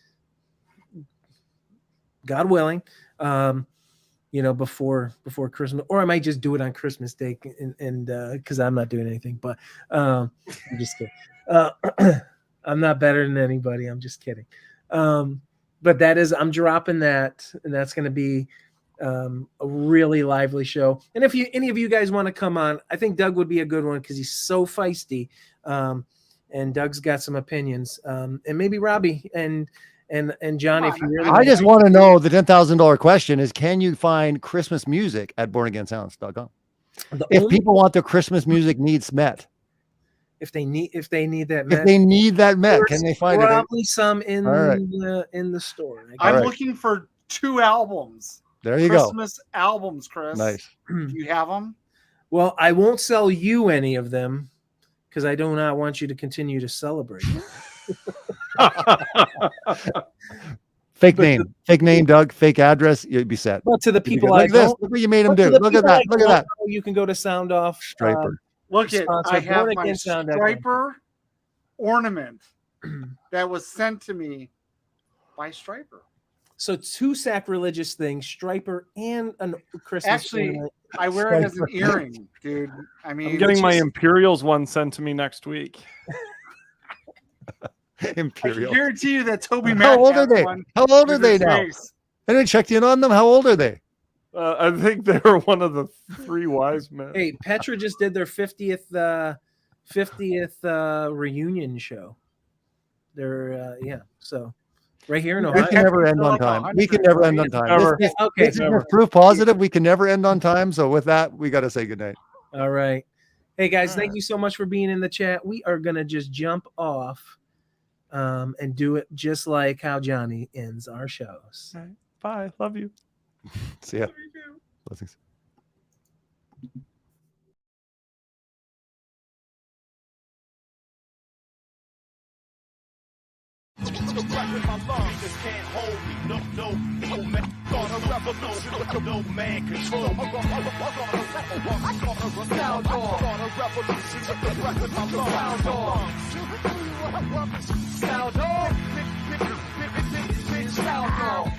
God willing. Before Christmas, or I might just do it on Christmas Day, and because I'm not doing anything. But I'm just kidding. I'm not better than anybody. I'm just kidding. But I'm dropping that, and that's going to be a really lively show. And if any of you guys want to come on, I think Doug would be a good one because he's so feisty, and Doug's got some opinions, and maybe Robbie and John, if you really, I just want to know the $10,000 question is: can you find Christmas music at bornagainsounds.com? If people want their Christmas music needs met, if they need that met, can they find probably some in the store? I'm looking for 2 albums. There you go. Christmas albums, Chris. Nice. Do you have them? Well, I won't sell you any of them because I do not want you to continue to celebrate. Fake name, Doug. Fake address. You'd be set. Well, to the people, like this. Look what you made them do. Look at that. Look at that. You can go to Sound Off. Striper. Look at. I have my Striper ornament that was sent to me by Striper. So 2 sacrilegious things: Striper and a Christmas. Actually, ornament. I wear it as an earring, dude. I mean, I'm getting my Imperials one sent to me next week. Imperial. I guarantee you that Toby Mac. How old are they? How old are they now? Anyone checked in on them? How old are they? I think they were one of the 3 wise men. Hey, Petra just did their 50th reunion show. They're so right here in Ohio. We can never end on time. We can never end on time. This is proof positive. We can never end on time. So with that, we got to say goodnight. All right. Hey guys, thank you so much for being in the chat. We are gonna just jump off and do it just like how Johnny ends our shows. All right. Bye. Love you. See ya. Blessings. The breath in my lungs just can't hold me. No man. Start a revolution with no man control. Sound off. Start a revolution with the breath in my lungs. Sound off. Sound off.